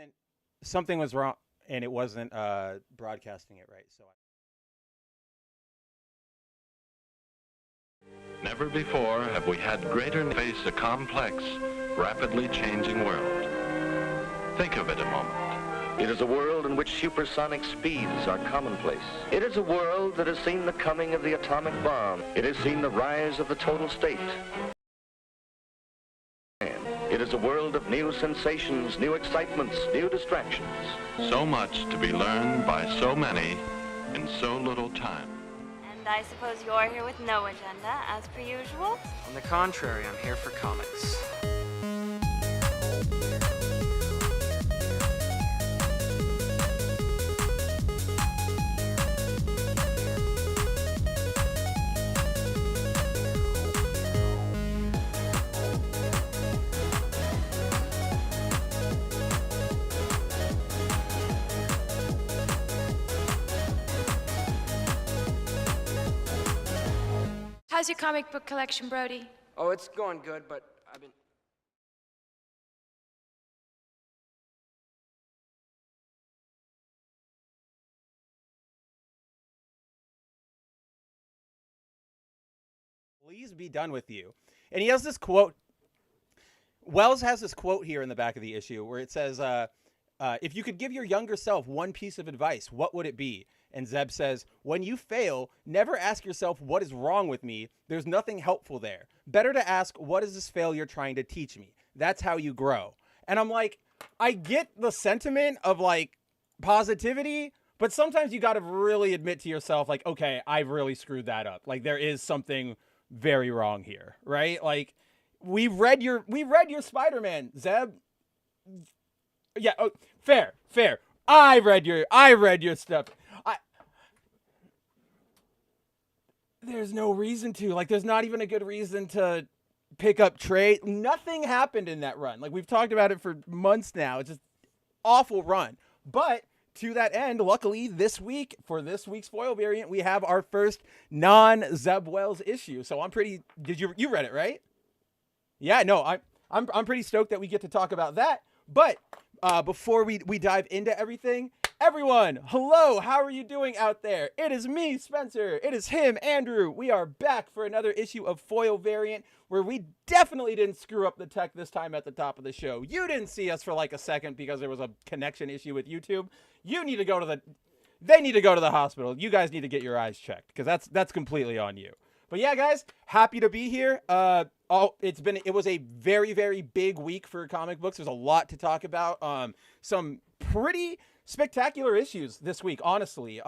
wasn't something was wrong and it wasn't broadcasting it right. So Never before have we had greater face a complex, rapidly changing world. Think of it a moment. It is a world in which supersonic speeds are commonplace. It is a world that has seen the coming of the atomic bomb. It has seen the rise of the total state. It is a world of new sensations, new excitements, new distractions. So much to be learned by so many in so little time. And I suppose you're here with no agenda, as per usual? On the contrary, I'm here for comics. How's your comic book collection, Brody? Oh, it's going good, but I've been... please be done with you. And he has this quote. Wells has this quote here in the back of the issue where it says, if you could give your younger self one piece of advice, what would it be? And Zeb says, when you fail, never ask yourself, what is wrong with me? There's nothing helpful there. Better to ask, what is this failure trying to teach me? That's how you grow. And I'm like, I get the sentiment of like positivity, but sometimes you got to really admit to yourself, like, okay, I've really screwed that up. Like there is something very wrong here, right? Like we read your Spider-Man, Zeb. Yeah, oh, fair. I read your stuff. There's no reason to. Like, there's not even a good reason to pick up trade. Nothing happened in that run. Like, we've talked about it for months now. It's just awful run. But to that end, luckily this week, for this week's foil variant, we have our first non-Zeb Wells issue. So I'm pretty... You read it, right? Yeah, no, I'm pretty stoked that we get to talk about that. But before we dive into everything... Everyone, hello, how are you doing out there? It is me, Spencer. It is him, Andrew. We are back for another issue of Foil Variant, where we definitely didn't screw up the tech this time at the top of the show. You didn't see us for like a second because there was a connection issue with YouTube. They need to go to the hospital. You guys need to get your eyes checked because that's completely on you. But yeah, guys, happy to be here. It was a very, very big week for comic books. There's a lot to talk about. Some pretty spectacular issues this week, honestly.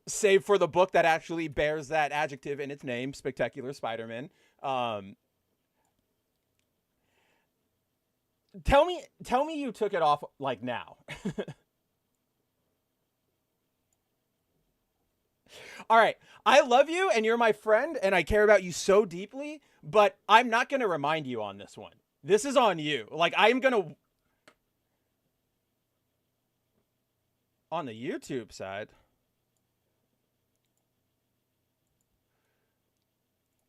Save for the book that actually bears that adjective in its name, Spectacular Spider-Man. Tell me you took it off like now. All right, I love you and you're my friend and I care about you so deeply, but I'm not going to remind you on this one. This is on you. Like, I'm going to... On the YouTube side.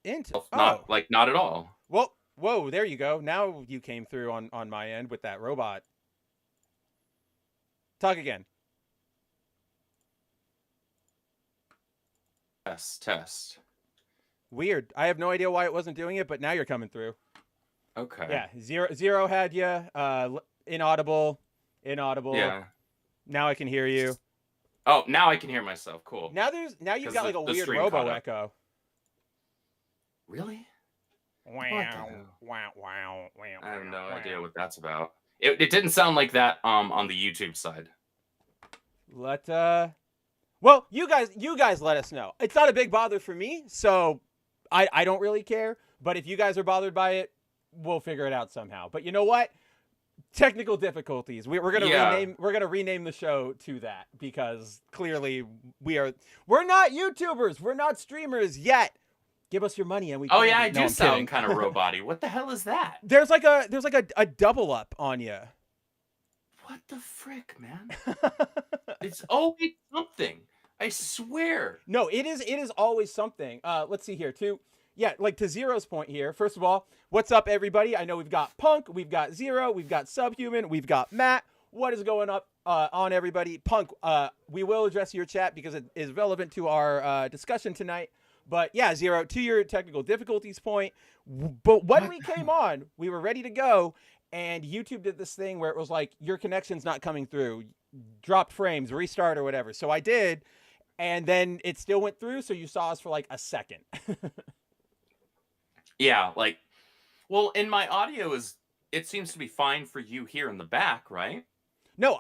Not at all. Well, whoa, there you go. Now you came through on my end with that robot. Talk again. Test. Weird. I have no idea why it wasn't doing it, but now you're coming through. Okay. Yeah, zero had you. Inaudible. Yeah. Now I can hear you. Oh, now I can hear myself. Cool. Now you've got like a weird robo echo. Really? Wow. I have no idea what that's about. It didn't sound like that on the YouTube side. Well, you guys let us know. It's not a big bother for me, so I don't really care. But if you guys are bothered by it, we'll figure it out somehow. But you know what? Technical difficulties. We're gonna rename the show to that because clearly we're not YouTubers, we're not streamers yet. Give us your money and we. Oh yeah, I do sound kind of robot-y. What the hell is that? There's like a double up on you. What the frick, man? It's always something. I swear. No, it is always something. Let's see here too. Yeah, like to Zero's point here. First of all, what's up, everybody? I know we've got Punk, we've got Zero, we've got Subhuman, we've got Matt. What is going up on everybody? Punk, we will address your chat because it is relevant to our discussion tonight. But yeah, Zero, to your technical difficulties point. But when we came on, we were ready to go. And YouTube did this thing where it was like, your connection's not coming through. Dropped frames, restart or whatever. So I did. And then it still went through. So you saw us for like a second. Yeah, like, well, and my audio it seems to be fine for you here in the back, right? No,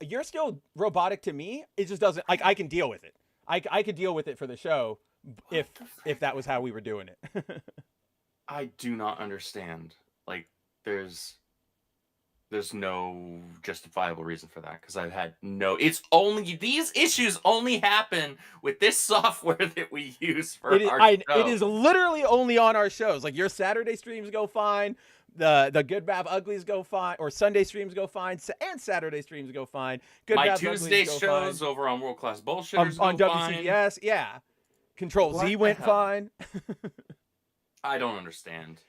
you're still robotic to me. It just doesn't, like, I can deal with it. I could deal with it for the show if that was how we were doing it. I do not understand. Like, there's no justifiable reason for that, because I've had these issues only happen with this software that we use for our show. It is literally only on our shows. Like, your Saturday streams go fine, the Good Bad Uglies go fine, or Sunday streams go fine, and Saturday streams go fine. My Tuesday shows over on World Class Bullshitters on go fine. WCBS, yeah. Control Z went fine. I don't understand.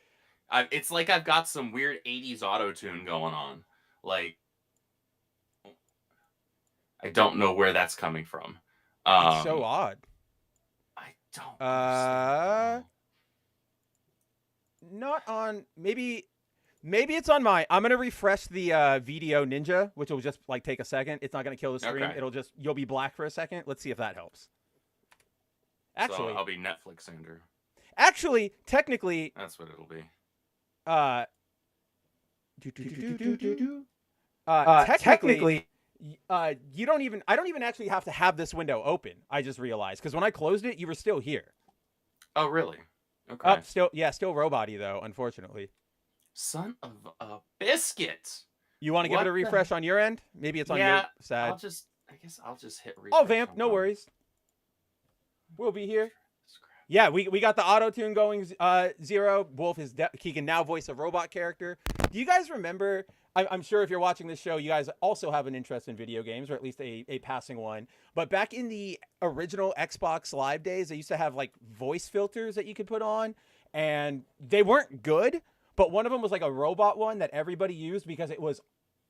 It's like I've got some weird 80s auto-tune going on. Like, I don't know where that's coming from. It's so odd. I don't understand. Not on... Maybe it's on my... I'm going to refresh the Video Ninja, which will just, like, take a second. It's not going to kill the stream. Okay. You'll be black for a second. Let's see if that helps. Actually... So I'll be Netflixander. Actually, technically... That's what it'll be. Technically, I don't even actually have to have this window open. I just realized, because when I closed it, you were still here. Oh, really? Okay. Still robot-y though, unfortunately. Son of a biscuit. You want to give it a refresh on your end? Maybe it's on your side. I guess I'll just hit refresh. Oh, vamp, no worries. We'll be here. Yeah, we got the auto-tune going, Zero. Wolf he can now voice a robot character. Do you guys remember, I'm sure if you're watching this show, you guys also have an interest in video games, or at least a passing one. But back in the original Xbox Live days, they used to have like voice filters that you could put on, and they weren't good, but one of them was like a robot one that everybody used because it was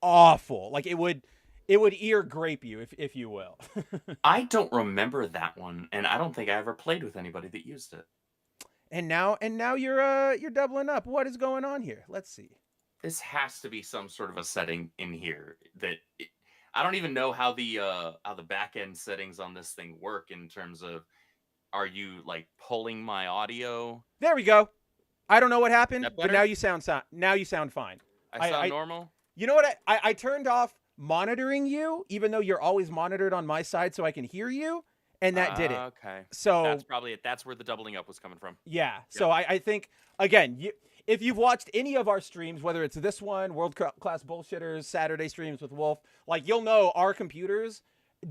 awful. Like it would ear grape you, if you will. I don't remember that one, and I don't think I ever played with anybody that used it. And now you're doubling up. What is going on here? Let's see. This has to be some sort of a setting in here I don't even know how the back end settings on this thing work in terms of, are you like pulling my audio? There we go. I don't know what happened, but now you sound fine. I sound normal. You know what? I turned off monitoring you, even though you're always monitored on my side, so I can hear you, and that did it. Okay. So that's probably it. That's where the doubling up was coming from. Yeah. So I think, again, if you've watched any of our streams, whether it's this one, World Class Bullshitters, Saturday streams with Wolf, like, you'll know our computers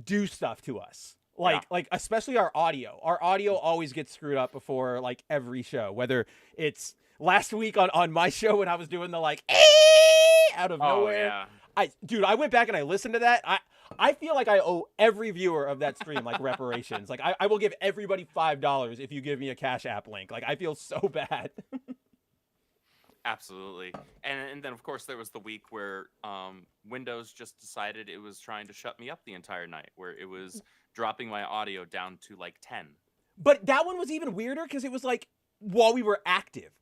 do stuff to us. Like especially our audio. Our audio always gets screwed up before like every show, whether it's last week on my show when I was doing the like out of nowhere. Yeah. I went back and I listened to that. I feel like I owe every viewer of that stream like reparations. Like I will give everybody $5 if you give me a Cash App link. Like I feel so bad. Absolutely. And then of course there was the week where Windows just decided it was trying to shut me up the entire night, where it was dropping my audio down to like 10. But that one was even weirder because it was like while we were active.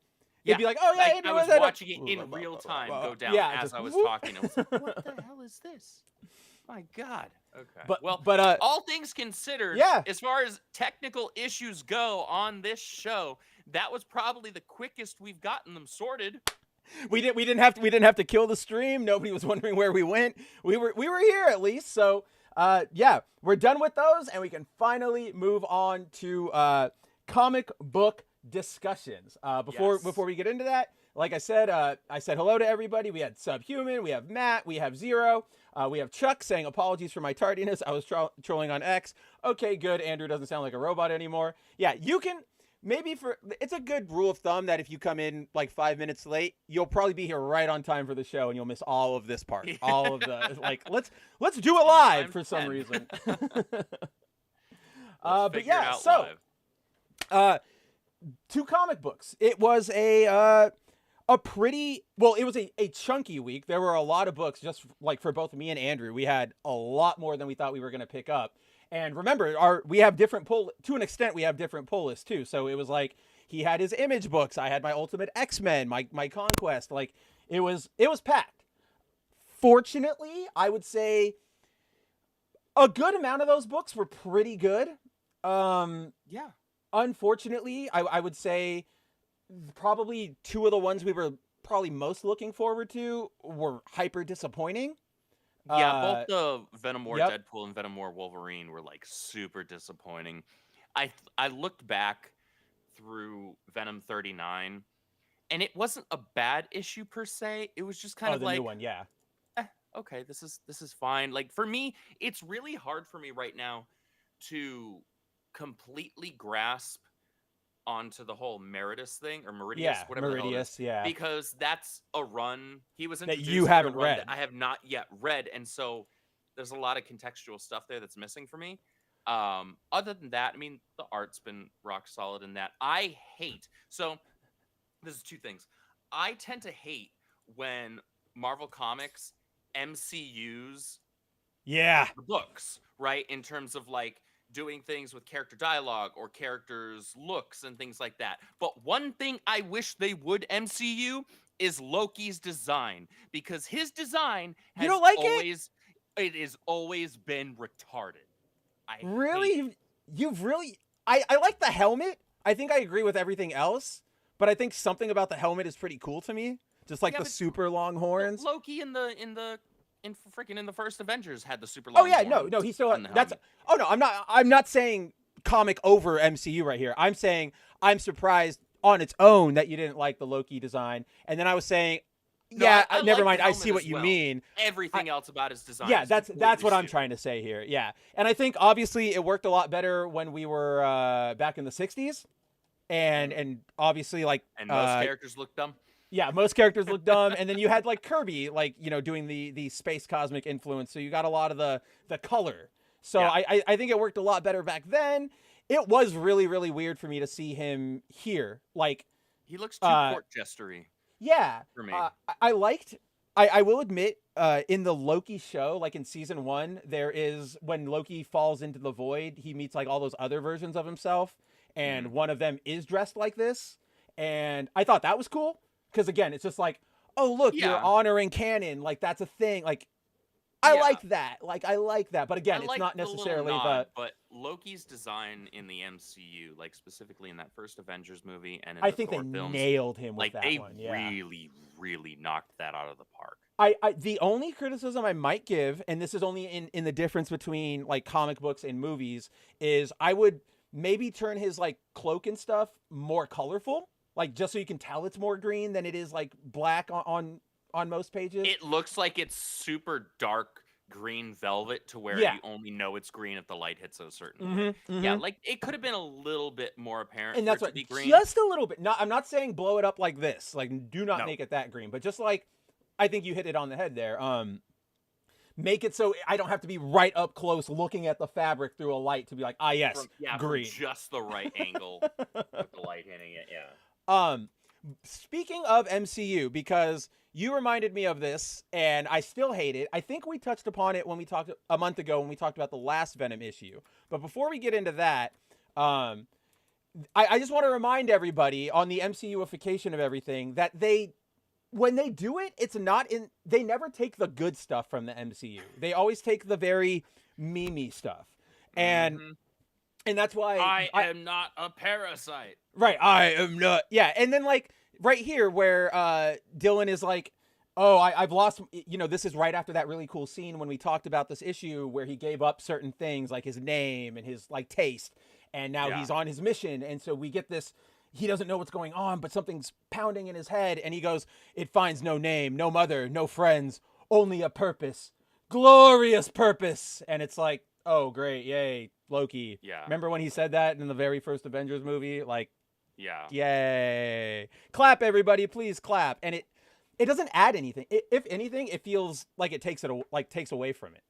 Yeah. It'd be like, oh yeah, I was watching it in real time go down as I was talking. I was like, what the hell is this? My God. Okay. But all things considered, yeah, as far as technical issues go on this show, that was probably the quickest we've gotten them sorted. We didn't have to kill the stream. Nobody was wondering where we went. We were here at least. So yeah, we're done with those, and we can finally move on to comic book discussions. Before we get into that, like I said hello to everybody. We had Subhuman, we have Matt, we have Zero, we have Chuck saying apologies for my tardiness. I was trolling on X. Okay, good. Andrew doesn't sound like a robot anymore. Yeah, you can it's a good rule of thumb that if you come in like 5 minutes late, you'll probably be here right on time for the show, and you'll miss all of this part, all of the like. Let's do it live for some reason. But yeah, so. 2 comic books. It was a Well, it was a chunky week. There were a lot of books, just like for both me and Andrew. We had a lot more than we thought we were going to pick up. And remember, we have different to an extent, we have different pull lists too. So it was like he had his Image books, I had my Ultimate X-Men, my Conquest. Like it was packed. Fortunately, I would say a good amount of those books were pretty good. Yeah. Unfortunately, I would say probably two of the ones we were probably most looking forward to were hyper disappointing. Yeah, both the Venom War yep. Deadpool and Venom War Wolverine were like super disappointing. I looked back through Venom 39, and it wasn't a bad issue per se. It was just kind of the like new one, yeah. Okay, this is fine. Like for me, it's really hard for me right now to completely grasp onto the whole Meridius thing or Meridius, Yeah, whatever the hell it is, Meridius, yeah. because that's a run he was That introduced you in a haven't run read. that I have not yet read, and so there's a lot of contextual stuff there that's missing for me. Other than that, I mean, the art's been rock solid in that. I hate this is two things. I tend to hate when Marvel Comics MCUs Yeah. the books, right? In terms of like doing things with character dialogue or characters' looks and things like that. But one thing I wish they would MCU is Loki's design, because his design has You don't like it has always been retarded. I Really? hate it. You've really... I like the helmet. I think I agree with everything else, but I think something about the helmet is pretty cool to me. Just like Yeah, the but super long horns. Loki in the first Avengers had the super long. Oh yeah, horns no, he still on the that's. helmet. Oh no, I'm not saying comic over MCU right here. I'm saying I'm surprised on its own that you didn't like the Loki design, and then I was saying, No, yeah, I never like mind. the I helmet see what as you well. mean. Everything else about his design. Yeah, is that's completely what I'm stupid. trying to say here. Yeah, and I think obviously it worked a lot better when we were back in the '60s, and obviously like And most characters look dumb. yeah, most characters look dumb, and then you had like Kirby, like doing the space cosmic influence, so you got a lot of the color. So Yeah. I think it worked a lot better back then. It was really really weird for me to see him here. Like He looks too court jestery yeah, for me. I liked. I will admit, in the Loki show, like in season 1, there is when Loki falls into the void, he meets like all those other versions of himself, and one of them is dressed like this, and I thought that was cool. Because again, it's just like, oh look, you're Yeah. honoring canon, like that's a thing. Like, I like that. Like I like that. But again, I it's like not the little necessarily nod, but Loki's design in the MCU, like specifically in that first Avengers movie and in I the think Thor they films, nailed him with like that they one. Yeah. really, really knocked that out of the park. The only criticism I might give, and this is only in the difference between like comic books and movies, is I would maybe turn his like cloak and stuff more colorful, like just so you can tell it's more green than it is like black on most pages. It looks like it's super dark green velvet to where Yeah. you only know it's green if the light hits a certain way. Yeah, like it could have been a little bit more apparent and for that's it what, to be green. just a little bit. I'm not saying blow it up like this. Like, do not No. make it that green, but just like, I think you hit it on the head there. Make it so I don't have to be right up close looking at the fabric through a light to be like, ah, yes, from green. just the right angle with the light hitting it. Yeah. Speaking of MCU, because you reminded me of this, and I still hate it. I think we touched upon it when we talked a month ago when we talked about the last Venom issue. But before we get into that, I just want to remind everybody on the MCUification of everything that when they do it, it's not in. They never take the good stuff from the MCU. They always take the very memey stuff, and that's why I am not a parasite. Right, I am not. Yeah, and then like right here where Dylan is like, oh, I've lost. This is right after that really cool scene when we talked about this issue where he gave up certain things like his name and his like taste, and now he's on his mission, and so we get this. He doesn't know what's going on, but something's pounding in his head, and he goes, "It finds no name, no mother, no friends, only a purpose, glorious purpose." And it's like, oh, great, yay, Loki. Yeah. Remember when he said that in the very first Avengers movie? Like, Yeah. yay. Clap, everybody, please clap. And it doesn't add anything. If anything, it feels like it takes takes away from it.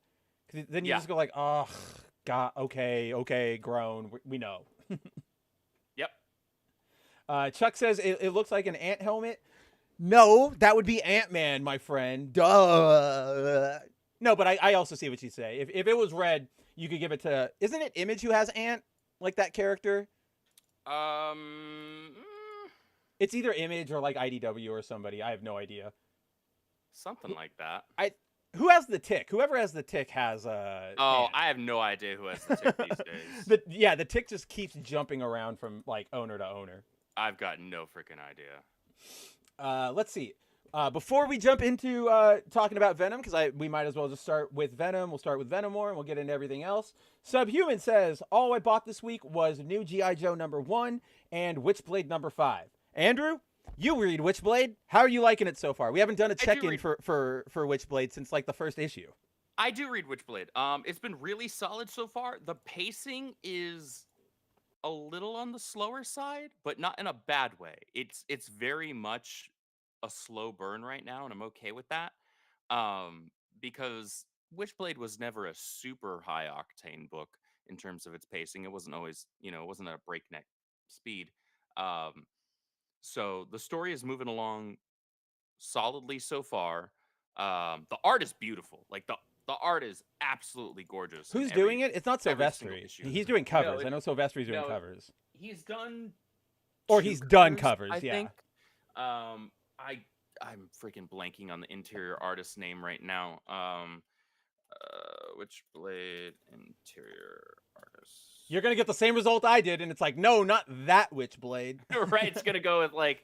'Cause then you just go like, oh, God, okay, grown. We know. Yep. Chuck says it looks like an ant helmet. No, that would be Ant-Man, my friend. Duh. No, but I also see what you say. If it was red, you could give it to. Isn't it Image who has Ant? Like that character? Mm, It's either Image or like IDW or somebody. I have no idea. something like that. Who has the Tick? Whoever has the Tick has Oh, Ant. I have no idea who has the Tick these days. The Tick just keeps jumping around from like owner to owner. I've got no freaking idea. Let's see. Before we jump into talking about Venom, because we might as well just start with Venom. We'll start with Venom more, and we'll get into everything else. Subhuman says, all I bought this week was new G.I. Joe #1 and Witchblade #5. Andrew, you read Witchblade. How are you liking it so far? We haven't done a check-in for Witchblade since like the first issue. I do read Witchblade. It's been really solid so far. The pacing is a little on the slower side, but not in a bad way. It's very much a slow burn right now, and I'm okay with that. Because Witchblade was never a super high octane book in terms of its pacing. It wasn't always, it wasn't at a breakneck speed. So the story is moving along solidly so far. The art is beautiful. Like the art is absolutely gorgeous. Who's doing it? It's not Silvestri. He's doing covers. I know Silvestri's doing covers. He's done, or he's done covers. I yeah. think. I'm freaking blanking on the interior artist's name right now. Witchblade interior artist. You're gonna get the same result I did, and it's like, no, not that Witchblade. Right, it's gonna go with like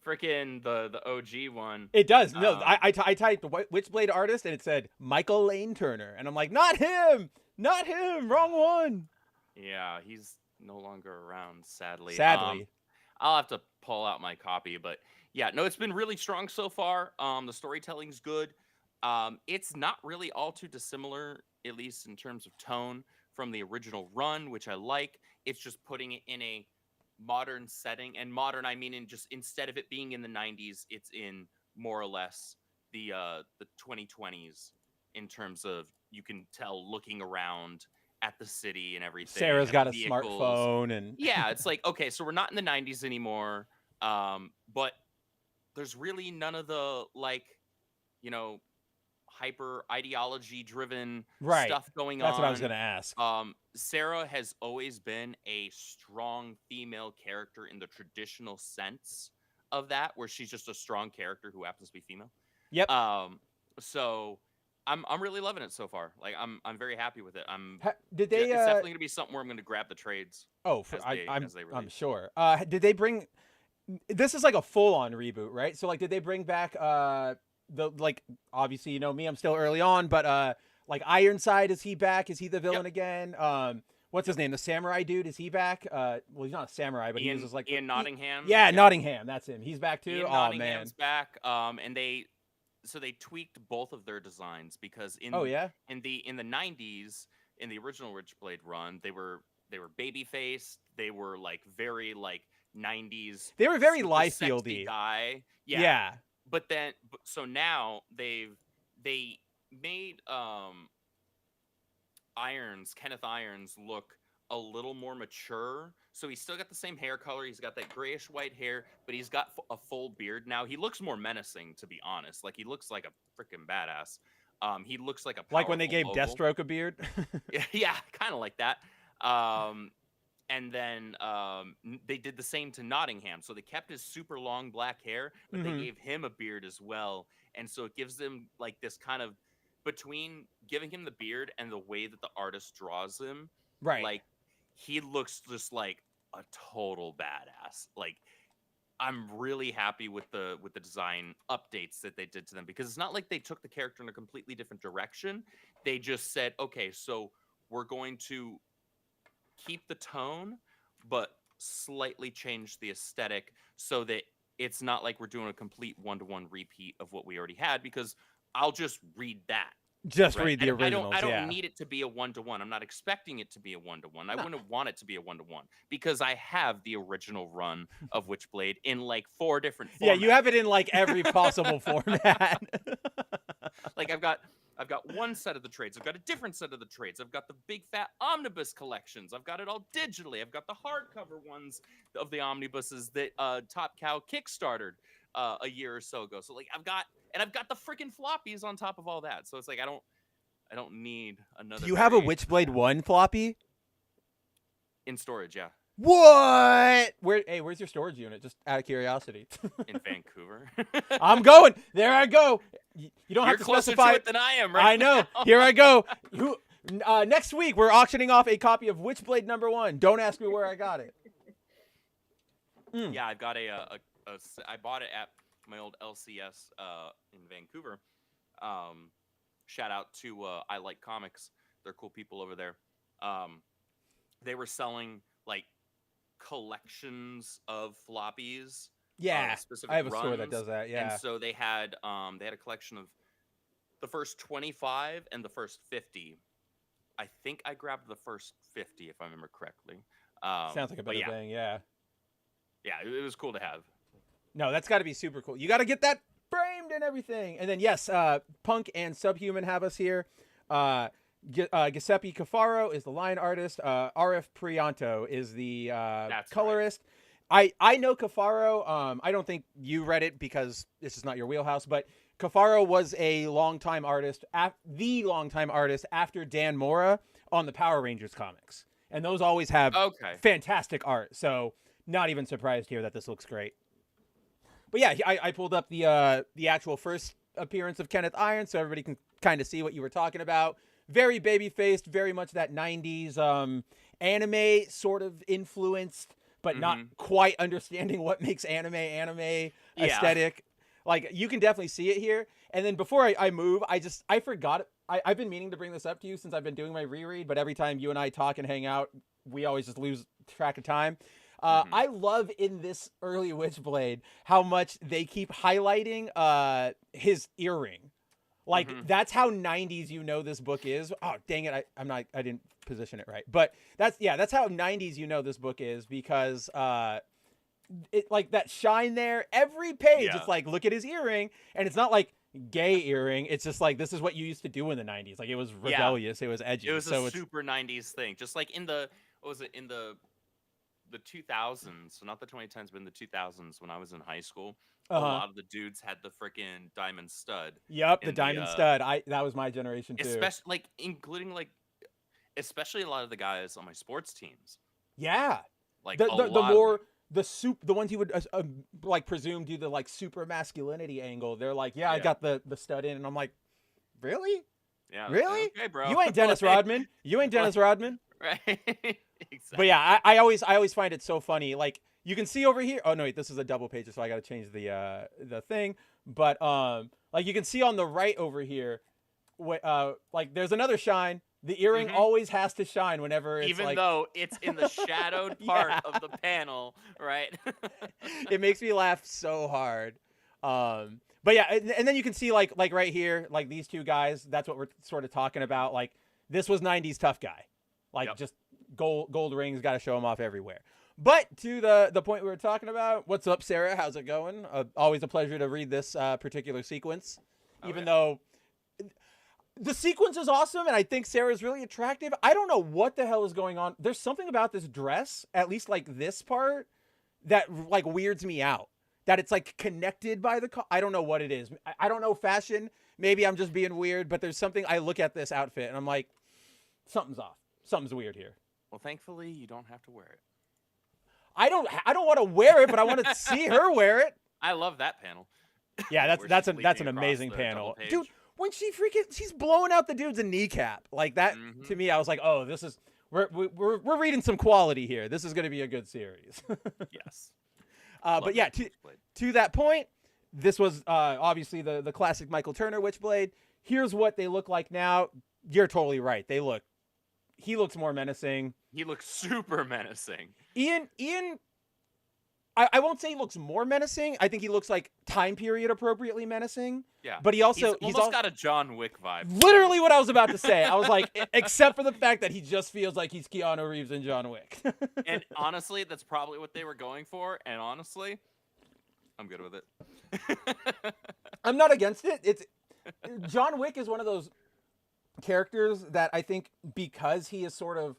freaking the OG one. It does. No, I typed Witchblade artist, and it said Michael Lane Turner, and I'm like, not him, wrong one. Yeah, he's no longer around, sadly. I'll have to pull out my copy, but yeah, no, it's been really strong so far. The storytelling's good. It's not really all too dissimilar, at least in terms of tone, from the original run, which I like. It's just putting it in a modern setting, and modern I mean in just instead of it being in the 90s, it's in more or less the 2020s in terms of you can tell looking around at the city and everything. Sarah's got a smartphone and yeah, it's like, okay, so we're not in the 90s anymore, but there's really none of the like, hyper ideology driven stuff going on. That's what I was gonna ask. Sarah has always been a strong female character in the traditional sense of that, where she's just a strong character who happens to be female. Yep. So I'm really loving it so far. Like I'm very happy with it. Did they? It's definitely gonna be something where I'm gonna grab the trades. Oh, I'm sure. Did they bring? This is like a full-on reboot, right? So like, did they bring back obviously, me, I'm still early on, but like Ironside, is he back? Is he the villain again? What's his name? The samurai dude, is he back? Well, he's not a samurai, but he was just like Ian Nottingham. Yeah, Nottingham, that's him. He's back too. Ian Nottingham's back. And they tweaked both of their designs because in the 90s, in the original Witchblade run, they were baby faced. They were like very like 90s. They were very Liefeld-y guy. Yeah. But then, so now they made Kenneth Irons look a little more mature. So he's still got the same hair color. He's got that grayish white hair, but he's got a full beard now. He looks more menacing, to be honest. Like he looks like a freaking badass. He looks like a like when they gave mogul. Deathstroke a beard. Yeah, kind of like that. And then they did the same to Nottingham. So they kept his super long black hair, but they gave him a beard as well. And so it gives them like this kind of, between giving him the beard and the way that the artist draws him, right? Like he looks just like a total badass. Like I'm really happy with the design updates that they did to them, because it's not like they took the character in a completely different direction. They just said, okay, so we're going to keep the tone, but slightly change the aesthetic so that it's not like we're doing a complete one-to-one repeat of what we already had, because I'll just read that. Just read the originals. I don't need it to be a one-to-one. I'm not expecting it to be a one-to-one. I wouldn't want it to be a one-to-one because I have the original run of Witchblade in like 4 different formats. Yeah, you have it in like every possible format. Like I've got one set of the trades. I've got a different set of the trades. I've got the big fat omnibus collections. I've got it all digitally. I've got the hardcover ones of the omnibuses that Top Cow kickstarted. a year or so ago. So like I've got the freaking floppies on top of all that. So it's like I don't need another. Do you have a variation Witchblade 1 floppy? in storage? Yeah, What? Where's your storage unit? Just out of curiosity. in Vancouver. I'm going. There I go. You don't You're have to closer specify to it than I am, right? I know. now. Here I go. Next week we're auctioning off a copy of Witchblade #1. Don't ask me where I got it. Yeah, I've got I bought it at my old LCS in Vancouver. Shout out to I Like Comics. They're cool people over there. They were selling like collections of floppies. Yeah, specific I have a store that runs, does that. Yeah. And so they had a collection of the first 25 and the first 50. I think I grabbed the first 50 if I remember correctly. Sounds like a better thing. Yeah. Yeah, it was cool to have. No, that's got to be super cool. You got to get that framed and everything. And then yes, Punk and Subhuman have us here. Giuseppe Cafaro is the line artist. RF Prianto is the colorist. Right. I know Cafaro. I don't think you read it because this is not your wheelhouse, but Cafaro was a longtime artist, the longtime artist after Dan Mora on the Power Rangers comics. And those always have fantastic art. So not even surprised here that this looks great. But yeah, I pulled up the actual first appearance of Kenneth Iron so everybody can kind of see what you were talking about. Very baby-faced, very much that 90s anime sort of influenced, but not quite understanding what makes anime aesthetic. Like, you can definitely see it here. And then before I move, I forgot. I've been meaning to bring this up to you since I've been doing my reread, but every time you and I talk and hang out, we always just lose track of time. I love in this early Witchblade how much they keep highlighting his earring. Like, that's how 90s you know this book is. Oh, dang it. I didn't position it right. But that's how 90s you know this book is because it like that shine there. Every page, it's like, look at his earring. And it's not like gay earring. It's just like, this is what you used to do in the 90s. Like, it was rebellious. It was edgy. It was a super 90s thing. Just like in the 2000s, so not the 2010s, but in the 2000s when I was in high school, a lot of the dudes had the freaking diamond stud. Yep, the diamond stud. That was my generation too. Especially especially a lot of the guys on my sports teams. Yeah, like the ones you would like presume do the like super masculinity angle. They're like, I got the stud in, and I'm like, really? Yeah, really? Okay, bro. You ain't Dennis Rodman. You ain't Dennis Rodman. Right. Exactly. But yeah, I always find it so funny. Like, you can see over here. Oh no, wait, this is a double page, so I got to change the thing. But like you can see on the right over here, like there's another shine. The earring always has to shine whenever it's even though it's in the shadowed part of the panel, right? It makes me laugh so hard. But yeah, and then you can see like right here, like these two guys. That's what we're sort of talking about. Like, this was 90s tough guy. Like, just gold rings, got to show them off everywhere. But to the point we were talking about, what's up, Sarah? How's it going? Always a pleasure to read this particular sequence, even though the sequence is awesome, and I think Sarah's really attractive. I don't know what the hell is going on. There's something about this dress, at least like this part, that like weirds me out. That it's like connected by the I don't know what it is. I don't know fashion. Maybe I'm just being weird, but there's something. I look at this outfit and I'm like, something's off. Something's weird here. Well, thankfully, you don't have to wear it. I don't want to wear it, but I want to see her wear it. I love that panel. Yeah, that's an amazing panel, dude. When she's blowing out the dude's kneecap like that. To me, I was like, oh, this is we're reading some quality here. This is going to be a good series. Yes. But yeah, to that point, this was obviously the classic Michael Turner Witchblade. Here's what they look like now. You're totally right. He looks more menacing. He looks super menacing. Ian, I won't say he looks more menacing. I think he looks like time period appropriately menacing. Yeah. But he's also got a John Wick vibe. Literally what I was about to say. I was like, except for the fact that he just feels like he's Keanu Reeves in John Wick. And honestly, that's probably what they were going for. And honestly, I'm good with it. I'm not against it. John Wick is one of those characters that I think because he is sort of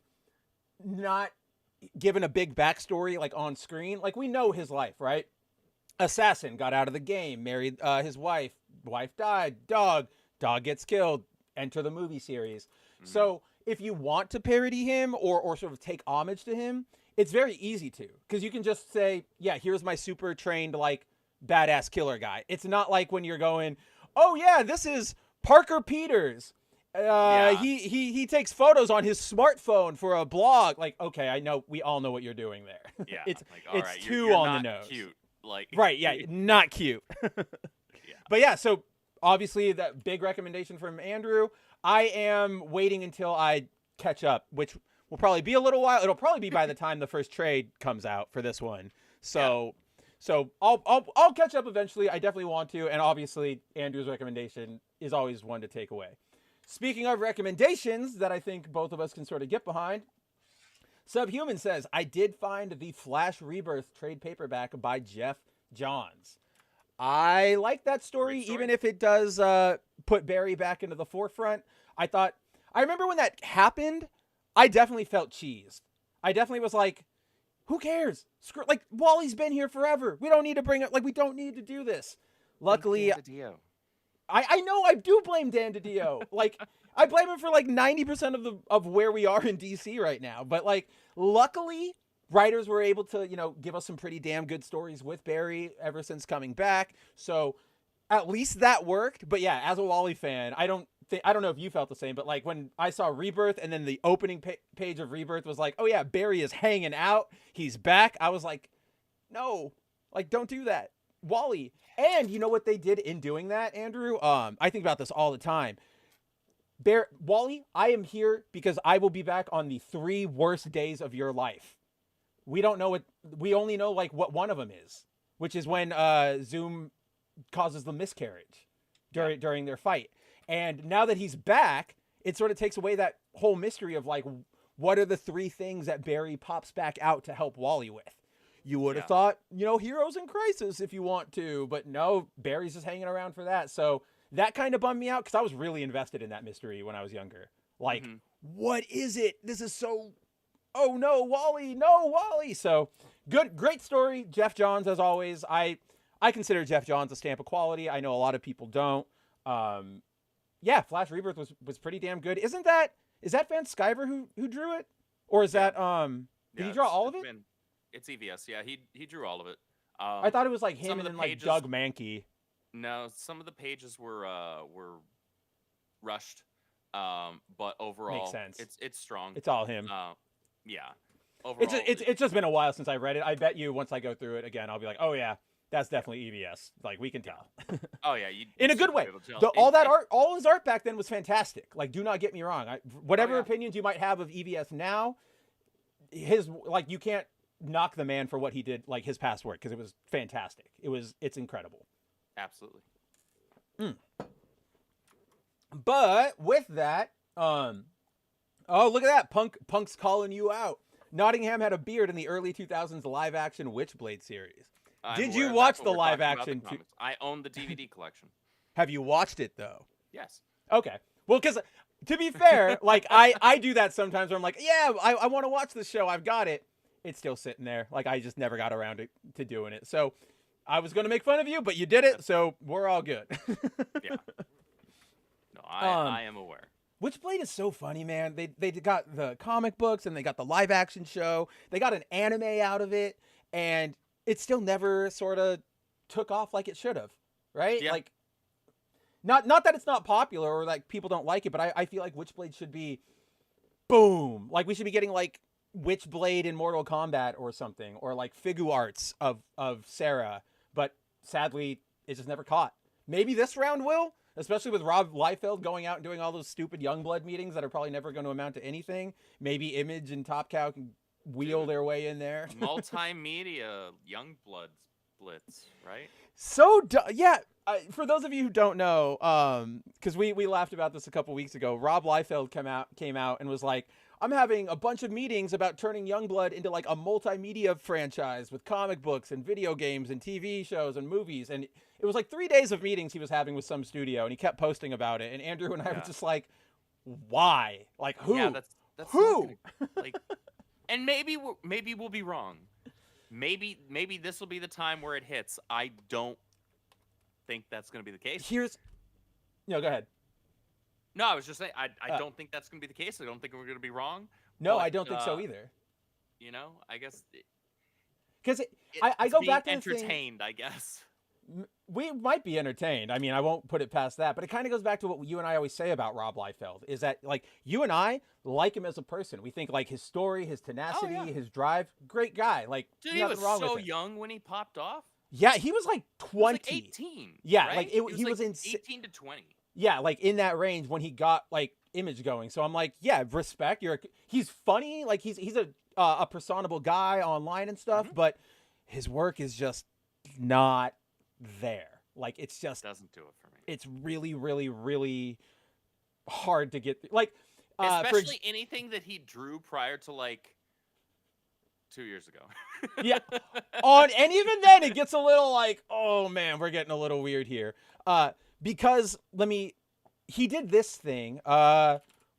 not given a big backstory like on screen, like we know his life, right? assassin got out of the game, married his wife, wife died, dog gets killed, enter the movie series. So if you want to parody him or sort of take homage to him, it's very easy to, because you can just say, yeah, here's my super trained, like, badass killer guy. It's not like when you're going, oh yeah, this is Parker Peters. He takes photos on his smartphone for a blog. Like, okay, I know, we all know what you're doing there. Yeah, it's like, all right, too you're on not the nose. Cute, like Right? Yeah, not cute. Yeah. But yeah, so obviously that big recommendation from Andrew. I am waiting until I catch up, which will probably be a little while. It'll probably be by the time the first trade comes out for this one. So I'll catch up eventually. I definitely want to, and obviously Andrew's recommendation is always one to take away. Speaking of recommendations that I think both of us can sort of get behind, Subhuman says, I did find the Flash Rebirth trade paperback by Jeff Johns. I like that story, even if it does put Barry back into the forefront. I remember when that happened, I definitely felt cheesed. I definitely was like, who cares? Screw, like, Wally's been here forever. We don't need to bring it, like, we don't need to do this. Luckily, I know I do blame Dan DiDio. Like, I blame him for like 90% of where we are in DC right now. But like, luckily, writers were able to, give us some pretty damn good stories with Barry ever since coming back. So at least that worked. But yeah, as a Wally fan, I don't know if you felt the same, but like when I saw Rebirth and then the opening page of Rebirth was like, oh yeah, Barry is hanging out. He's back. I was like, no, like, don't do that. Wally. And you know what they did in doing that, Andrew? I think about this all the time. Wally, I am here because I will be back on the 3 worst days of your life. We only know like what one of them is, which is when Zoom causes the miscarriage during their fight. And now that he's back, it sort of takes away that whole mystery of like, what are the 3 things that Barry pops back out to help Wally with? You would have thought, Heroes in Crisis if you want to, but no, Barry's just hanging around for that. So that kind of bummed me out because I was really invested in that mystery when I was younger. Like, what is it? This is so, oh no, Wally. So great story. Jeff Johns, as always. I consider Jeff Johns a stamp of quality. I know a lot of people don't. Flash Rebirth was pretty damn good. Is that Van Sciver who drew it? Or is that, did he draw all of it? It's EVS, yeah. He drew all of it. I thought it was like him and then like Doug Mankey. No, some of the pages were rushed, but overall, makes sense. It's strong. It's all him. Yeah. Overall, it's just been a while since I read it. I bet you once I go through it again, I'll be like, oh yeah, that's definitely EVS. Like, we can tell. Oh yeah, in a good way. All his art back then was fantastic. Like, do not get me wrong. Whatever opinions you might have of EVS now, you can't knock the man for what he did, like his past work, because it was fantastic. It's incredible. Absolutely. But with that, oh, look at that. Punk's calling you out. Nottingham had a beard in the early 2000s live action Witchblade series. Did you watch the live action? I own the DVD collection. Have you watched it though? Yes. Okay. Well, because to be fair, like I do that sometimes where I'm like, yeah, I want to watch this show. I've got it. It's still sitting there. Like, I just never got around to doing it. So I was going to make fun of you, but you did it. So we're all good. Yeah. No, I am aware. Witchblade is so funny, man. They got the comic books and they got the live action show. They got an anime out of it, and it still never sort of took off like it should have, right? Yeah. Like, not that it's not popular or like people don't like it, but I feel like Witchblade should be boom. Like, we should be getting like Witchblade in Mortal Kombat or something, or like Figu arts of Sarah, but sadly it just never caught. Maybe this round will, especially with Rob Liefeld going out and doing all those stupid Youngblood meetings that are probably never going to amount to anything. Maybe Image and Top Cow can wheel their way in there. Multimedia Youngblood splits, right? So yeah, for those of you who don't know, because we laughed about this a couple weeks ago, Rob Liefeld came out and was like, I'm having a bunch of meetings about turning Youngblood into like a multimedia franchise with comic books and video games and TV shows and movies. And it was like 3 days of meetings he was having with some studio, and he kept posting about it. And Andrew and I were just like, why? Like, who? Yeah, that's who? Like, and maybe we'll be wrong. maybe this will be the time where it hits. I don't think that's going to be the case. No, go ahead. No, I was just saying I don't think that's going to be the case. I don't think we're going to be wrong. No, but, I don't think so either. You know, I guess because I go back to entertained. I guess we might be entertained. I mean, I won't put it past that, but it kind of goes back to what you and I always say about Rob Liefeld is that like you and I like him as a person. We think like his story, his tenacity, his drive, great guy. Like dude, he was so young when he popped off. Yeah, he was like 20. He was like 18. Yeah, right? like he was in 18 to 20. Yeah, like in that range when he got like image going. So I'm like, yeah, respect. He's funny. Like he's a personable guy online and stuff, but his work is just not there. Like it's just doesn't do it for me. It's really, really, really hard to get like, especially anything that he drew prior to like 2 years ago. Yeah. And even then it gets a little like, oh man, we're getting a little weird here. Because he did this thing,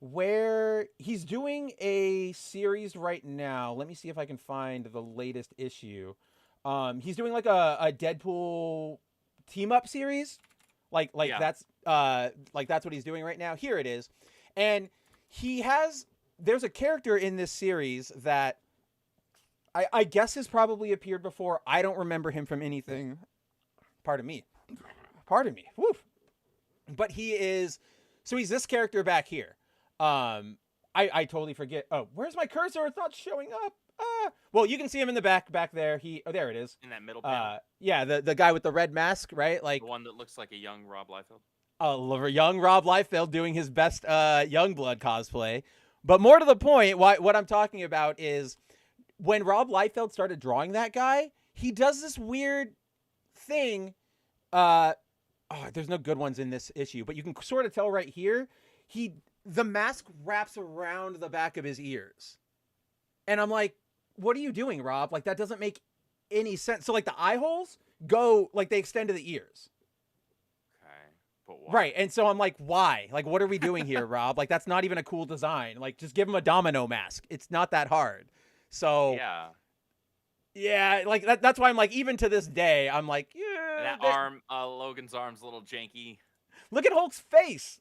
where he's doing a series right now. Let me see if I can find the latest issue. He's doing like a Deadpool team up series. Like that's what he's doing right now. Here it is. And there's a character in this series that I guess has probably appeared before. I don't remember him from anything. Pardon me. Woof. But he's this character back here. I totally forget. Oh, where's my cursor? It's not showing up. Well, you can see him in the back there. There it is. In that middle panel. Yeah, the guy with the red mask, right? Like the one that looks like a young Rob Liefeld. A young Rob Liefeld doing his best Youngblood cosplay. But more to the point, what I'm talking about is when Rob Liefeld started drawing that guy, he does this weird thing. There's no good ones in this issue, but you can sort of tell right here. The mask wraps around the back of his ears. And I'm like, what are you doing, Rob? Like, that doesn't make any sense. So, like, the eye holes they extend to the ears. Okay. But why? Right. And so I'm like, why? Like, what are we doing here, Rob? Like, that's not even a cool design. Like, just give him a domino mask. It's not that hard. So, yeah, like, that's why I'm like, even to this day, I'm like, yeah. That Logan's arm's a little janky. Look at Hulk's face.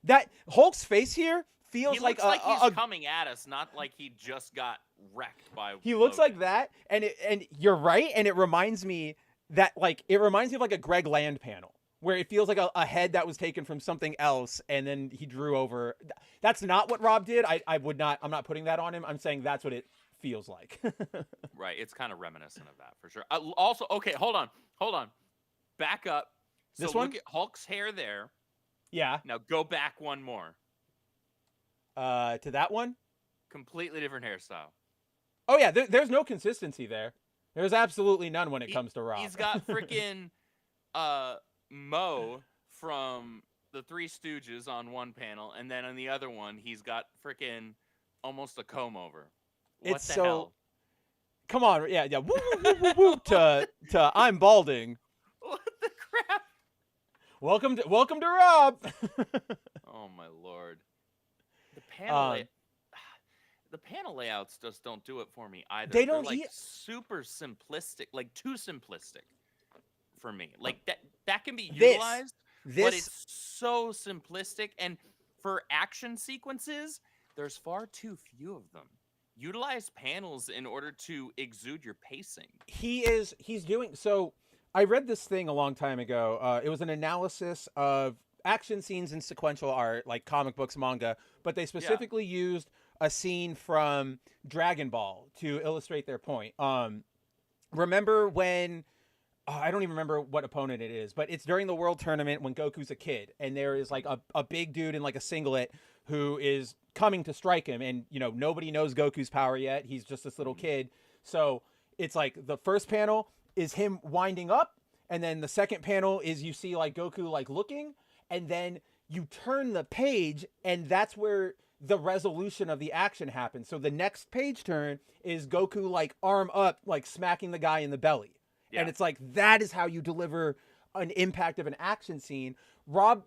That Hulk's face here feels like he's coming at us, not like he just got wrecked by. He looks like that, and you're right, and it reminds me of like a Greg Land panel where it feels like a head that was taken from something else, and then he drew over. That's not what Rob did. I'm not putting that on him. I'm saying that's what it feels like. Right, it's kind of reminiscent of that for sure. Also, okay, hold on, back up. So this one? Look at Hulk's hair there. Yeah. Now go back one more. To that one? Completely different hairstyle. Oh yeah, there's no consistency there. There's absolutely none when it comes to Rob. He's got freaking Mo from the Three Stooges on one panel, and then on the other one, he's got freaking almost a comb over. What the hell? Come on, yeah. Woo, woo, woo, woo, to I'm balding. What the crap? Welcome to Rob. Oh my lord. The panel layouts just don't do it for me either. They don't They're super simplistic, like too simplistic for me. Like that can be utilized, but it's so simplistic. And for action sequences, there's far too few of them. Utilize panels in order to exude your pacing. He's doing so. I read this thing a long time ago. It was an analysis of action scenes in sequential art, like comic books, manga, but they specifically used a scene from Dragon Ball to illustrate their point. Remember when, I don't even remember what opponent it is, but it's during the World Tournament when Goku's a kid, and there is like a big dude in like a singlet who is coming to strike him, and nobody knows Goku's power yet. He's just this little kid. So it's like the first panel is him winding up, and then the second panel is you see like Goku like looking, and then you turn the page, and that's where the resolution of the action happens. So the next page turn is Goku like arm up, like smacking the guy in the belly. Yeah. And it's like, that is how you deliver an impact of an action scene. Rob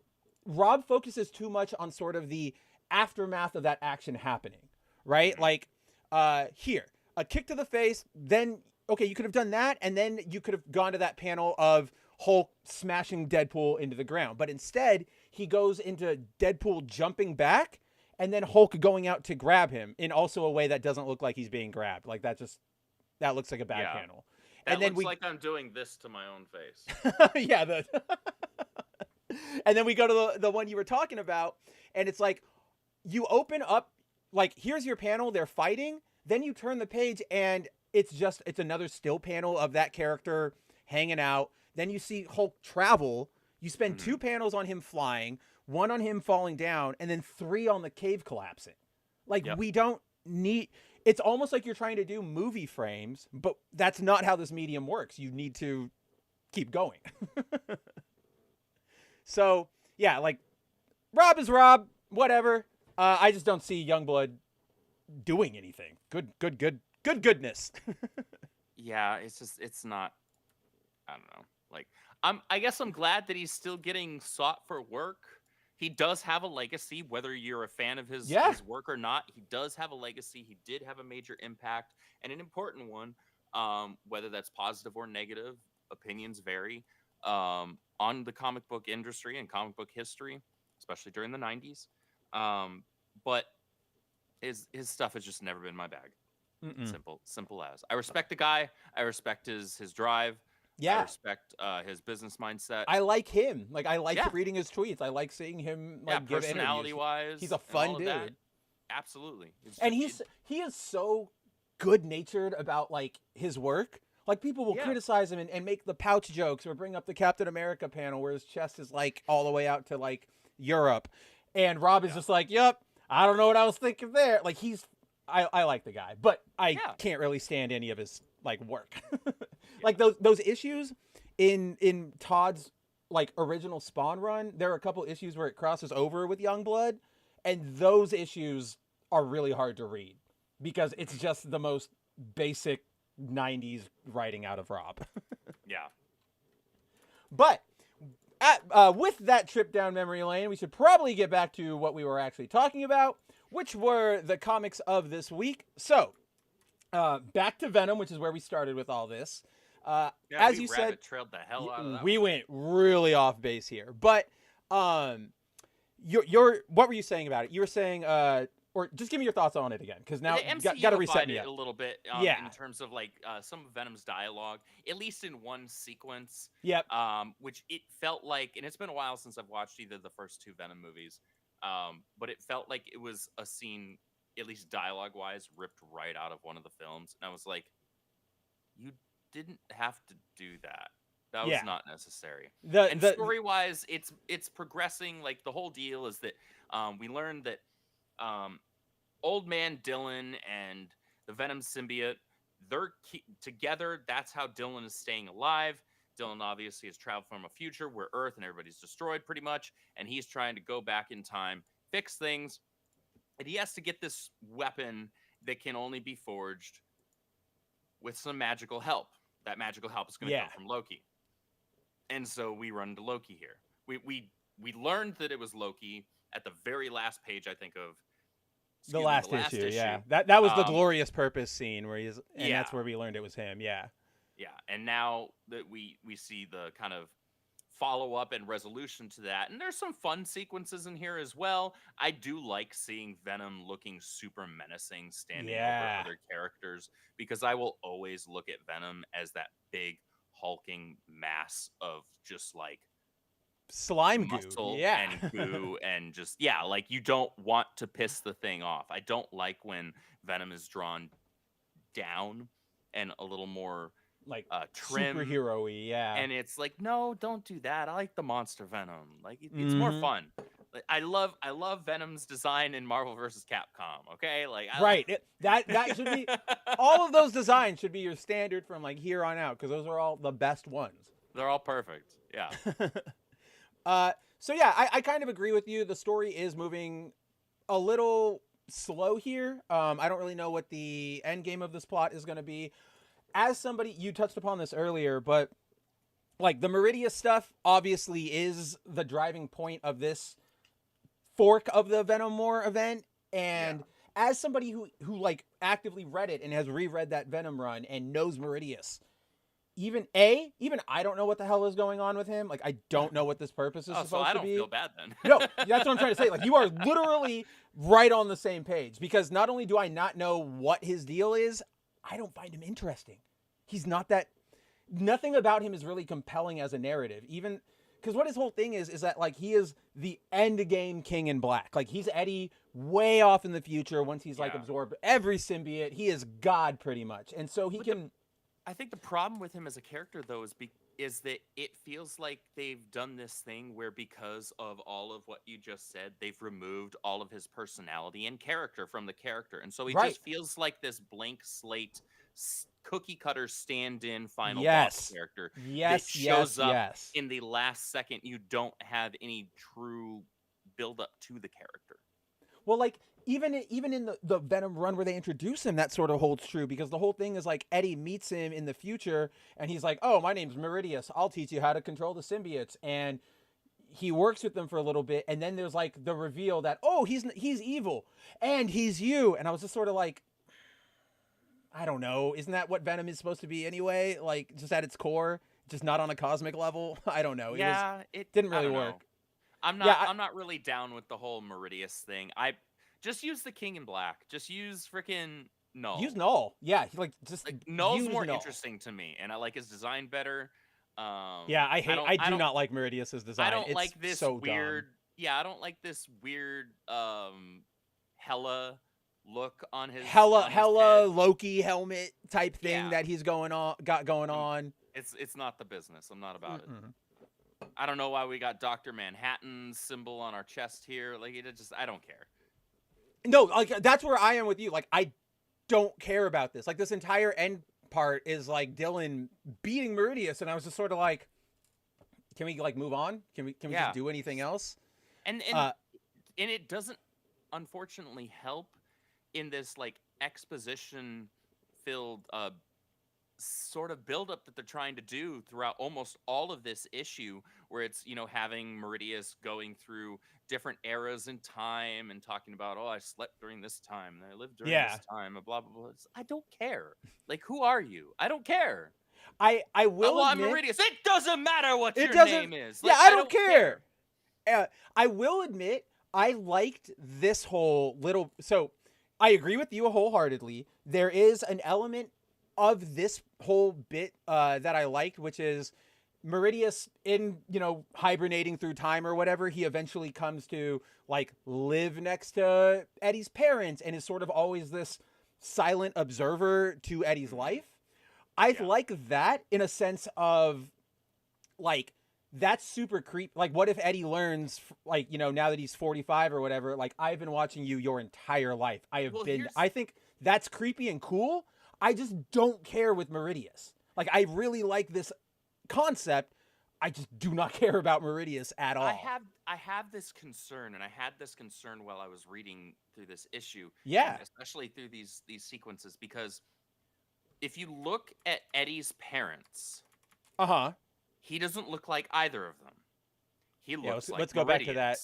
focuses too much on sort of the aftermath of that action happening, right? Like here, a kick to the face, then okay, you could have done that, and then you could have gone to that panel of Hulk smashing Deadpool into the ground. But instead, he goes into Deadpool jumping back, and then Hulk going out to grab him in also a way that doesn't look like he's being grabbed. Like that looks like a bad panel. That and then looks like I'm doing this to my own face. yeah. And then we go to the one you were talking about, and it's like you open up, like here's your panel, they're fighting. Then you turn the page, and it's another still panel of that character hanging out. Then you see Hulk travel. You spend 2 panels on him flying, 1 on him falling down, and then 3 on the cave collapsing. Like we don't need. It's almost like you're trying to do movie frames, but that's not how this medium works. You need to keep going. So, yeah, like, Rob is Rob, whatever. I just don't see Youngblood doing anything. Goodness. Yeah, it's not, I don't know. Like, I guess I'm glad that he's still getting sought for work. He does have a legacy, whether you're a fan of his work or not. He does have a legacy. He did have a major impact, and an important one, whether that's positive or negative. Opinions vary on the comic book industry and comic book history, especially during the 90s. But his stuff has just never been my bag. Simple as. I respect the guy. I respect his drive. Yeah. I respect his business mindset. I like him. Like, I like reading his tweets. I like seeing him, like, give interviews. Personality-wise. He's a fun dude. Absolutely. And he is so good-natured about, like, his work. Like, people will criticize him and make the pouch jokes or bring up the Captain America panel where his chest is, like, all the way out to, like, Europe. And Rob is just like, yep, I don't know what I was thinking there. Like, I like the guy, but I can't really stand any of his, like, work. Like, those issues in Todd's, like, original Spawn run, there are a couple issues where it crosses over with Youngblood, and those issues are really hard to read because it's just the most basic 90s writing out of Rob. Yeah. But with that trip down memory lane, we should probably get back to what we were actually talking about, which were the comics of this week. So, back to Venom, which is where we started with all this. As you said, trailed the hell out of that we one. went really off base here. But your what were you saying about it? You were saying, or just give me your thoughts on it again, because now got to reset me up a little bit. In terms of like some of Venom's dialogue, at least in one sequence. Yep. Which it felt like, and it's been a while since I've watched either the first 2 Venom movies. But it felt like it was a scene, at least dialogue-wise, ripped right out of one of the films, and I was like, you didn't have to do that. That was not necessary. Story-wise, it's progressing. Like, the whole deal is that we learned that Old Man Dylan and the Venom symbiote, they're together. That's how Dylan is staying alive. Dylan obviously has traveled from a future where Earth and everybody's destroyed pretty much, and he's trying to go back in time, fix things, and he has to get this weapon that can only be forged with some magical help. That magical help is going to come from Loki. And so we run into Loki here. We learned that it was Loki at the very last page, I think, of the last issue. Yeah, that was the Glorious Purpose scene where that's where we learned it was him. Yeah, and now that we see the kind of follow-up and resolution to that, and there's some fun sequences in here as well. I do like seeing Venom looking super menacing, standing over other characters, because I will always look at Venom as that big hulking mass of just like slime muscle goo, and goo, and just like, you don't want to piss the thing off. I don't like when Venom is drawn down and a little more like trim, superhero-y, and it's like, no, don't do that. I like the monster Venom. Like, it's more fun. Like, I love Venom's design in Marvel vs. Capcom. Okay, like that should be all of those designs should be your standard from like here on out, because those are all the best ones. They're all perfect. Yeah. So yeah, I kind of agree with you. The story is moving a little slow here. I don't really know what the end game of this plot is going to be. As somebody, you touched upon this earlier, but like the Meridia stuff obviously is the driving point of this fork of the Venom War event. And as somebody who like actively read it and has reread that Venom run and knows Meridius, even I don't know what the hell is going on with him. Like, I don't know what this purpose is Oh, supposed so I to don't be. feel bad then. No, that's what I'm trying to say. Like, you are literally right on the same page, because not only do I not know what his deal is, I don't find him interesting. He's not that. Nothing about him is really compelling as a narrative, even because what his whole thing is that like he is the end game King in Black. Like, he's Eddie way off in the future once he's like absorbed every symbiote. He is God pretty much, and so he can. I think the problem with him as a character, though, is that it feels like they've done this thing where, because of all of what you just said, they've removed all of his personality and character from the character, and so he just feels like this blank slate, cookie cutter stand-in final boss character that shows up in the last second. You don't have any true build up to the character. Well, like, even in the Venom run where they introduce him, that sort of holds true, because the whole thing is like Eddie meets him in the future and he's like, oh, my name's Meridius. I'll teach you how to control the symbiotes. And he works with them for a little bit. And then there's like the reveal that, oh, he's evil and he's you. And I was just sort of like, I don't know. Isn't that what Venom is supposed to be anyway? Like, just at its core, just not on a cosmic level. I don't know. It didn't really work. I'm not really down with the whole Meridius thing. I just use the King in Black. Just use freaking Null. Use Null. Yeah, Null's more interesting to me, and I like his design better. I do not like Meridius's design. I don't it's like this so weird. dumb. Yeah, I don't like this weird Hela look on his Hela head. Loki helmet type thing that he's going on. It's not the business. I'm not about it. I don't know why we got Dr. Manhattan's symbol on our chest here. Like, I don't care. No, like, that's where I am with you. Like, I don't care about this. Like, this entire end part is like Dylan beating Meridius, and I was just sort of like, can we like move on? Can we just do anything else? And it doesn't, unfortunately, help in this like exposition filled sort of buildup that they're trying to do throughout almost all of this issue, where it's, having Meridius going through different eras in time and talking about, oh, I slept during this time and I lived during this time and blah blah blah. I don't care. Like, who are you? I don't care. I will admit, I'm Meridius. It doesn't matter what your name is. Like, I don't care. I will admit, I liked this whole little. So I agree with you wholeheartedly. There is an element of this whole bit that I liked, which is Meridius in, hibernating through time or whatever. He eventually comes to like live next to Eddie's parents and is sort of always this silent observer to Eddie's life. I like that in a sense of like, that's super creepy. Like, what if Eddie learns, like, now that he's 45 or whatever, like, I've been watching you your entire life. I think that's creepy and cool. I just don't care with Meridius. Like, I really like this concept. I just do not care about Meridius at all. I have this concern, and I had this concern while I was reading through this issue. Yeah. And especially through these sequences, because if you look at Eddie's parents, he doesn't look like either of them. He looks like let's go back to that.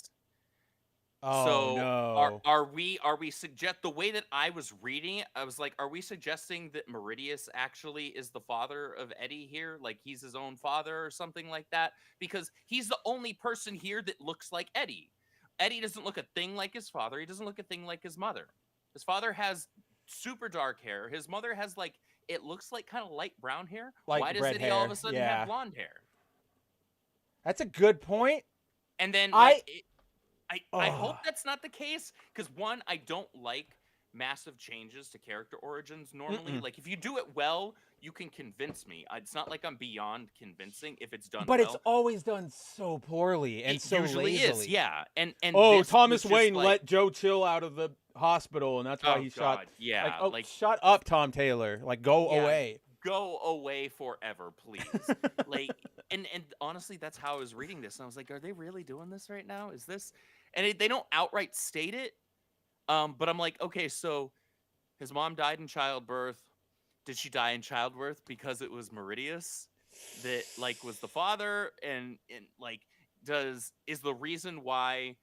Oh, so no. are we suggest the way that I was reading it, I was like, are we suggesting that Meridius actually is the father of Eddie here? Like, he's his own father or something like that? Because he's the only person here that looks like Eddie. Eddie doesn't look a thing like his father. He doesn't look a thing like his mother. His father has super dark hair. His mother has like, it looks like kind of light brown hair. Like why does red Eddie hair. all of a sudden have blonde hair? That's a good point. And then I hope that's not the case, because one, I don't like massive changes to character origins normally. Like, if you do it well, you can convince me. It's not like I'm beyond convincing if it's done but well. It's always done so poorly and so usually lazily. Is, yeah. And Thomas Wayne let Joe Chill out of the hospital, and that's why he shot. Yeah, like, shut up, Tom Taylor. Like, go away. Go away forever, please. Like, and honestly, that's how I was reading this, and I was like, are they really doing this right now? Is this? And they don't outright state it, but I'm like, okay, so his mom died in childbirth. Did she die in childbirth because it was Meridius that like was the father? And like, is the reason why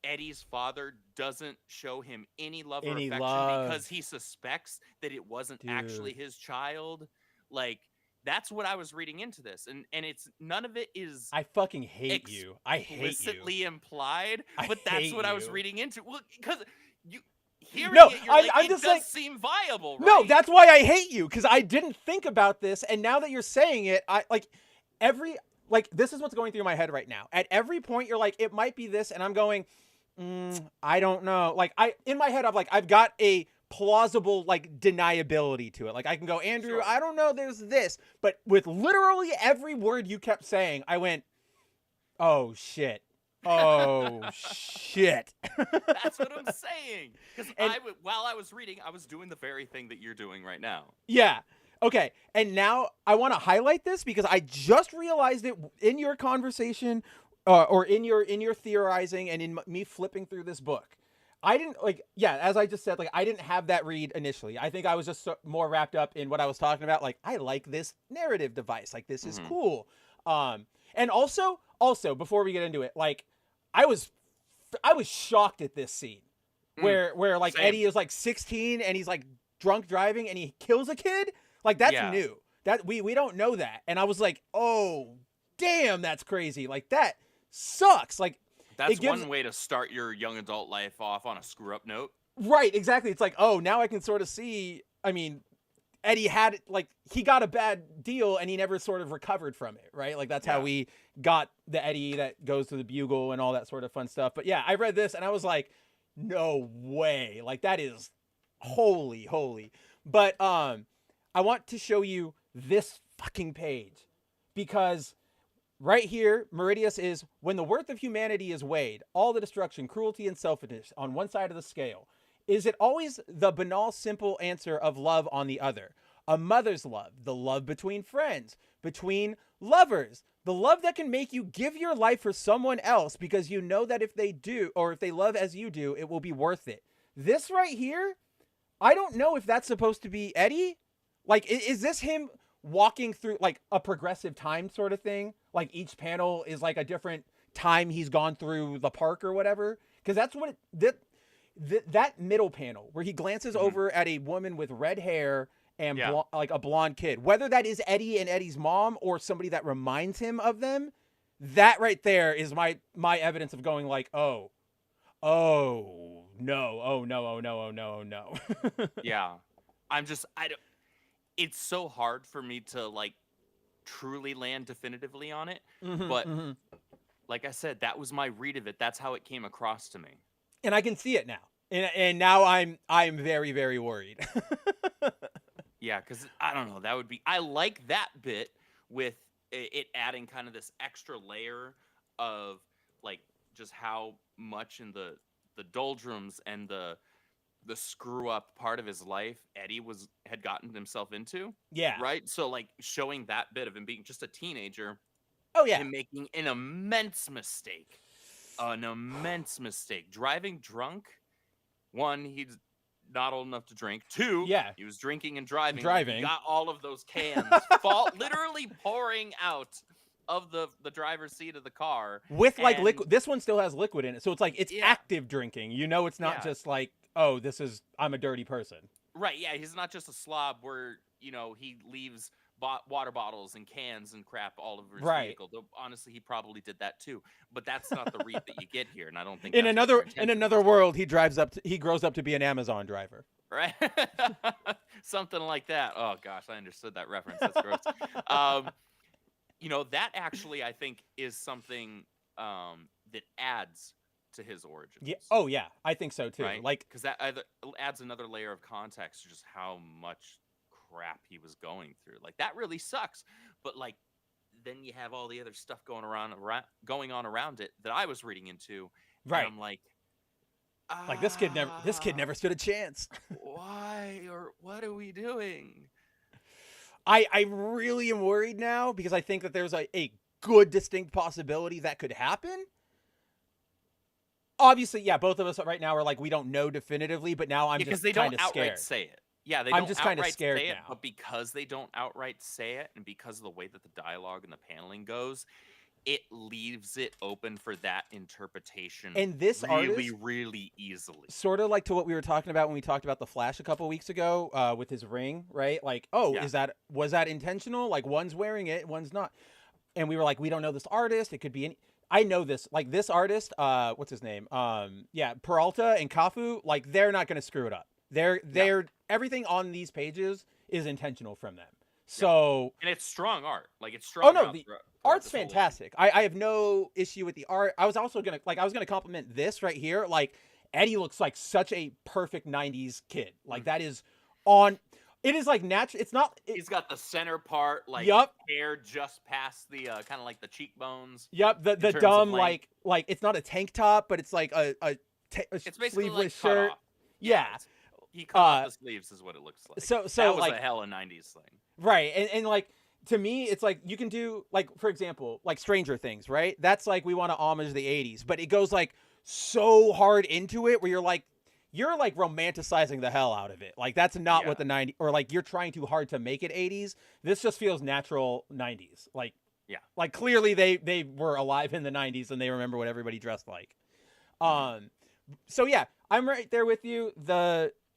Eddie's father doesn't show him any love or Any affection love. because he suspects that it wasn't Dude. actually his child. Like, that's what I was reading into this, and it's none of it is I fucking hate you. I hate you. explicitly implied, I but that's hate what I was you. reading into. Well, because you hearing No, it, you're I'm like, it just does like- seem viable, right? No, that's why I hate you, because I didn't think about this, and now that you're saying it, I this is what's going through my head right now. At every point, you're like, it might be this, and I'm going, I don't know. Like, in my head, I've got a plausible deniability to it. Like, I can go, Andrew, Sure. I don't know, there's this, but with literally every word you kept saying, I went, oh shit. Oh shit. That's what I'm saying. Because And- while I was reading, I was doing the very thing that you're doing right now. Yeah. Okay. And now I want to highlight this because I just realized it in your conversation or in your theorizing and in me flipping through this book. I didn't as I just said, I didn't have that read initially. I think I was just more wrapped up in what I was talking about. Like, I like this narrative device. Like, this is cool. And also before we get into it, I was shocked at this scene where Same. Eddie is 16 and he's drunk driving and he kills a kid. That's Yeah. new. That we don't know that. And I was like, oh damn, that's crazy. That sucks. That's it gives- one way to start your young adult life off on a screw up note. Right, exactly. It's oh, now I can sort of see, I mean, Eddie had he got a bad deal and he never sort of recovered from it, right? That's how we got the Eddie that goes to the Bugle and all that sort of fun stuff. But yeah, I read this and I was like, no way. That is holy. But I want to show you this fucking page because right here, Meridius is, when the worth of humanity is weighed, all the destruction, cruelty, and selfishness on one side of the scale, is it always the banal, simple answer of love on the other? A mother's love, the love between friends, between lovers, the love that can make you give your life for someone else because you know that if they do, or if they love as you do, it will be worth it. This right here, I don't know if that's supposed to be Eddie. Is this him walking through a progressive time sort of thing? Each panel is a different time he's gone through the park or whatever? Because that's what that middle panel where he glances over at a woman with red hair and a blonde kid, whether that is Eddie and Eddie's mom or somebody that reminds him of them, that right there is my evidence of going oh no. Yeah. It's so hard for me to truly land definitively on it. But like I said, that was my read of it. That's how it came across to me. And I can see it now. And now I'm very, very worried. Yeah, because I don't know. That would be. I like that bit with it adding kind of this extra layer of just how much in the doldrums and the screw up part of his life Eddie had gotten himself into. Yeah. Right. So showing that bit of him being just a teenager. Oh yeah. Him making an immense mistake. Driving drunk. One, he's not old enough to drink. Two, he was drinking and driving. He got all of those cans literally pouring out of the driver's seat of the car. With liquid. This one still has liquid in it. So it's active drinking. It's not just oh, I'm a dirty person. Right, yeah. He's not just a slob where, he leaves water bottles and cans and crap all over his vehicle. Though honestly, he probably did that too. But that's not the read that you get here, and I don't think in another world he grows up to be an Amazon driver. Right, something like that. Oh gosh, I understood that reference. That's gross. That actually I think is something that adds to his origins. Yeah. Oh yeah, I think so too. Right? Because that adds another layer of context to just how much crap he was going through. That really sucks. But then you have all the other stuff going on around it that I was reading into. Right. And I'm this kid never stood a chance. Why or what are we doing? I really am worried now because I think that there's a good distinct possibility that could happen. Obviously, yeah, both of us right now are we don't know definitively, but now I'm just kind of scared. Outright say it. Yeah, they don't I'm just kind of scared say it, now. but because they don't outright say it, and because of the way that the dialogue and the paneling goes, it leaves it open for that interpretation And this really, artist, really easily. sort of like to what we were talking about when we talked about the Flash a couple weeks ago, with his ring, right? Like, oh, Yeah. was that intentional? Like, one's wearing it, one's not. And we were like, we don't know this artist. It could be any. I know this, like this artist. What's his name? Yeah, Peralta and Kafu. Like, they're not going to screw it up. They're everything on these pages is intentional from them. So, and it's strong art. Like, it's strong. oh no, art the throughout art's this whole issue. fantastic. I have no issue with the art. I was also gonna compliment this right here. Like, Eddie looks like such a perfect '90s kid. Like, that is on. It is like natural. It's not. He's got the center part, like Yup. hair just past the kind of like the cheekbones. Yep, the terms of dumb length. like it's not a tank top, but it's like a It's basically sleeveless like cut shirt. off. Yeah. He cut off the sleeves, is what it looks like. So that was like a hella '90s thing. right, and like to me, it's like you can do like, for example, like Stranger Things, right? That's like we want to homage the '80s, but it goes like so hard into it where you're like romanticizing the hell out of it. Like, that's not what the '90s, or like you're trying too hard to make it '80s. This just feels natural '90s. Like, yeah, like clearly they were alive in the '90s and they remember what everybody dressed like. So yeah, I'm right there with you.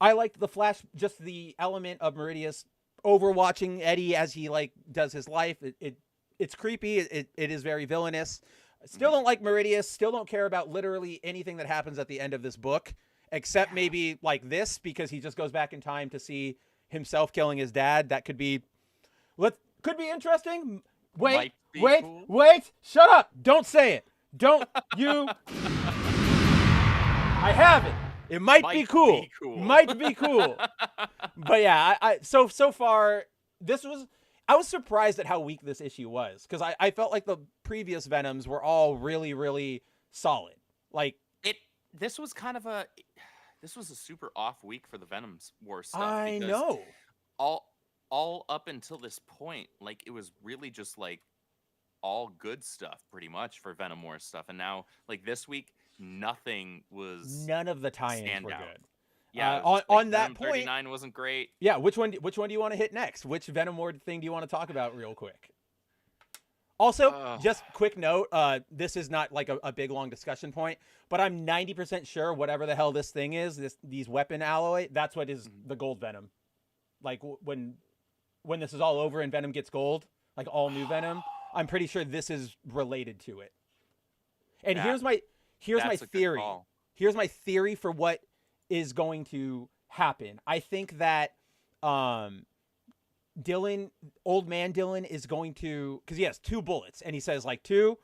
I liked the Flash, just the element of Meridius overwatching Eddie as he like does his life. It's creepy. It is very villainous. Still don't like Meridius. Still don't care about literally anything that happens at the end of this book, except maybe like this, because he just goes back in time to see himself killing his dad. That could be interesting. Wait, cool. wait, shut up. Don't say it. Don't you. I have it. It might be cool. Might be cool. But yeah, so far, I was surprised at how weak this issue was, because I felt like the previous Venoms were all really, really solid. Like, this was a super off week for the Venoms War stuff. I know. All up until this point, like, it was really just like all good stuff pretty much for Venom War stuff, and now like this week, none of the tie-ins were good. Yeah, on that Venom point, 39 wasn't great. Yeah, which one do you want to hit next? Which Venom Ward thing do you want to talk about real quick? Also, just quick note, this is not like a big long discussion point, but I'm 90% sure whatever the hell this thing is, these weapon alloy, that's what is the gold Venom. Like, when this is all over and Venom gets gold, like all new Venom, I'm pretty sure this is related to it. And here's my theory. Here's my theory for what is going to happen. I think that Old Man Dylan is going to, because he has 2 bullets and he says like two,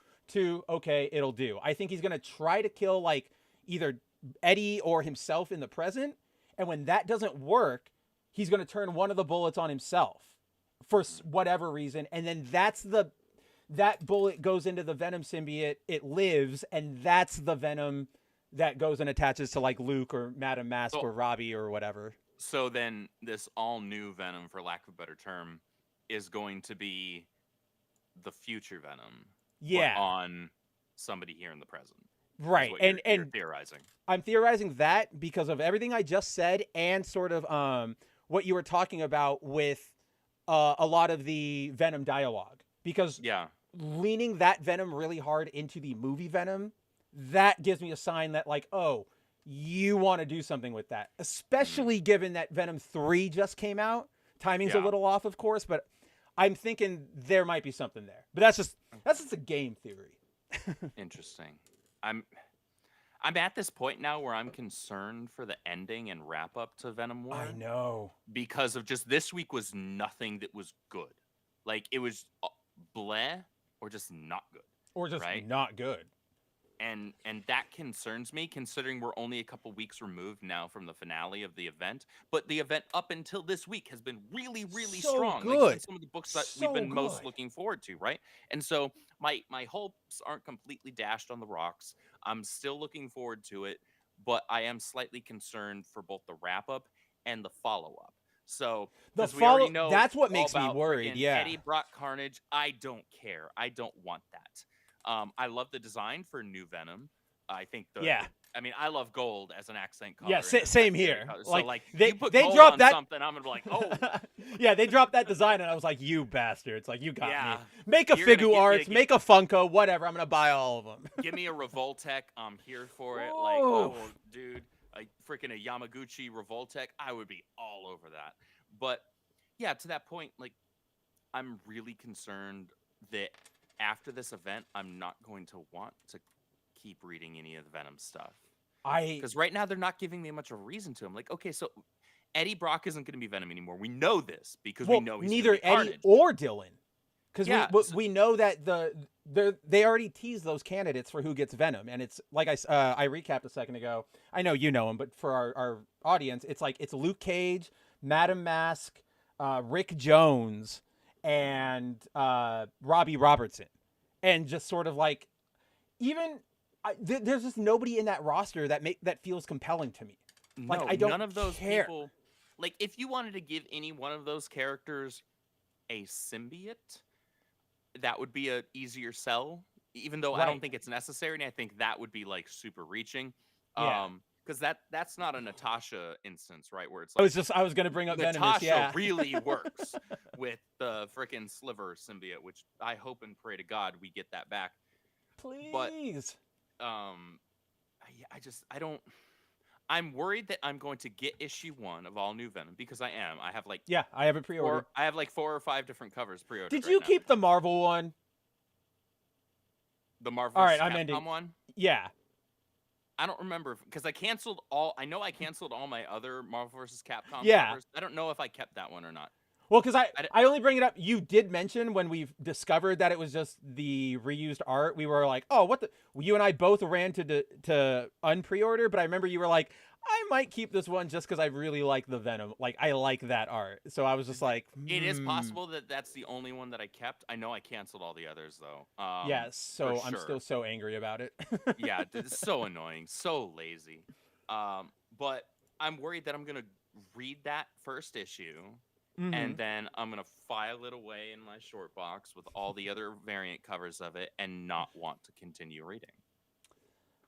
okay, it'll do. I think he's going to try to kill like either Eddie or himself in the present. And when that doesn't work, he's going to turn one of the bullets on himself for whatever reason. And then that bullet goes into the Venom symbiote. It lives. And that's the Venom that goes and attaches to like Luke or Madame Mask or Robbie or whatever. So then this all new Venom, for lack of a better term, is going to be the future Venom. Yeah. But on somebody here in the present. Right. And you're theorizing. I'm theorizing that because of everything I just said and sort of what you were talking about with a lot of the Venom dialogue. Because leaning that Venom really hard into the movie Venom, that gives me a sign that like, oh, you want to do something with that, especially given that Venom 3 just came out. Timing's a little off, of course, but I'm thinking there might be something there. But that's just a game theory. Interesting. I'm at this point now where I'm concerned for the ending and wrap up to Venom War. I know. Because of just this week was nothing that was good. Like, it was bleh or just not good. Or just not good. And that concerns me, considering we're only a couple weeks removed now from the finale of the event. But the event up until this week has been really, really strong. Good. Like, some of the books that we've been most looking forward to, right? And so my hopes aren't completely dashed on the rocks. I'm still looking forward to it, but I am slightly concerned for both the wrap-up and the follow-up. So we already know that's what makes me about worried. freaking Yeah. Eddie Brock Carnage. I don't care. I don't want that. I love the design for New Venom. I think I mean, I love gold as an accent color. Yeah, same here. So, Like, you put they gold dropped on that something, I'm gonna be like, oh. Yeah, they dropped that design, and I was like, you bastards! Like, you got Yeah. me. Make a You're gonna Figu get me Arts, to make a Funko, whatever. I'm gonna buy all of them. Give me a Revoltech. I'm here for it. Like, Whoa. oh, dude, freaking a Yamaguchi Revoltech. I would be all over that. But yeah, to that point, like, I'm really concerned that after this event, I'm not going to want to keep reading any of the Venom stuff. Because right now they're not giving me much of a reason to. I'm like, okay, so Eddie Brock isn't going to be Venom anymore. We know this because we know he's neither gonna be Eddie Carnage. or Dylan, because Yeah, we know that they already teased those candidates for who gets Venom, and it's like I recapped a second ago. I know you know him, but for our audience, it's like it's Luke Cage, Madam Mask, Rick Jones, and Robbie Robertson, and just sort of like even. There's just nobody in that roster that feels compelling to me. Like, I don't none of those care. people. Like, if you wanted to give any one of those characters a symbiote, that would be a easier sell. Even though I don't Right. think it's necessary, and I think that would be like super reaching. Yeah. Because that's not a Natasha instance, right? Where it's I like was gonna bring up Venomous, Natasha yeah. really works with the frickin' Sliver symbiote, which I hope and pray to God we get that back. Please. I don't. I'm worried that I'm going to get issue 1 of all new Venom because I am. I have like I have it pre-ordered. I have like 4 or 5 different covers pre-ordered. Did right you now. keep the Marvel one? The Marvel All right, Capcom I'm ending. one? Yeah. I don't remember because I canceled all. I know I canceled all my other Marvel vs. Capcom Yeah. covers. I don't know if I kept that one or not. Well, because I only bring it up. You did mention when we discovered that it was just the reused art. We were like, "Oh, what the?" You and I both ran to unpre-order, but I remember you were like, "I might keep this one just because I really like the Venom. Like, I like that art." So I was just like, It is possible that that's the only one that I kept. I know I canceled all the others though. Yes. So for I'm sure. still so angry about it. Yeah, it's so annoying, so lazy. But I'm worried that I'm gonna read that first issue. Mhm. And then I'm going to file it away in my short box with all the other variant covers of it and not want to continue reading.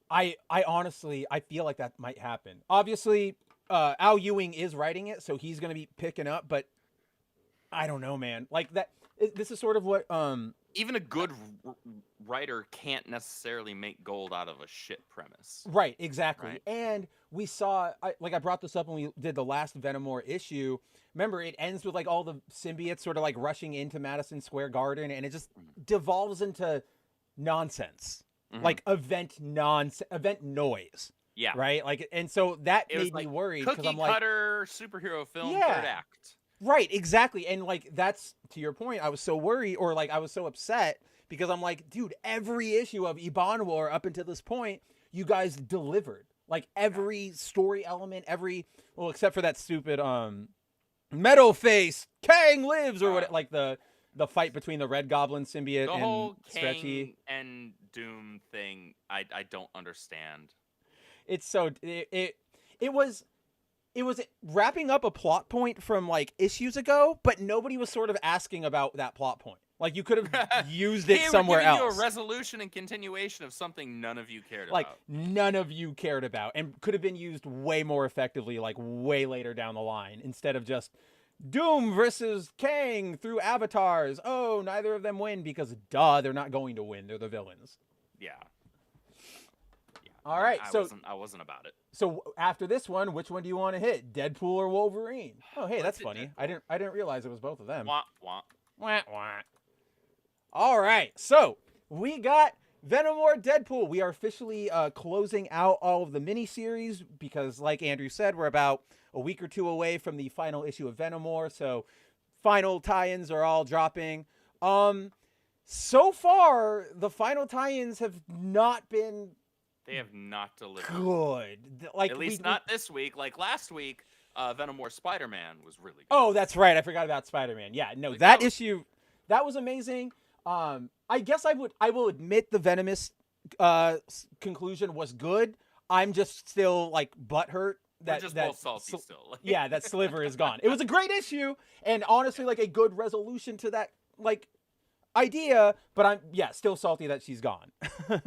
I honestly, I feel like that might happen. Obviously, Al Ewing is writing it, so he's going to be picking up, but I don't know, man. Like that, this is sort of what, Even a good writer can't necessarily make gold out of a shit premise. right, exactly. Right. And we saw, I brought this up when we did the last Venom War issue. Remember, it ends with like all the symbiotes sort of like rushing into Madison Square Garden, and it just devolves into nonsense, like event noise. Yeah. Right. Like, and so that It was made like me worried because cookie I'm like, cutter superhero film Yeah. third act. right, exactly. And like, that's to your point. I was so worried, or like, I was so upset because I'm like, dude, every issue of Iban War up until this point, you guys delivered. Like every story element, well, except for that stupid Metal Face Kang lives or what, like the fight between the Red Goblin symbiote The and whole Stretchy. Kang and Doom thing, I don't understand. It's so it was wrapping up a plot point from like issues ago, but nobody was sort of asking about that plot point. Like you could have used it Hey, we're somewhere giving else. You a resolution and continuation of something none of you cared Like about. none of you cared about, and could have been used way more effectively, like way later down the line, instead of just Doom versus Kang through avatars. Oh, neither of them win because duh, they're not going to win. They're the villains. Yeah. All right, I wasn't about it. So after this one, which one do you want to hit? Deadpool or Wolverine? Oh, hey, that's hit funny. Deadpool. I didn't realize it was both of them. Wah, wah. Wah, wah. All right, so we got Venom or Deadpool. We are officially closing out all of the miniseries because, like Andrew said, we're about a week or two away from the final issue of Venom War. So final tie-ins are all dropping. So far, the final tie-ins have not been They have not delivered. good. Like At least not this week. Like last week, Venom War Spider-Man was really good. Oh, that's right. I forgot about Spider-Man. Yeah, no, Like, that that was- issue, that was amazing. I guess I will admit the Venomous conclusion was good. I'm just still like butthurt We're that just that both salty still. yeah, that Sliver is gone. It was a great issue and honestly like a good resolution to that like idea, but I'm still salty that she's gone. Yeah,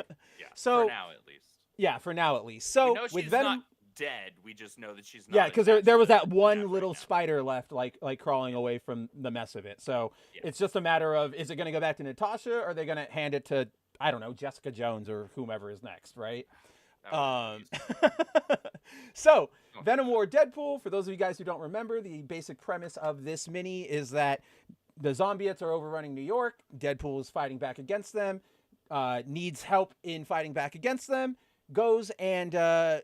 So- for now at least. Yeah, for now at least. We So know with she's Venom, not dead. We just know that she's not. yeah, because attached there to was that the one map little right now. spider left, like crawling away from the mess of it. So Yeah. it's just a matter of, is it going to go back to Natasha, or are they going to hand it to, I don't know, Jessica Jones or whomever is next, right? That So Venom War Deadpool, for those of you guys who don't remember, the basic premise of this mini is that the Zombiettes are overrunning New York. Deadpool is fighting back against them, needs help in fighting back against them, goes and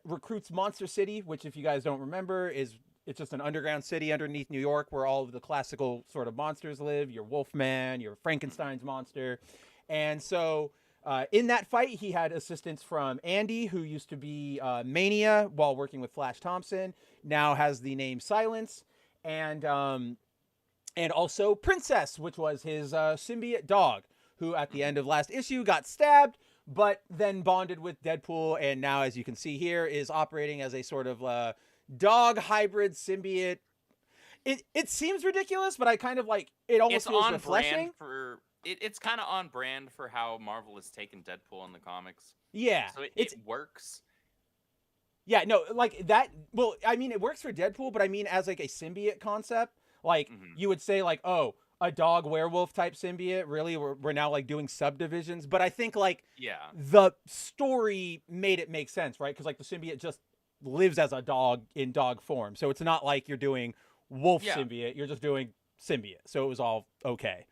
recruits Monster City, which, if you guys don't remember, it's just an underground city underneath New York where all of the classical sort of monsters live. Your Wolfman, your Frankenstein's monster. And so in that fight, he had assistance from Andy, who used to be Mania while working with Flash Thompson, now has the name Silence, and also Princess, which was his symbiote dog, who at the end of last issue got stabbed, but then bonded with Deadpool, and now, as you can see here, is operating as a sort of dog hybrid symbiote. It seems ridiculous, but I kind of like it. Almost feels on refreshing. brand for it's kind of on brand for how Marvel has taken Deadpool in the comics. Yeah, So it works. Yeah, no, like that. Well, I mean, it works for Deadpool, but I mean, as like a symbiote concept, like you would say, like, oh, a dog werewolf type symbiote. Really, we're now like doing subdivisions. But I think like the story made it make sense, right? Because like the symbiote just lives as a dog in dog form, so it's not like you're doing wolf symbiote. You're just doing symbiote, so it was all okay.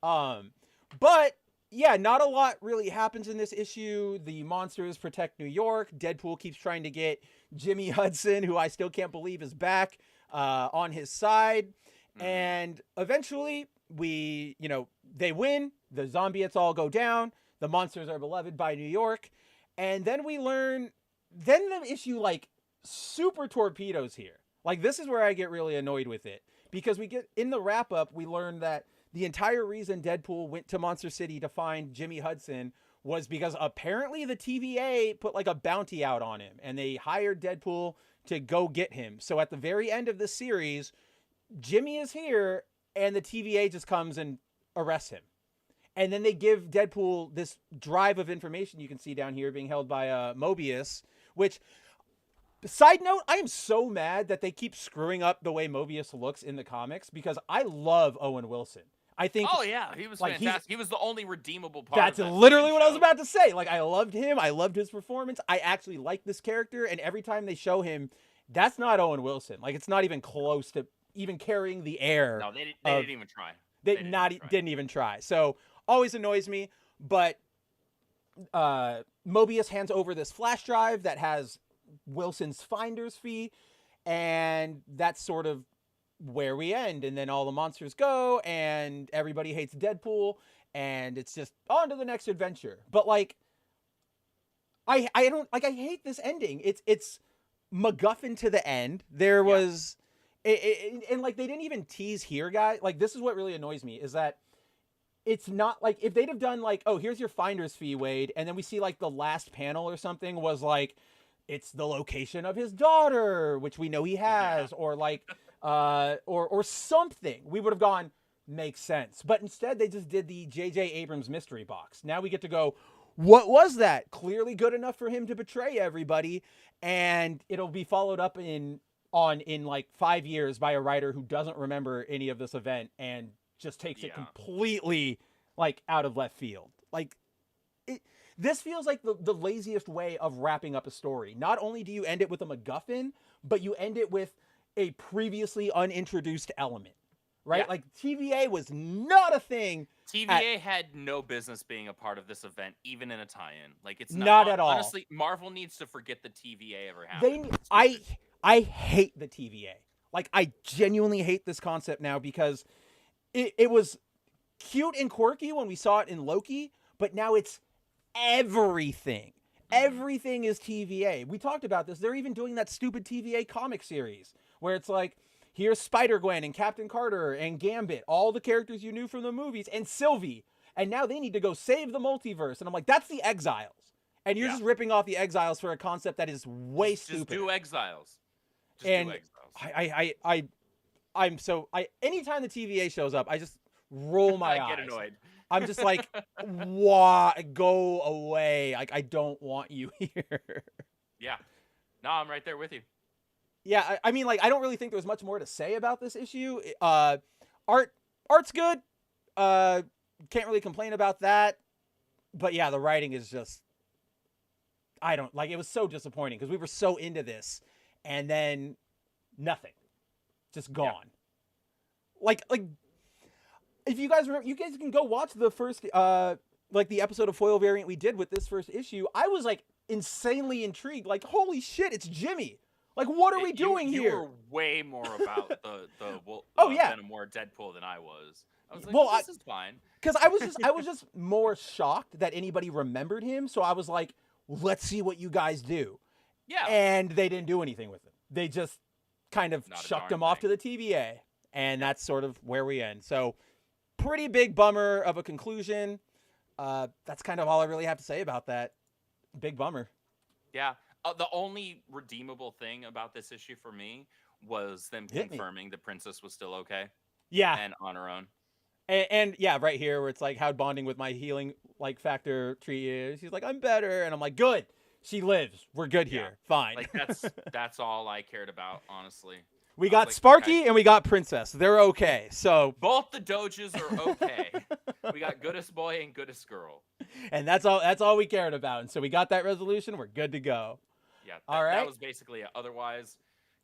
But yeah, not a lot really happens in this issue. The monsters protect New York. Deadpool keeps trying to get Jimmy Hudson, who I still can't believe is back, on his side. And eventually they win. The Zombiettes all go down. The monsters are beloved by New York. And then we learn, then the issue like super torpedoes here. Like, this is where I get really annoyed with it, because we get in the wrap up, we learn that the entire reason Deadpool went to Monster City to find Jimmy Hudson was because apparently the TVA put like a bounty out on him, and they hired Deadpool to go get him. So at the very end of this series, Jimmy is here and the TVA just comes and arrests him. And then they give Deadpool this drive of information you can see down here being held by Mobius, which, side note, I am so mad that they keep screwing up the way Mobius looks in the comics, because I love Owen Wilson. I think. Oh yeah, he was like, fantastic. He was the only redeemable part. That's of that literally what I was show. about to say. Like, I loved him. I loved his performance. I actually like this character, and every time they show him, that's not Owen Wilson. Like, it's not even close to even carrying the air. No, they didn't even try. They didn't even try. So always annoys me. But Mobius hands over this flash drive that has Wilson's finder's fee, and that's sort of where we end. And then all the monsters go, and everybody hates Deadpool, and it's just on to the next adventure. But like, I hate this ending. It's MacGuffin to the end. There was and like, they didn't even tease here, guys. Like, this is what really annoys me, is that it's not like, if they'd have done like, oh, here's your finder's fee, Wade, and then we see like the last panel or something was like, it's the location of his daughter, which we know he has, or like or something, we would have gone, makes sense. But instead they just did the J.J. Abrams mystery box. Now we get to go, what was that? Clearly good enough for him to betray everybody, and it'll be followed up in like 5 years by a writer who doesn't remember any of this event and just takes it completely like out of left field. Like, this feels like the laziest way of wrapping up a story. Not only do you end it with a MacGuffin, but you end it with a previously unintroduced element, right? Like, TVA was not a thing. TVA had no business being a part of this event, even in a tie-in. Like, it's not at all. Honestly, Marvel needs to forget the TVA ever happened. I hate the TVA. Like, I genuinely hate this concept now, because it was cute and quirky when we saw it in Loki, but now it's everything. Everything is TVA. We talked about this. They're even doing that stupid TVA comic series where it's like, here's Spider-Gwen and Captain Carter and Gambit, all the characters you knew from the movies, and Sylvie. And now they need to go save the multiverse. And I'm like, that's the Exiles. And you're just ripping off the Exiles for a concept that is way stupid. Just do Exiles. I'm so anytime the TVA shows up, I just roll my eyes. Get annoyed. I'm just like, why? Go away. Like, I don't want you here. Yeah. No, I'm right there with you. Yeah, I mean, like, I don't really think there's much more to say about this issue. Art's good. Can't really complain about that. But yeah, the writing is just, I don't, like, it was so disappointing because we were so into this, and then nothing. Just gone. Yeah. Like, if you guys remember, you guys can go watch the first, like, the episode of Foil Variant we did with this first issue. I was, like, insanely intrigued. Like, holy shit, it's Jimmy. Like, what are we doing here? You were way more about the Venom War Deadpool than I was. I was like, well, this is fine. Because I was just more shocked that anybody remembered him. So I was like, let's see what you guys do. Yeah. And they didn't do anything with it. They just kind of shucked him off to the TVA. And that's sort of where we end. So pretty big bummer of a conclusion. That's kind of all I really have to say about that. Big bummer. Yeah. The only redeemable thing about this issue for me was them confirming the princess was still okay. Yeah. And on her own. And yeah, right here where it's like, how'd bonding with my healing like factor treat you? She's like, I'm better. And I'm like, good. She lives. We're good here. Fine. Like that's all I cared about, honestly. We got Sparky and we got Princess. They're okay. So both the Doges are okay. We got goodest boy and goodest girl. And that's all we cared about. And so we got that resolution. We're good to go. Yeah. All right. That was basically otherwise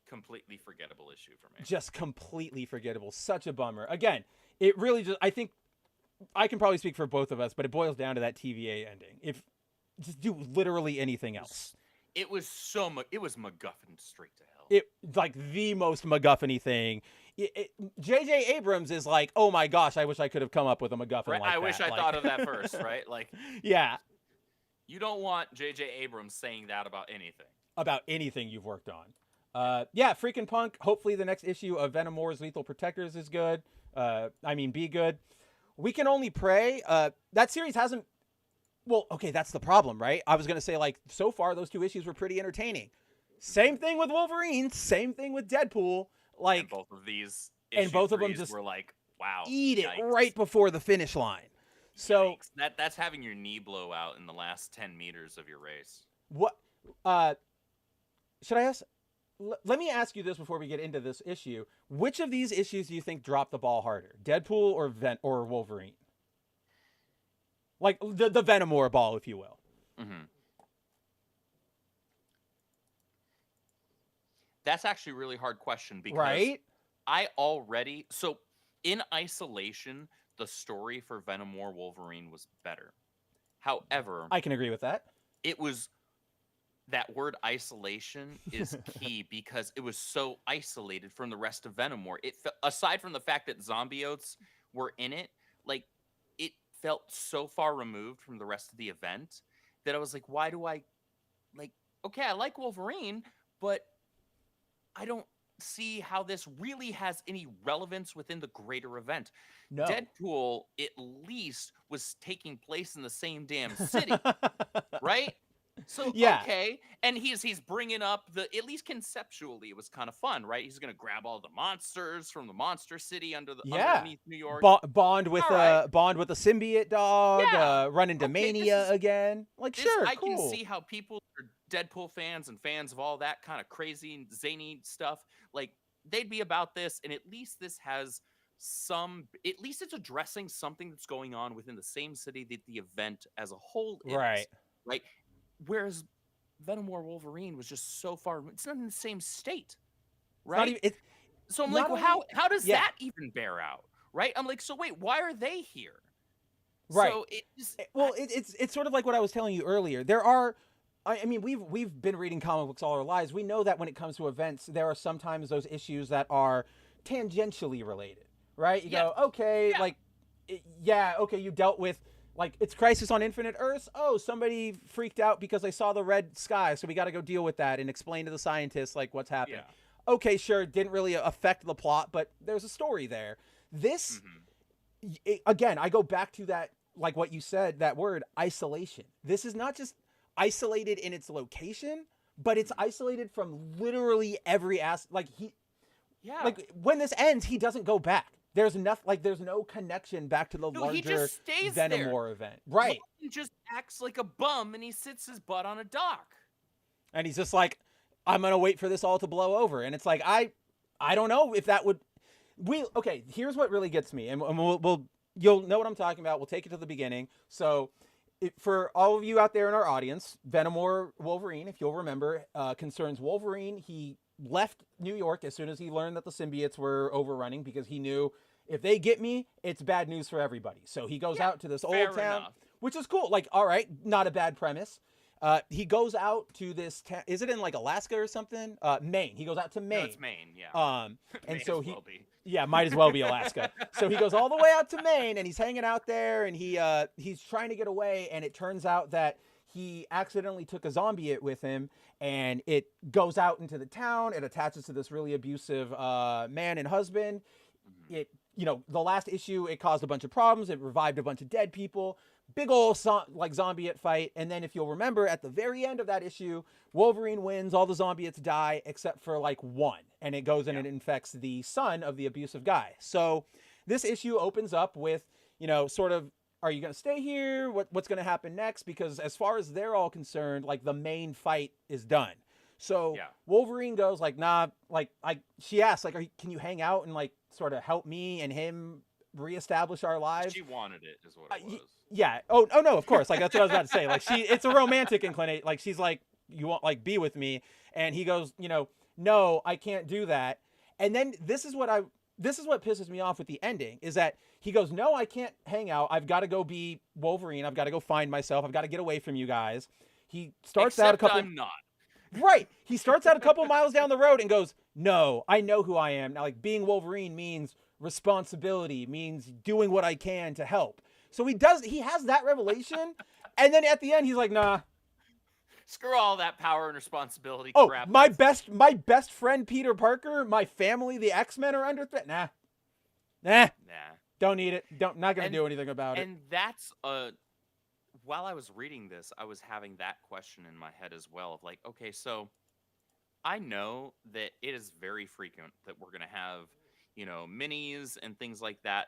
completely forgettable issue for me. Just completely forgettable. Such a bummer. Again, it really just, I think I can probably speak for both of us, but it boils down to that TVA ending. If just do literally anything else. It was it was MacGuffin straight to hell. It like the most MacGuffin-y thing. J.J. Abrams is like, oh my gosh, I wish I could have come up with a MacGuffin like that. I wish I thought of that first, right? Like, yeah. You don't want J.J. Abrams saying that about anything. About anything you've worked on. Yeah, freaking Punk. Hopefully the next issue of Venom Wars Lethal Protectors is good. Be good. We can only pray. That series hasn't... Well, okay, that's the problem, right? I was going to say, like, so far those two issues were pretty entertaining. Same thing with Wolverine. Same thing with Deadpool. Like, and both of these and both of them just were like, wow. Eat it right before the finish line. So that's having your knee blow out in the last 10 meters of your race. What should I ask? Let me ask you this before we get into this issue. Which of these issues do you think dropped the ball harder? Deadpool or Wolverine? Like the Venom War ball, if you will. Mm-hmm. That's actually a really hard question because so in isolation, the story for Venom War Wolverine was better. However, I can agree with that. It was that word isolation is key because it was so isolated from the rest of Venom War. Aside from the fact that zombiotes were in it, like it felt so far removed from the rest of the event that I was like, why do I like? Okay, I like Wolverine, but I don't see how this really has any relevance within the greater event. No. Deadpool, at least, was taking place in the same damn city, right? So, yeah. Okay, and he's bringing up at least conceptually, it was kind of fun, right? He's going to grab all the monsters from the Monster City underneath New York. Bond with a symbiote dog, run into Mania again. Like, sure, I can see how people are Deadpool fans and fans of all that kind of crazy and zany stuff, like, they'd be about this, and at least this has at least it's addressing something that's going on within the same city that the event as a whole is. Right? Whereas Venom War Wolverine was just so far, it's not in the same state, right? So I'm like, well, how does that even bear out, right? I'm like, so wait, why are they here? Right. So it's sort of like what I was telling you earlier. There are, I mean, we've been reading comic books all our lives. We know that when it comes to events, there are sometimes those issues that are tangentially related, right? You go, okay, okay, you dealt with. Like, it's Crisis on Infinite Earths. Oh, somebody freaked out because they saw the red sky, so we got to go deal with that and explain to the scientists, like, what's happening. Yeah. Okay, sure, didn't really affect the plot, but there's a story there. This, again, I go back to that, like what you said, that word, isolation. This is not just isolated in its location, but it's isolated from literally every aspect. Like, when this ends, he doesn't go back. there's no connection back to the No, he larger just stays there. Venomore event. Right. Logan just acts like a bum and he sits his butt on a dock. And he's just like, I'm going to wait for this all to blow over. And it's like, I don't know if that would, okay, here's what really gets me. And you'll know what I'm talking about. We'll take it to the beginning. So for all of you out there in our audience, Venomore Wolverine, if you'll remember, concerns Wolverine. He left New York as soon as he learned that the symbiotes were overrunning, because he knew if they get me, it's bad news for everybody. So he goes out to this old town, which is cool. Like, all right, not a bad premise. He goes out to this town. Is it in like Alaska or something? Maine. He goes out to Maine. No, it's Maine, yeah. And so might as well be Alaska. So he goes all the way out to Maine, and he's hanging out there, and he's trying to get away, and it turns out that he accidentally took a zombie with him, and it goes out into the town. It attaches to this really abusive man and husband. It, the last issue, it caused a bunch of problems. It revived a bunch of dead people. Big old zombie fight. And then if you'll remember, at the very end of that issue, Wolverine wins. All the zombietes die except for like one. And it goes and it infects the son of the abusive guy. So this issue opens up with, sort of, are you going to stay here? What's going to happen next? Because as far as they're all concerned, like the main fight is done. So Wolverine goes like, nah, like she asks, like, can you hang out and like sort of help me and him reestablish our lives? She wanted it, is what it was. Yeah. Oh no, of course. Like that's what I was about to say. Like it's a romantic inclination. Like she's like, you want like be with me, and he goes, no, I can't do that. And then this is what pisses me off with the ending, is that he goes, no, I can't hang out. I've got to go be Wolverine. I've got to go find myself. I've got to get away from you guys. He starts out a couple. I'm not. Right. He starts out a couple miles down the road and goes, no, I know who I am. Now, like, being Wolverine means responsibility, means doing what I can to help. So he has that revelation. And then at the end, he's like, nah. Screw all that power and responsibility crap. My best friend, Peter Parker, my family, the X-Men are under threat. Nah. Don't need it. Not going to do anything about it. And that's while I was reading this, I was having that question in my head as well of like, okay, so I know that it is very frequent that we're going to have, minis and things like that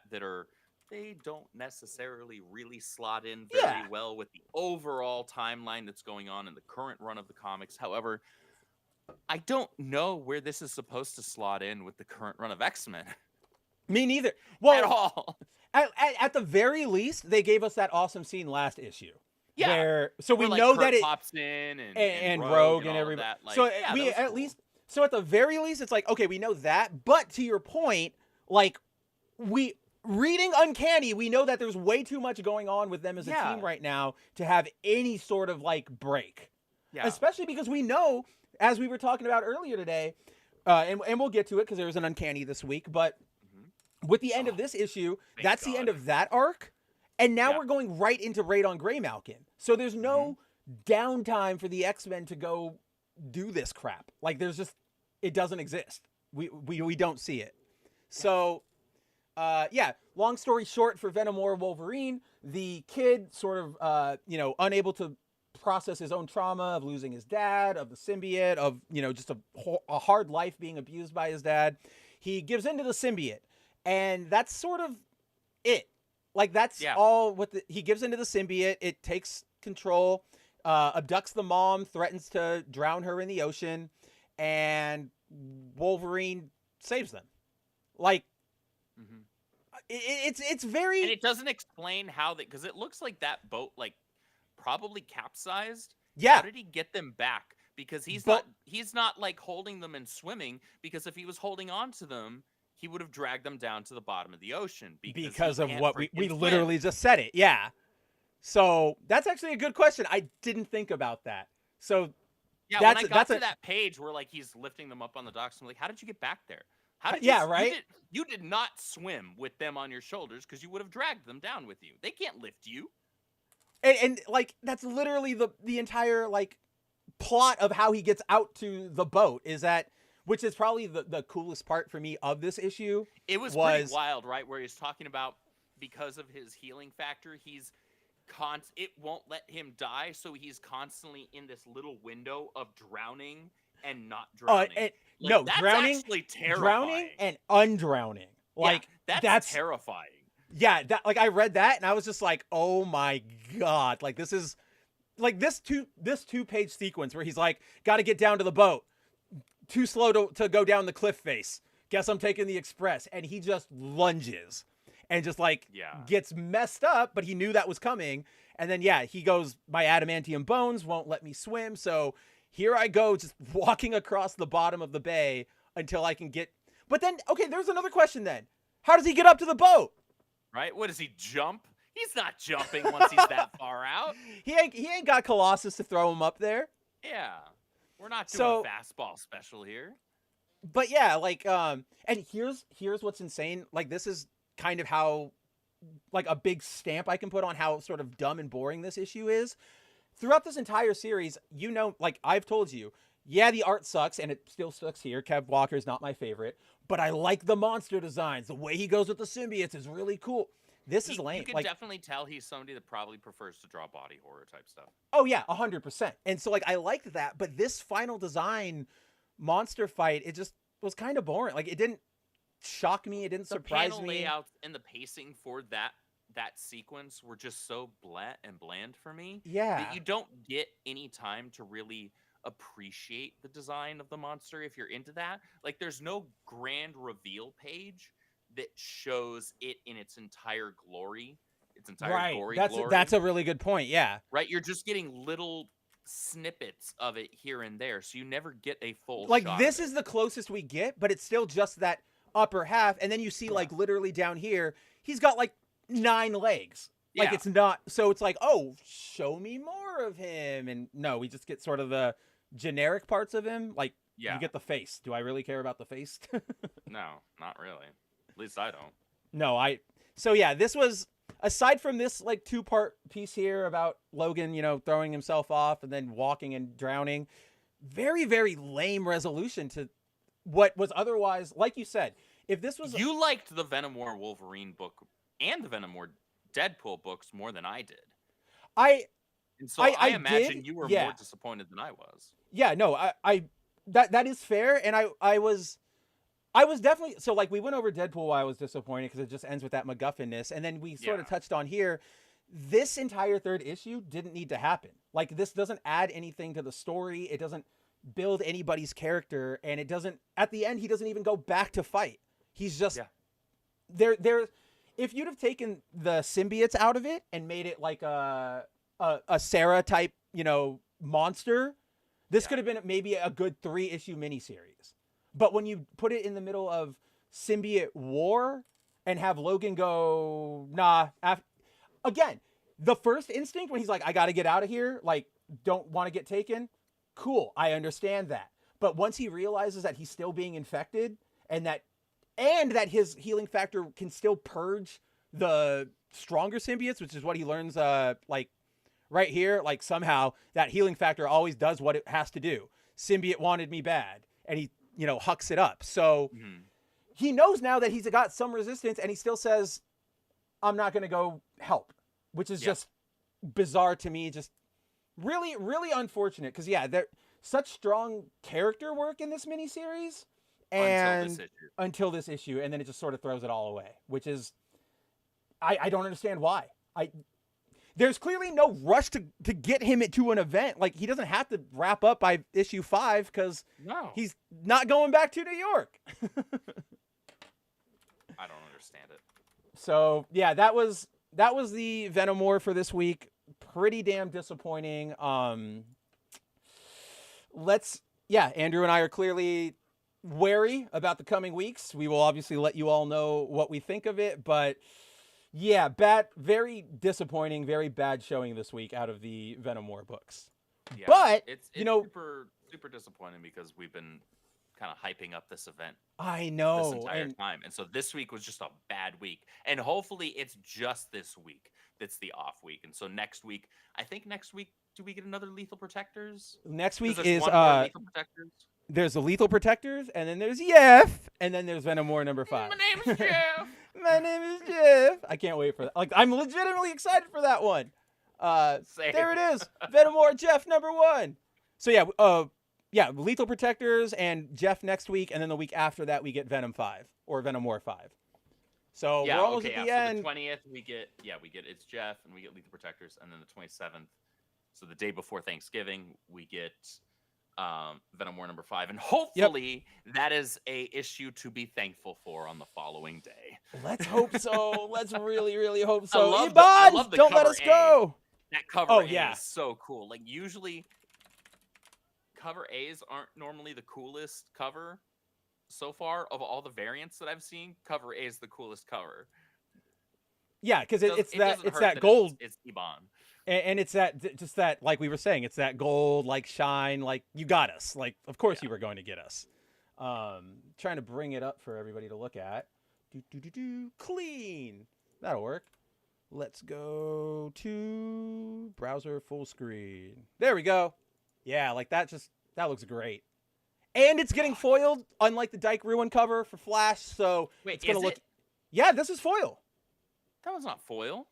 they don't necessarily really slot in very well with the overall timeline that's going on in the current run of the comics. However, I don't know where this is supposed to slot in with the current run of X-Men. Me neither. Well, at all. At the very least, they gave us that awesome scene last issue. Yeah. Where we like know Kurt that it pops in and Rogue and everybody. Like, so at least, so at the very least, it's like, okay, we know that. But to your point, like reading Uncanny, we know that there's way too much going on with them as a team right now to have any sort of like break. Yeah. Especially because we know, as we were talking about earlier today, and we'll get to it because there was an Uncanny this week, but with the end of this issue, that's the end of that arc. And now we're going right into Raid on Greymalkin. So there's no downtime for the X-Men to go do this crap. Like it doesn't exist. We don't see it. So, long story short, for Venomore Wolverine, the kid sort of, unable to process his own trauma of losing his dad, of the symbiote, of, just a hard life being abused by his dad. He gives into the symbiote. And that's sort of it. Like, that's all he gives into the symbiote. It takes control, abducts the mom, threatens to drown her in the ocean, and Wolverine saves them. Like, it's very... And it doesn't explain how because it looks like that boat, like, probably capsized. Yeah. How did he get them back? Because he's not, like, holding them and swimming, because if he was holding on to them, he would have dragged them down to the bottom of the ocean because of what we literally just said it. Yeah. So that's actually a good question. I didn't think about that. So when I got to that page where like he's lifting them up on the docks, I'm like, how did you get back there? How did you did not swim with them on your shoulders, because you would have dragged them down with you. They can't lift you. And like that's literally the entire like plot of how he gets out to the boat, is that, which is probably the coolest part for me of this issue. It was pretty wild, right? Where he's talking about, because of his healing factor, it won't let him die, so he's constantly in this little window of drowning and not drowning. That's drowning, actually terrifying. Drowning and undrowning. Like that's terrifying. Yeah, that like I read that and I was just like, oh my God. Like this is like this 2-page sequence where he's like, gotta get down to the boat. Too slow to go down the cliff face. Guess I'm taking the express. And he just lunges and just like gets messed up, but he knew that was coming. And then, he goes, my adamantium bones won't let me swim. So here I go, just walking across the bottom of the bay until I can get. But then, okay, there's another question then. How does he get up to the boat? Right? What does he jump? He's not jumping once he's that far out. He ain't got Colossus to throw him up there. Yeah. We're not doing a fastball special here. But yeah, like, and here's what's insane. Like, this is kind of how, like, a big stamp I can put on how sort of dumb and boring this issue is. Throughout this entire series, you know, like, I've told you, yeah, the art sucks, and it still sucks here. Kev Walker's not my favorite. But I like the monster designs. The way he goes with the symbiotes is really cool. This is lame. You can definitely tell he's somebody that probably prefers to draw body horror type stuff. Oh, yeah, 100%. And so, like, I liked that. But this final design monster fight, it just was kind of boring. Like, it didn't shock me. It didn't surprise me. The panel layouts and the pacing for that sequence were just so bland for me. Yeah. That you don't get any time to really appreciate the design of the monster if you're into that. Like, there's no grand reveal page that shows it in its entire glory. Glory. That's a really good point. Yeah. Right. You're just getting little snippets of it here and there, so you never get a full like shot this is the closest we get, but it's still just that upper half. And then you see like literally down here, he's got like 9 legs. Like it's not, so it's like, oh, show me more of him. And no, we just get sort of the generic parts of him. Like you get the face. Do I really care about the face? No, not really. At least I don't. No, so yeah, this was, aside from this like 2-part piece here about Logan, you know, throwing himself off and then walking and drowning, very, very lame resolution to what was otherwise, like you said, if this was... You liked the Venom War Wolverine book and the Venom War Deadpool books more than I did. I imagine you were more disappointed than I was. Yeah, no, that is fair, and I was definitely, so like we went over Deadpool why I was disappointed because it just ends with that MacGuffin-ness, and then we sort of touched on here, this entire 3rd issue didn't need to happen. Like, this doesn't add anything to the story, it doesn't build anybody's character, and it doesn't, at the end, he doesn't even go back to fight. He's just, there, if you'd have taken the symbiotes out of it and made it like a Sarah type, you know, monster, this could have been maybe a good 3-issue miniseries. But when you put it in the middle of symbiote war and have Logan go, nah, again, the first instinct when he's like, I got to get out of here, like, don't want to get taken. Cool. I understand that. But once he realizes that he's still being infected and that his healing factor can still purge the stronger symbiotes, which is what he learns, like right here, like somehow that healing factor always does what it has to do. Symbiote wanted me bad. And he, you know, hucks it up. So he knows now that he's got some resistance and he still says, I'm not going to go help, which is just bizarre to me. Just really, really unfortunate. Cause there's such strong character work in this miniseries and until this issue. And then it just sort of throws it all away, which is, I don't understand why. There's clearly no rush to get him to an event. Like, he doesn't have to wrap up by issue 5 because he's not going back to New York. I don't understand it. So, yeah, that was the Venom War for this week. Pretty damn disappointing. Andrew and I are clearly wary about the coming weeks. We will obviously let you all know what we think of it, but... yeah, very disappointing, very bad showing this week out of the Venom War books. Yeah, but it's you know, super disappointing because we've been kind of hyping up this event. I know this entire time, and so this week was just a bad week. And hopefully, it's just this week that's the off week. And so next week, do we get another Lethal Protectors? Next week is Lethal Protectors. There's the Lethal Protectors, and then there's Yef, and then there's Venom War number 5. My name is Jeff. My name is Jeff. I can't wait for that. Like, I'm legitimately excited for that one. There it is. Venom War Jeff number 1. So Lethal Protectors and Jeff next week, and then the week after that we get Venom 5 or Venom War 5. So Yeah, we're almost okay, at the yeah. end. So the 20th, we get it's Jeff, and we get Lethal Protectors, and then the 27th, so the day before Thanksgiving, we get Venom War #5, and hopefully that is a issue to be thankful for on the following day. Let's hope so. Let's really, really hope I so. love Ebon, the don't let cover us A. go. That cover Oh, A yeah. is so cool. Like, usually, cover A's aren't normally the coolest cover so far of all the variants that I've seen. Cover A is the coolest cover. Yeah, because it's doesn't hurt that that gold, It's Ebon. and it's just that, like we were saying, it's that gold, like, shine, like, you got us. Like, of course you were going to get us. Trying to bring it up for everybody to look at. Clean. That'll work. Let's go to browser full screen. There we go. Yeah, like that looks great. And it's getting foiled, unlike the Dyke Ruin cover for Flash, so Wait, it's gonna is look. it? Yeah, this is foil. That one's not foil.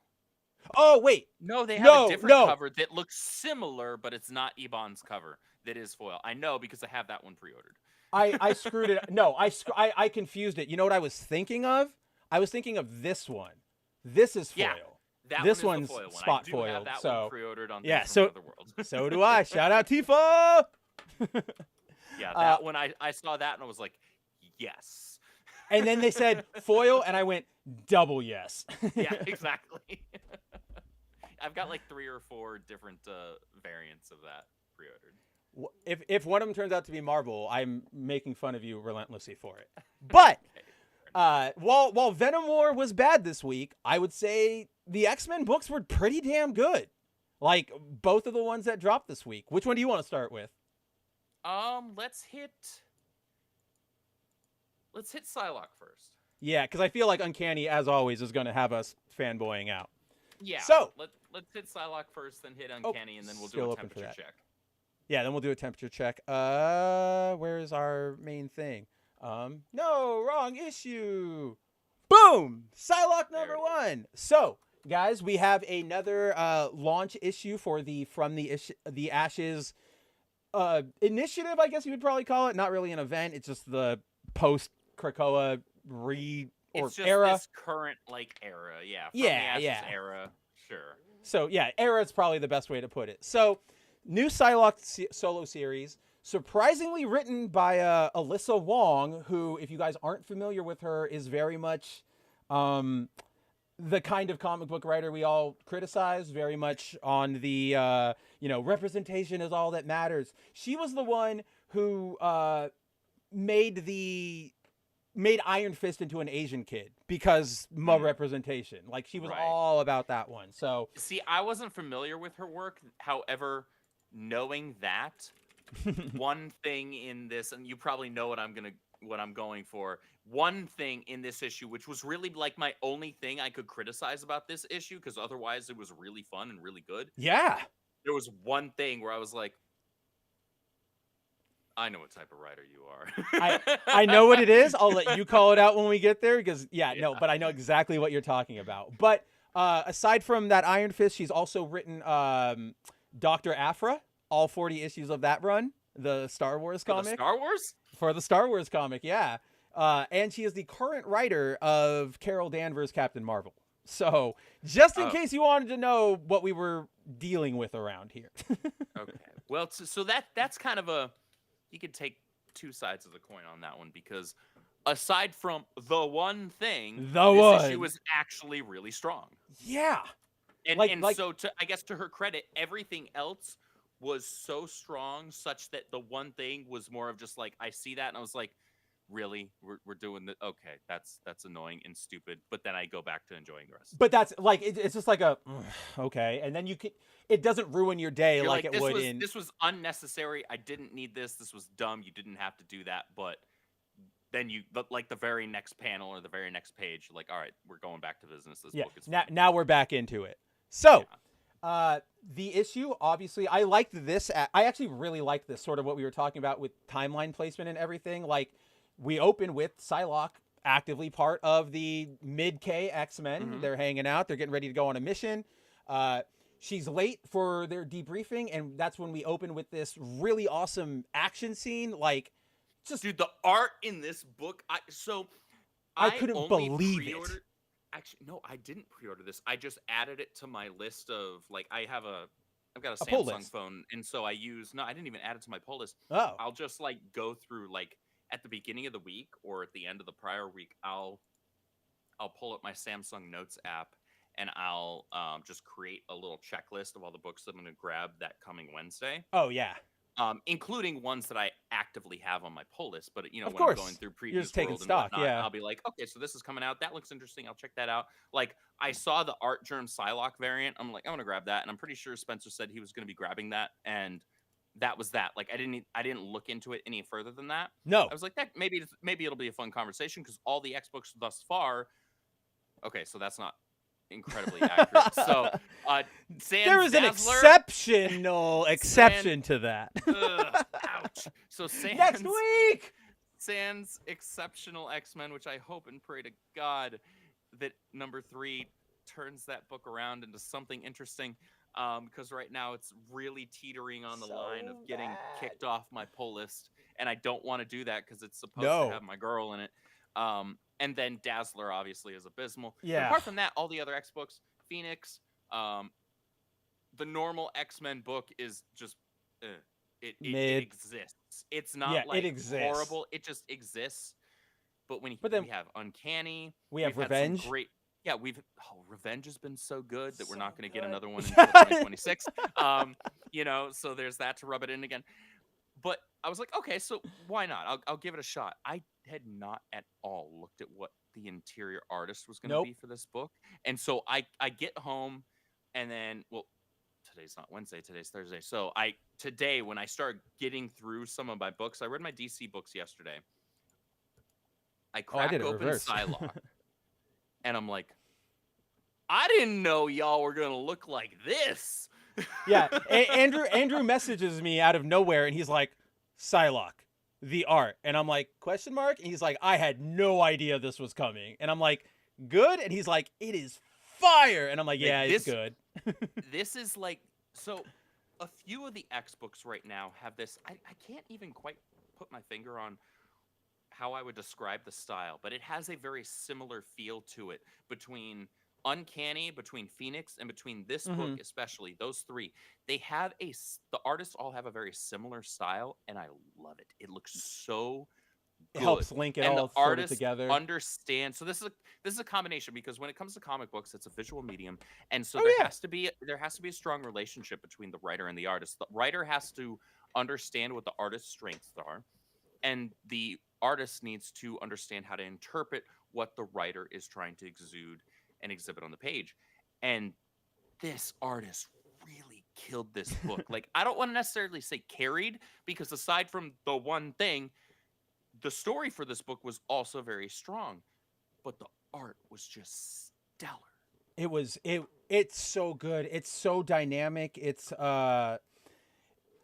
Oh wait, No, they have No, a different no. cover that looks similar, but it's not Ebon's cover. That is foil. I know because I have that one pre-ordered. I screwed it. No, I confused it. You know what I was thinking of? I was thinking of this one. This is foil. Yeah, That This one one's is the foil one. spot I do foiled, have that so- one pre-ordered on yeah, Things so- from Another World. So do I. Shout out Tifa. Yeah, that one I saw that and I was like, yes. And then they said foil, and I went double yes. Yeah, exactly. I've got like 3 or 4 different variants of that pre-ordered. If one of them turns out to be Marvel, I'm making fun of you relentlessly for it. But while Venom War was bad this week, I would say the X-Men books were pretty damn good. Like both of the ones that dropped this week. Which one do you want to start with? Let's hit Psylocke first. Yeah, because I feel like Uncanny, as always, is going to have us fanboying out. Yeah. So- let's hit Psylocke first, then hit Uncanny, and then we'll do still a open for temperature that. check. Yeah, then we'll do a temperature check. Where's our main thing? No, wrong issue. Boom! Psylocke There number it 1. So, guys, we have another launch issue for the From the Ashes initiative, I guess you would probably call it. Not really an event. It's just the post Krakoa It's just era. this current era. Yeah. From Yeah, the Ashes yeah. era. Sure. So yeah, era is probably the best way to put it. So, new Psylocke solo series, surprisingly written by Alyssa Wong, who, if you guys aren't familiar with her, is very much the kind of comic book writer we all criticize, very much on the representation is all that matters. She was the one who made Iron Fist into an Asian kid because representation. Like she was Right. all about that one. So See, I wasn't familiar with her work. However, knowing that, one thing in this, and you probably know what I'm going for. One thing in this issue, which was really like my only thing I could criticize about this issue, because otherwise it was really fun and really good. yeah, There was one thing where I was like, I know what type of writer you are. I know what it is. I'll let you call it out when we get there because Yeah. but I know exactly what you're talking about. But aside from that Iron Fist, she's also written Dr. Aphra, all 40 issues of that run, the Star Wars For the comic. Star Wars? For the Star Wars comic, yeah. And she is the current writer of Carol Danvers' Captain Marvel. So just in case you wanted to know what we were dealing with around here. Okay. Well, so that's kind of you could take 2 sides of the coin on that one, because aside from the one thing, this issue was actually really strong. Yeah. And Like- so I guess to her credit, everything else was so strong such that the one thing was more of just like, I see that and I was like, really? We're doing the okay, that's annoying and stupid, but then I go back to enjoying the rest. But that's like it's just like a okay, and then it doesn't ruin your day You're like it would in. This was unnecessary. I didn't need this. This was dumb. You didn't have to do that. But then like the very next panel or the very next page, you're like, all right, we're going back to business. This book is Now we're back into it. So, the issue, obviously, I liked this. I actually really liked this, sort of what we were talking about with timeline placement and everything. Like, we open with Psylocke actively part of the mid-K X-Men. Mhm. They're hanging out. They're getting ready to go on a mission. She's late for their debriefing, and that's when we open with this really awesome action scene. Like, just Dude, the art in this book, I couldn't believe it. Actually, no, I didn't pre-order this. I just added it to my list of like I've got a A pull Samsung list. phone, and so I use no, I didn't even add it to my pull list. Oh, I'll just like go through like at the beginning of the week or at the end of the prior week, I'll pull up my Samsung Notes app and I'll just create a little checklist of all the books that I'm going to grab that coming Wednesday. oh yeah. Including ones that I actively have on my pull list. But Of when I'm course. going through You're just Previews taking World and stock, whatnot, yeah. I'll be like, okay, so this is coming out. That looks interesting. I'll check that out. Like I saw the Art Germ Psylocke variant. I'm like, I want to grab that, and I'm pretty sure Spencer said he was going to be grabbing that, and that was that. Like I didn't look into it any further than that. No. I was like, that maybe it'll be a fun conversation because all the X books thus far. Okay, so that's not incredibly accurate. So, Sans There is an Dazzler, exception to that. ouch. So Next week. Sans Exceptional X-Men, which I hope and pray to God that number 3 turns that book around into something interesting. Because right now it's really teetering on the line of getting kicked off my pull list, and I don't want to do that because it's supposed to have my girl in it. And then Dazzler obviously is abysmal. Yeah. But apart from that, all the other X books, Phoenix, the normal X-Men book is just it exists. It's not like it exists. horrible. It just exists. But we have Uncanny, we have we've had Revenge. some great. Yeah, Revenge has been so good that we're not going to get another one until 2026. So there's that to rub it in again. But I was like, okay, so why not? I'll give it a shot. I had not at all looked at what the interior artist was going to be for this book. And so I get home and then, today's not Wednesday, today's Thursday. So today when I started getting through some of my books, I read my DC books yesterday. I cracked open Psylocke. And I'm like, I didn't know y'all were going to look like this. Yeah, Andrew messages me out of nowhere, and he's like, Psylocke, the art. And I'm like, question mark? And he's like, I had no idea this was coming. And I'm like, good? And he's like, it is fire. And I'm like, yeah, it's good. This is like, so a few of the X books right now have this, I can't even quite put my finger on how I would describe the style, but it has a very similar feel to it between Uncanny, between Phoenix, and between this book especially. Those three, the artists all have a very similar style, and I love it. It looks so good. It helps link it all sort of together. Understand. So this is a combination, because when it comes to comic books, it's a visual medium, and so there has to be a strong relationship between the writer and the artist. The writer has to understand what the artist's strengths are, and the artist needs to understand how to interpret what the writer is trying to exude and exhibit on the page. And this artist really killed this book. Like, I don't want to necessarily say carried, because aside from the one thing, the story for this book was also very strong, but the art was just stellar. It's so good. It's so dynamic. It's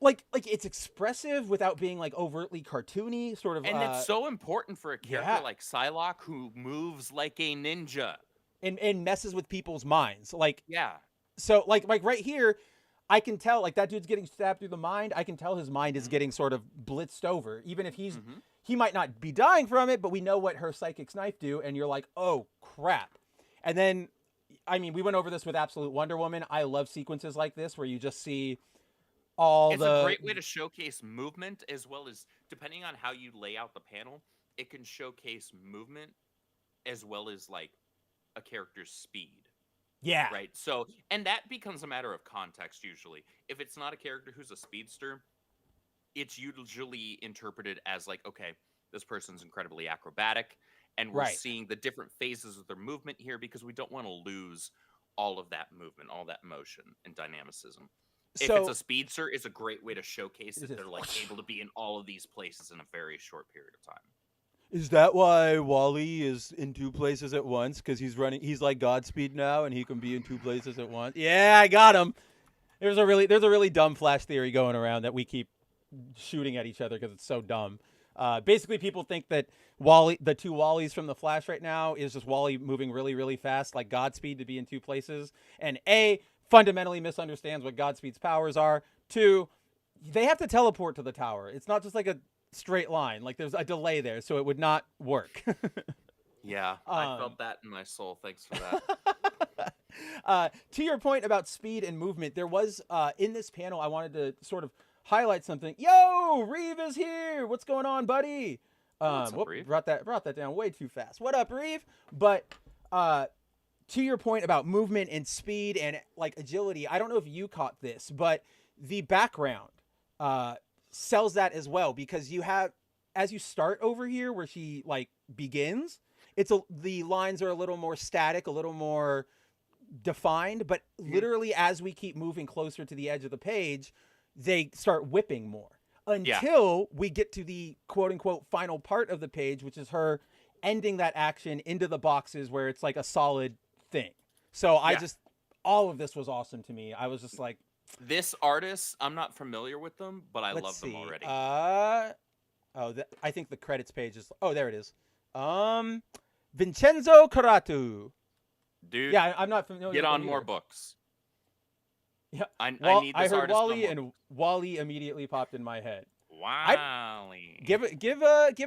like it's expressive without being like overtly cartoony, sort of. And it's so important for a character like Psylocke, who moves like a ninja and messes with people's minds. Like, yeah. So like right here, I can tell, like, that dude's getting stabbed through the mind. I can tell his mind is getting sort of blitzed over, even if he might not be dying from it, but we know what her psychic's knife do, and you're like, oh crap. And then, I mean, we went over this with Absolute Wonder Woman. I love sequences like this where you just see it's a great way to showcase movement, as well as, depending on how you lay out the panel, it can showcase movement as well as like a character's speed. Yeah. Right. So, and that becomes a matter of context usually. If it's not a character who's a speedster, it's usually interpreted as like, okay, this person's incredibly acrobatic, and we're seeing the different phases of their movement here, because we don't want to lose all of that movement, all that motion and dynamicism. If it's a speedster, it's a great way to showcase that they're like able to be in all of these places in a very short period of time. Is that why Wally is in two places at once? Because he's like Godspeed now, and he can be in two places at once. Yeah, I got him. There's a really dumb Flash theory going around that we keep shooting at each other because it's so dumb. Basically, people think that the two Wallys from the Flash right now is just Wally moving really, really fast, like Godspeed, to be in two places, and fundamentally misunderstands what Godspeed's powers are. 2, they have to teleport to the tower. It's not just like a straight line. Like, there's a delay there, so it would not work. Yeah, I felt that in my soul. Thanks for that. To your point about speed and movement, there was in this panel, I wanted to sort of highlight something. Yo, Reeve is here. What's going on, buddy? What's up, Reeve? Brought that down way too fast. What up, Reeve? But to your point about movement and speed and like agility, I don't know if you caught this, but the background sells that as well, because you have, as you start over here where she like begins, the lines are a little more static, a little more defined, but literally as we keep moving closer to the edge of the page, they start whipping more until we get to the quote unquote final part of the page, which is her ending that action into the boxes where it's like a solid thing. So all of this was awesome to me. I was just like, this artist, I'm not familiar with them, but I love them already. I think the credits page is, there it is. Vincenzo Caratu. Dude, yeah, I'm not familiar. Get with on him more either. books. Yeah, I need this I heard artist Wally, on more. and Wally immediately popped in my head. Wally. Give him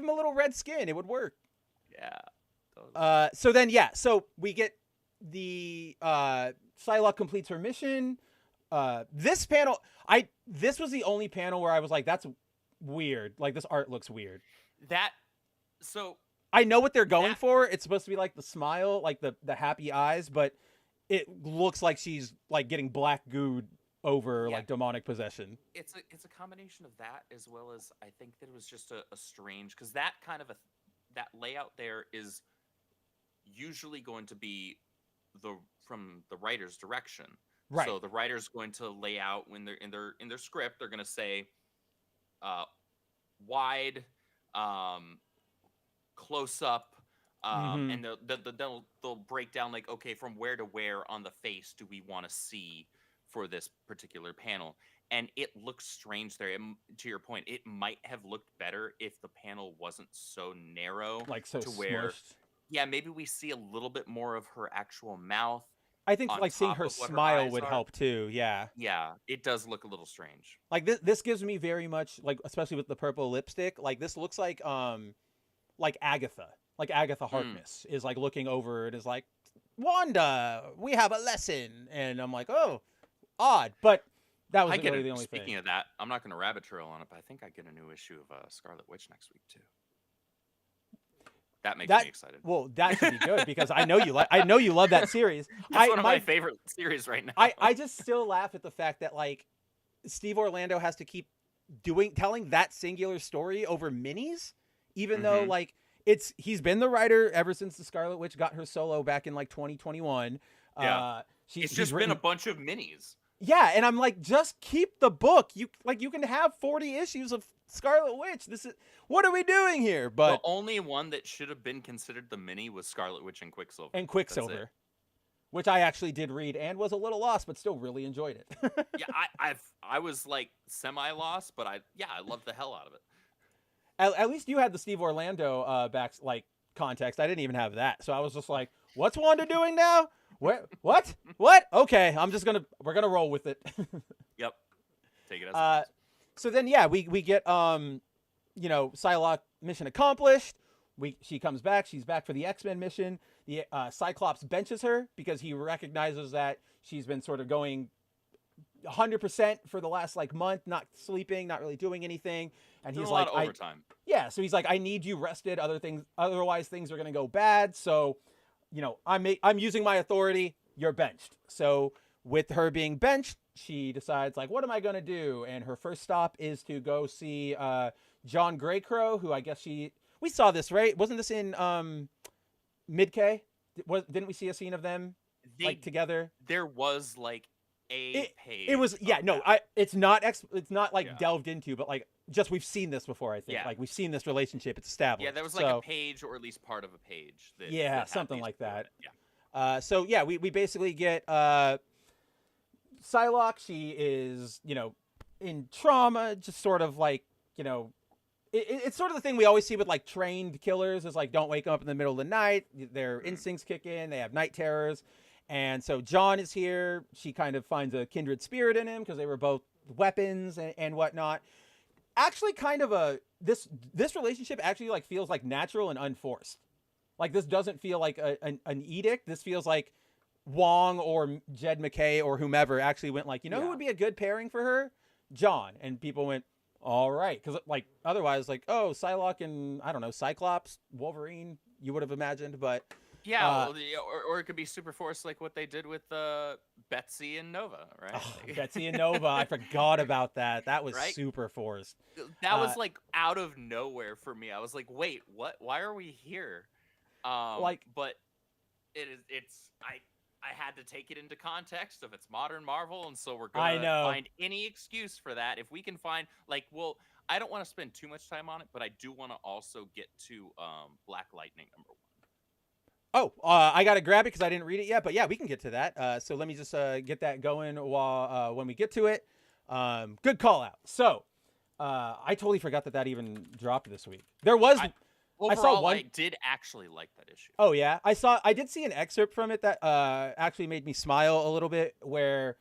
a little red skin. It would work. Yeah. Totally. So we get the Psylocke completes her mission. This panel, this was the only panel where I was like, that's weird. Like, this art looks weird. I know what they're going for. It's supposed to be like the smile, like the happy eyes, but it looks like she's like getting black gooed over like demonic possession. It's a combination of that, as well as I think that it was just a strange, because that kind of that layout there is usually going to be from the writer's direction. Right. So the writer's going to lay out, when they're in their script, they're going to say wide, close up, and they'll break down like, okay, from where to where on the face do we want to see for this particular panel. And it looks strange there. To your point, it might have looked better if the panel wasn't so narrow, like so to where smushed. maybe we see a little bit more of her actual mouth. I think like seeing her smile would help too. Yeah. Yeah, it does look a little strange. Like this gives me very much like, especially with the purple lipstick, like this looks like Agatha. Like Agatha Harkness is like looking over and is like, Wanda, we have a lesson. And I'm like, oh, odd. But that was really the only thing. Speaking of that, I'm not going to rabbit trail on it, but I think I get a new issue of Scarlet Witch next week too. That makes me excited. Well, that should be good, because I know you love that series. It's one of my favorite series right now. I just still laugh at the fact that like Steve Orlando has to keep telling that singular story over minis, even though like he's been the writer ever since the Scarlet Witch got her solo back in like 2021. Yeah. It's just been a bunch of minis. Yeah, and I'm like, just keep the book. You can have 40 issues of Scarlet Witch. What are we doing here? But the only one that should have been considered the mini was Scarlet Witch and Quicksilver. Which I actually did read and was a little lost, but still really enjoyed it. Yeah, I was like semi-lost, but I loved the hell out of it. At least you had the Steve Orlando context. I didn't even have that, so I was just like, "What's Wanda doing now? What? Okay, we're gonna roll with it." Yep. Take it as so then we get Psylocke mission accomplished. She comes back. She's back for the X-Men mission. The Cyclops benches her because he recognizes that she's been sort of going 100% for the last like month, not sleeping, not really doing anything, and he's like, overtime. So he's like, I need you rested. Otherwise things are gonna go bad. So, I'm using my authority. You're benched. So with her being benched, she decides like, what am I gonna do? And her first stop is to go see John Greycrow, who I guess we saw this, right? Wasn't this in Mid-K? Didn't we see a scene of them like together? There was like a page. It was it's not like delved into, but like just we've seen this before. I think like we've seen this relationship. It's established. Yeah, there was like a page, or at least part of a page. That something like that. Yeah. We basically get Psylocke. She is in trauma, just sort of like it's sort of the thing we always see with like trained killers is like, don't wake up in the middle of the night. Their instincts kick in. They have night terrors. And so John is here. She kind of finds a kindred spirit in him because they were both weapons and whatnot. Actually, kind of this relationship actually like feels like natural and unforced. Like, this doesn't feel like an edict. This feels like Wong or Jed McKay or whomever actually went like, who would be a good pairing for her? John. And people went, all right. Because, like, otherwise, like, oh, Psylocke and, I don't know, Cyclops, Wolverine, you would have imagined. But yeah, or it could be super forced like what they did with Betsy and Nova, right? Oh, Betsy and Nova, I forgot about that. That was right? super forced. That was like out of nowhere for me. I was like, wait, what? Why are we here? But I had to take it into context of it's modern Marvel, and so we're gonna find any excuse for that. If we can find I don't want to spend too much time on it, but I do want to also get to Black Lightning #1. Oh, I gotta grab it because I didn't read it yet. But yeah, we can get to that. So let me just get that going while when we get to it. Good call out. So I totally forgot that even dropped this week. There was. Overall, I did actually like that issue. Oh yeah, I did see an excerpt from it that actually made me smile a little bit, where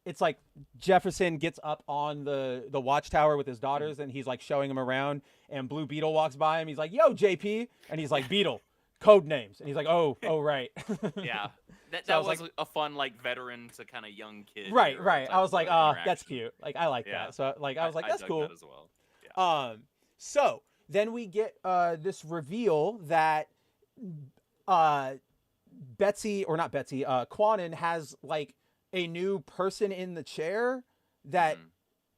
it's like Jefferson gets up on the watchtower with his daughters, and he's like showing them around, and Blue Beetle walks by him. He's like, "Yo, JP," and he's like, "Beetle, code names," and he's like, "Oh, right." Yeah, that was like a fun like veteran to kind of young kid. Right. I was like, "Oh, that's cute." Like I like that. So like I was like, "That's cool." That as well. Yeah. So then we get this reveal that Quanon has like a new person in the chair that,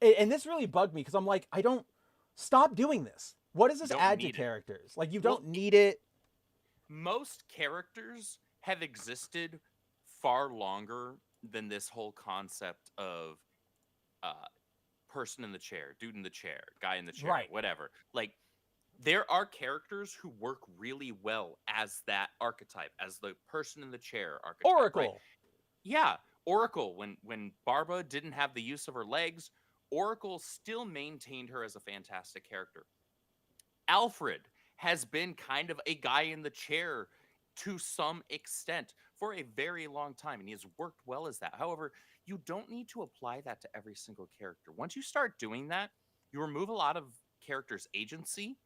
and this really bugged me because I'm like, I don't stop doing this. What does this add to characters? Like, you don't need it. Most characters have existed far longer than this whole concept of person in the chair, dude in the chair, guy in the chair, whatever. Like, there are characters who work really well as that archetype, as the person in the chair archetype. Oracle. Right? Yeah, Oracle. When Barbara didn't have the use of her legs, Oracle still maintained her as a fantastic character. Alfred has been kind of a guy in the chair to some extent for a very long time, and he has worked well as that. However, you don't need to apply that to every single character. Once you start doing that, you remove a lot of characters' agency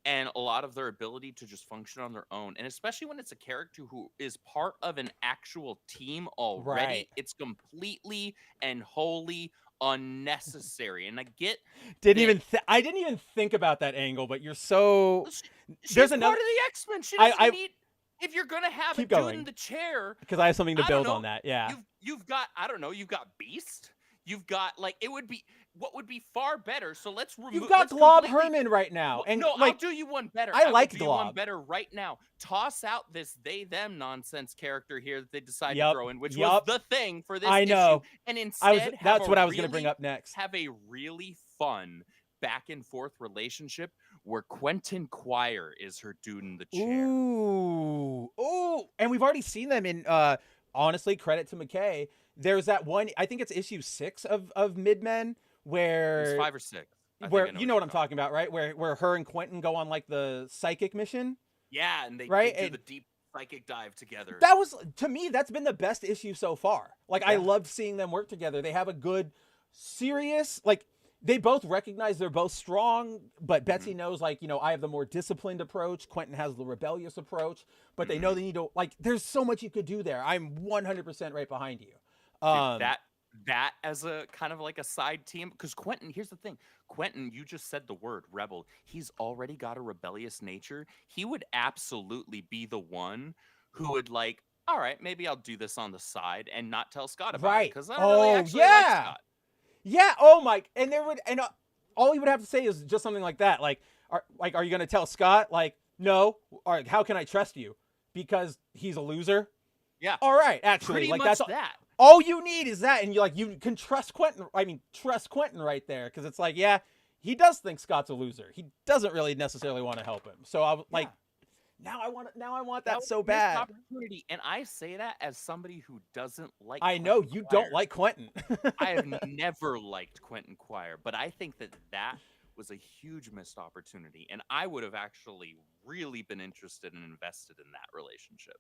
and a lot of their ability to just function on their own. And especially when it's a character who is part of an actual team already, it's completely and wholly unnecessary. And I get I didn't even think about that angle, but you're so she's part of the X-Men. She doesn't need, if you're gonna have a dude in the chair, because I have something to build on that. Yeah, you've got, I don't know, you've got Beast, you've got like, it would be what would be far better. So let's remove. You've got Glob Herman right now, and no, like, I'll do you one better. I like do Glob. You one better right now. Toss out this they/them nonsense character here that they decided to throw in, which was the thing for this issue, and instead that's what I was going to bring up next. Have a really fun back and forth relationship where Quentin Quire is her dude in the chair. Ooh, and we've already seen them in. Honestly, credit to McKay. There's that one. I think it's issue 6 of Midmen. Where it's 5 or 6. Where you know what I'm talking about, right? Where her and Quentin go on like the psychic mission. Yeah, and they do the deep psychic dive together. That was, to me, that's been the best issue so far. Like, I loved seeing them work together. They have a good, serious, like, they both recognize they're both strong, but Betsy knows, like, I have the more disciplined approach. Quentin has the rebellious approach, but they know they need to, like, there's so much you could do there. I'm 100% right behind you. Dude, that as a kind of like a side team, because Quentin, here's the thing, Quentin, you just said the word rebel. He's already got a rebellious nature. He would absolutely be the one who would like, all right, maybe I'll do this on the side and not tell Scott about it, because I don't really actually like Scott. Yeah. Oh my, and all he would have to say is just something like that, like are you gonna tell Scott? Like, no. Or how can I trust you? Because he's a loser. Yeah. All right, actually, pretty like much that's that. All you need is that, and you can trust Quentin. I mean, trust Quentin right there, because it's like, yeah, he does think Scott's a loser. He doesn't really necessarily want to help him. So I like, now I want that so bad. Opportunity, and I say that as somebody who doesn't like. I know you don't like Quentin. I have never liked Quentin Quire, but I think that was a huge missed opportunity, and I would have actually really been interested and invested in that relationship.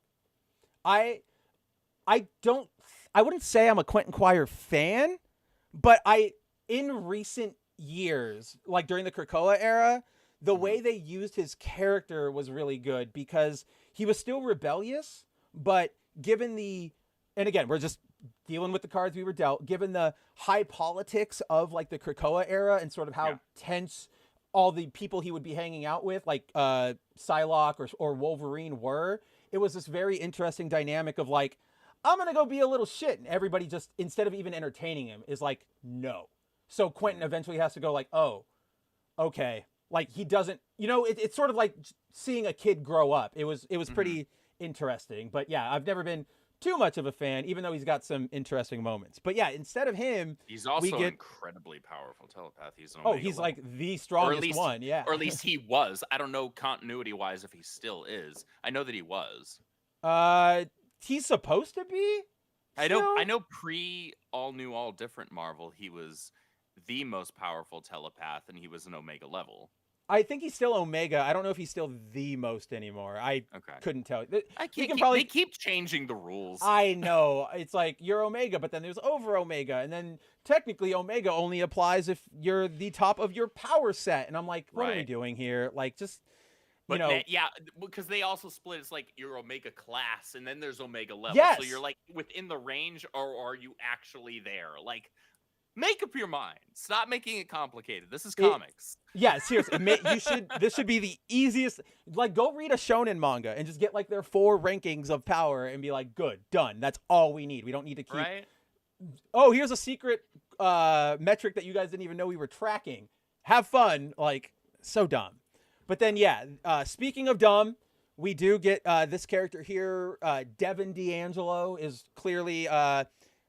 I wouldn't say I'm a Quentin Quire fan, but in recent years, like during the Krakoa era, the way they used his character was really good, because he was still rebellious, but given the, and again, we're just dealing with the cards we were dealt, given the high politics of like the Krakoa era and sort of how tense all the people he would be hanging out with, like Psylocke or Wolverine were, it was this very interesting dynamic of like, I'm going to go be a little shit. And everybody just, instead of even entertaining him, is like, no. So Quentin eventually has to go like, oh, okay. Like he doesn't, it's sort of like seeing a kid grow up. It was pretty interesting. But yeah, I've never been too much of a fan, even though he's got some interesting moments. But yeah, instead of him, he's also an incredibly powerful telepath. He's an he's like the strongest one. Yeah. Or at least he was. I don't know continuity wise if he still is. I know that he was. He's supposed to be. I know pre all new, all different Marvel, he was the most powerful telepath, and he was an Omega level. I think he's still Omega. I don't know if he's still the most anymore. I couldn't tell. They keep changing the rules. I know. It's like you're Omega, but then there's over Omega, and then technically Omega only applies if you're the top of your power set. And I'm like, what are we doing here? Like, just. But because they also split. It's like your Omega class, and then there's Omega level. Yes. So you're like within the range, or are you actually there? Like, make up your mind. Stop making it complicated. This is comics. Yeah, seriously. This should be the easiest. Like, go read a shonen manga and just get like their 4 rankings of power and be like, good, done. That's all we need. We don't need to keep. Right. Oh, here's a secret metric that you guys didn't even know we were tracking. Have fun. Like, so dumb. But then, speaking of dumb, we do get this character here. Devin D'Angelo is clearly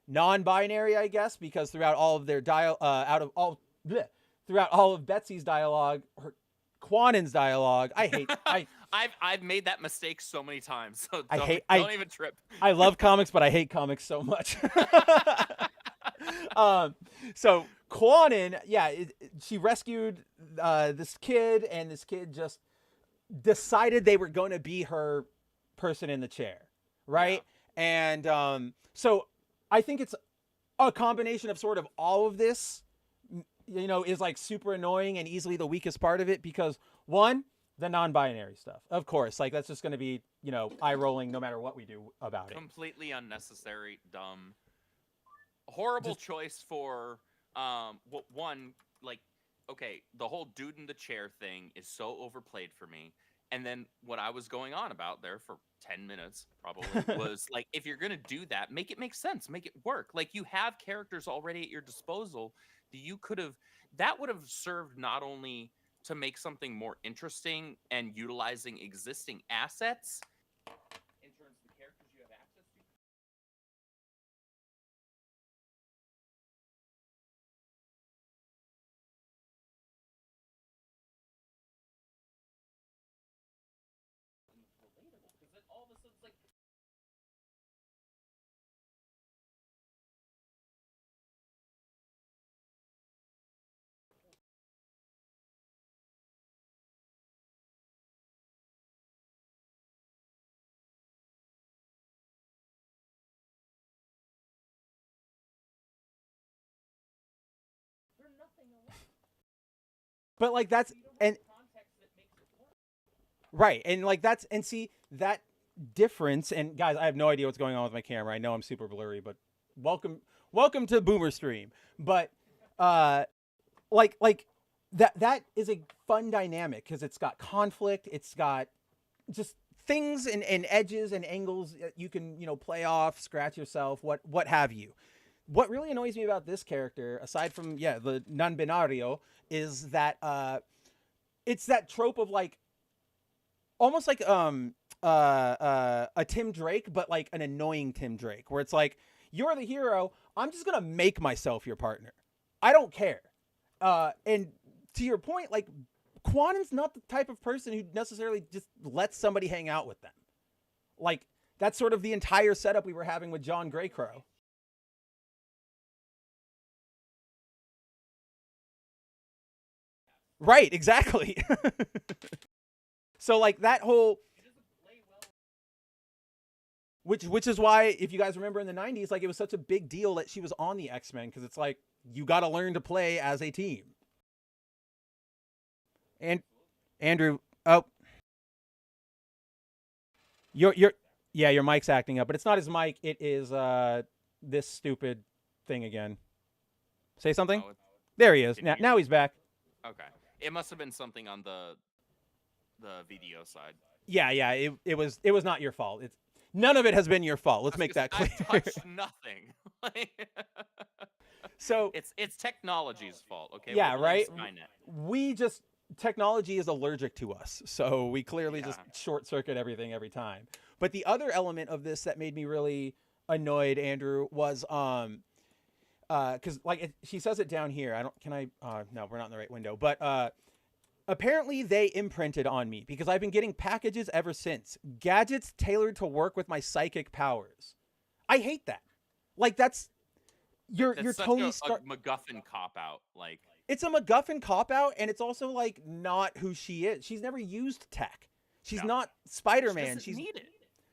non-binary, I guess, because throughout all of their throughout all of Betsy's dialogue, Quanen's dialogue, I've made that mistake so many times. So don't even trip. I love comics, but I hate comics so much. So Quanen, she rescued this kid, and this kid just decided they were going to be her person in the chair, right? Yeah. And so I think it's a combination of sort of all of this, is like super annoying and easily the weakest part of it, because one, the non-binary stuff, of course, like that's just going to be, eye rolling no matter what we do about it. Completely unnecessary, dumb, horrible choice for one, like, okay, the whole dude in the chair thing is so overplayed for me. And then what I was going on about there for 10 minutes probably was like, if you're going to do that, make it make sense, make it work. Like, you have characters already at your disposal that would have served not only to make something more interesting and utilizing existing assets in terms of the characters you have access to. Because then all of a sudden it's like, But like that's right, and like that's and see that difference. And guys, I have no idea what's going on with my camera. I know I'm super blurry, but welcome to Boomer Stream. But like that is a fun dynamic because it's got conflict. It's got just things and edges and angles that you can play off, scratch yourself, what have you. What really annoys me about this character, aside from the non-binario, is that it's that trope of like almost like a Tim Drake, but like an annoying Tim Drake, where it's like, you're the hero, I'm just gonna make myself your partner. I don't care. And to your point, like, Quanen's not the type of person who necessarily just lets somebody hang out with them. Like, that's sort of the entire setup we were having with John Greycrow. Right, exactly. So like that whole, which is why, if you guys remember in the 90s, like it was such a big deal that she was on the X-Men, because it's like, you got to learn to play as a team. And Andrew, oh. Your yeah, your mic's acting up, but it's not his mic. It is this stupid thing again. Say something. Oh, There he is. Can you hear Now me? he's back. okay. It must have been something on the video side. Yeah. It was not your fault. It's none of it has been your fault. Let's make that clear. I touched nothing. So it's technology's fault. Okay. yeah, We're blaming right. Skynet. We just technology is allergic to us, so we clearly Yeah. just short circuit everything every time. But the other element of this that made me really annoyed, Andrew, was because she says it down here. I don't. Can I? No, we're not in the right window. But apparently they imprinted on me because I've been getting packages ever since. Gadgets tailored to work with my psychic powers. I hate that. Like that's you're Such Tony a Stark. MacGuffin cop out. Like It's a MacGuffin cop out, and it's also like not who she is. She's never used tech. She's No. not Spider-Man. She doesn't need it.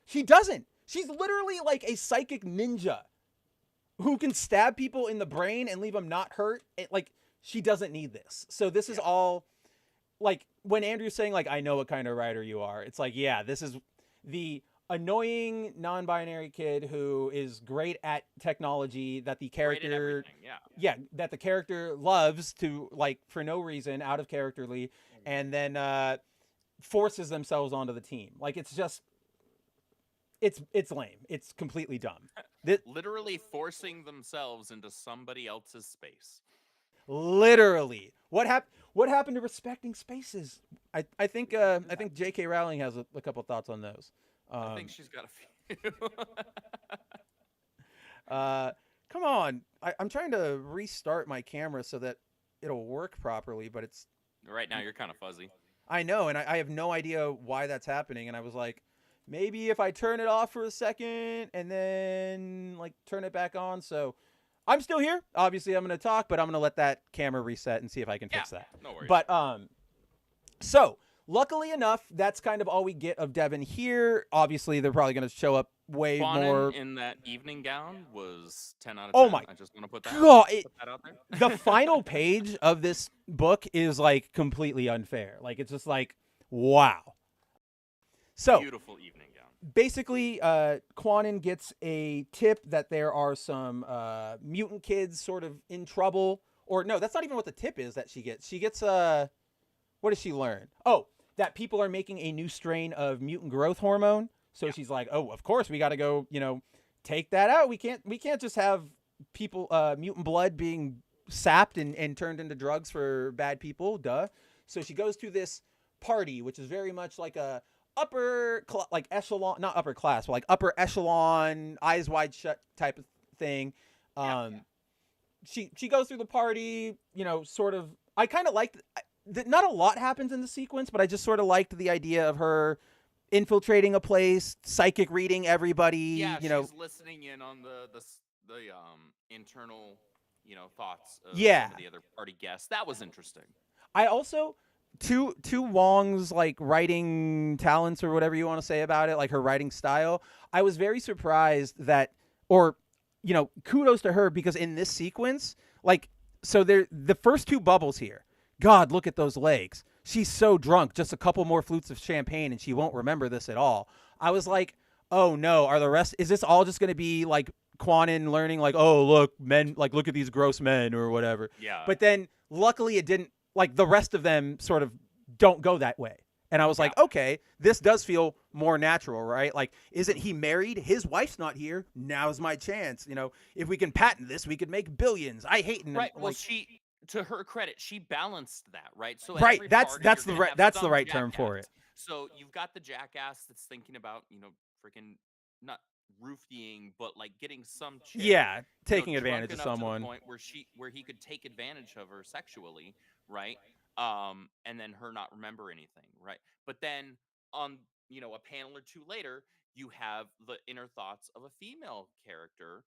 She doesn't. She's literally like a psychic ninja who can stab people in the brain and leave them not hurt. Like she doesn't need this. So this is all like when Andrew's saying like I know what kind of writer you are. It's like yeah, this is the annoying non-binary kid who is great at technology that the Great at character everything, yeah. that the character loves to like for no reason out of characterly and then forces themselves onto the team. Like it's just it's lame. It's completely dumb. Literally forcing themselves into somebody else's space. Literally. What happened to respecting spaces? I think J.K. Rowling has a couple thoughts on those. I think she's got a few. Come on. I'm trying to restart my camera so that it'll work properly, but it's Right now, you're kind of fuzzy. I know, and I have no idea why that's happening. And I was like, maybe if I turn it off for a second and then like turn it back on. So I'm still here. Obviously, I'm going to talk, but I'm going to let that camera reset and see if I can fix that. No worries. But so luckily enough, that's kind of all we get of Devin here. Obviously, they're probably going to show up way Quanon more. in that evening gown was 10 out of 10. Oh my I just want to put that, God, put that out there. The final page of this book is like completely unfair. Like it's just like, wow. So Beautiful evening gown. basically, Quanon gets a tip that there are some mutant kids sort of in trouble. Or no, that's not even what the tip is that she gets. She gets what does she learn? Oh, that people are making a new strain of mutant growth hormone. So she's like, oh, of course we got to go, take that out. We can't just have people mutant blood being sapped and turned into drugs for bad people. Duh. So she goes to this party, which is very much like a like echelon, not upper class, but like upper echelon, eyes wide shut type of thing. She goes through the party, sort of. I kind of liked. Not a lot happens in the sequence, but I just sort of liked the idea of her infiltrating a place, psychic reading everybody. Yeah, she's listening in on the internal, thoughts of some of the other party guests. That was interesting. I also to Wong's like writing talents or whatever you want to say about it, like her writing style. I was very surprised that, or kudos to her because in this sequence, like, so the first two bubbles here. God, look at those legs. She's so drunk, just a couple more flutes of champagne and she won't remember this at all. I was like, oh no, is this all just going to be like Quanon learning like, oh, look, men, like, look at these gross men or whatever. Yeah. But then luckily it didn't, like the rest of them sort of don't go that way. And I was like, okay, this does feel more natural, right? Like, isn't he married? His wife's not here. Now's my chance. If we can patent this, we could make billions. I hate him. Right. Well, to her credit, she balanced that, right? So right, that's the right term for it. So you've got the jackass that's thinking about, freaking not roofying, but like getting some chick, taking advantage of someone to the point where he could take advantage of her sexually, right? And then her not remember anything, right? But then on a panel or two later, you have the inner thoughts of a female character,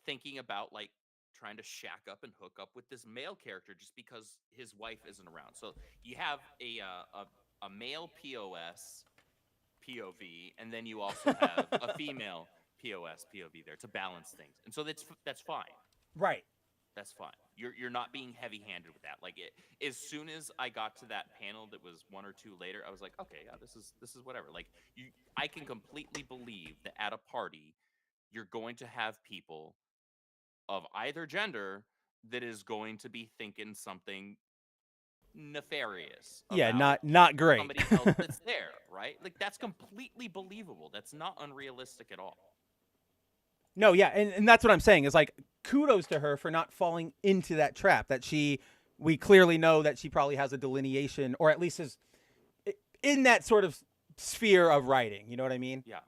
thinking about like trying to shack up and hook up with this male character just because his wife isn't around. So you have a male POS POV, and then you also have a female POS POV there to balance things, and so that's fine. Right. That's fine. You're not being heavy-handed with that. Like as soon as I got to that panel that was 1 or 2 later, I was like, okay, yeah, this is whatever. Like I can completely believe that at a party, you're going to have people of either gender that is going to be thinking something nefarious Yeah, about not great. somebody else that's there, right? Like that's completely believable. That's not unrealistic at all. No, yeah, and that's what I'm saying is like kudos to her for not falling into that trap that we clearly know that she probably has a delineation, or at least is in that sort of sphere of writing. You know what I mean? Yeah.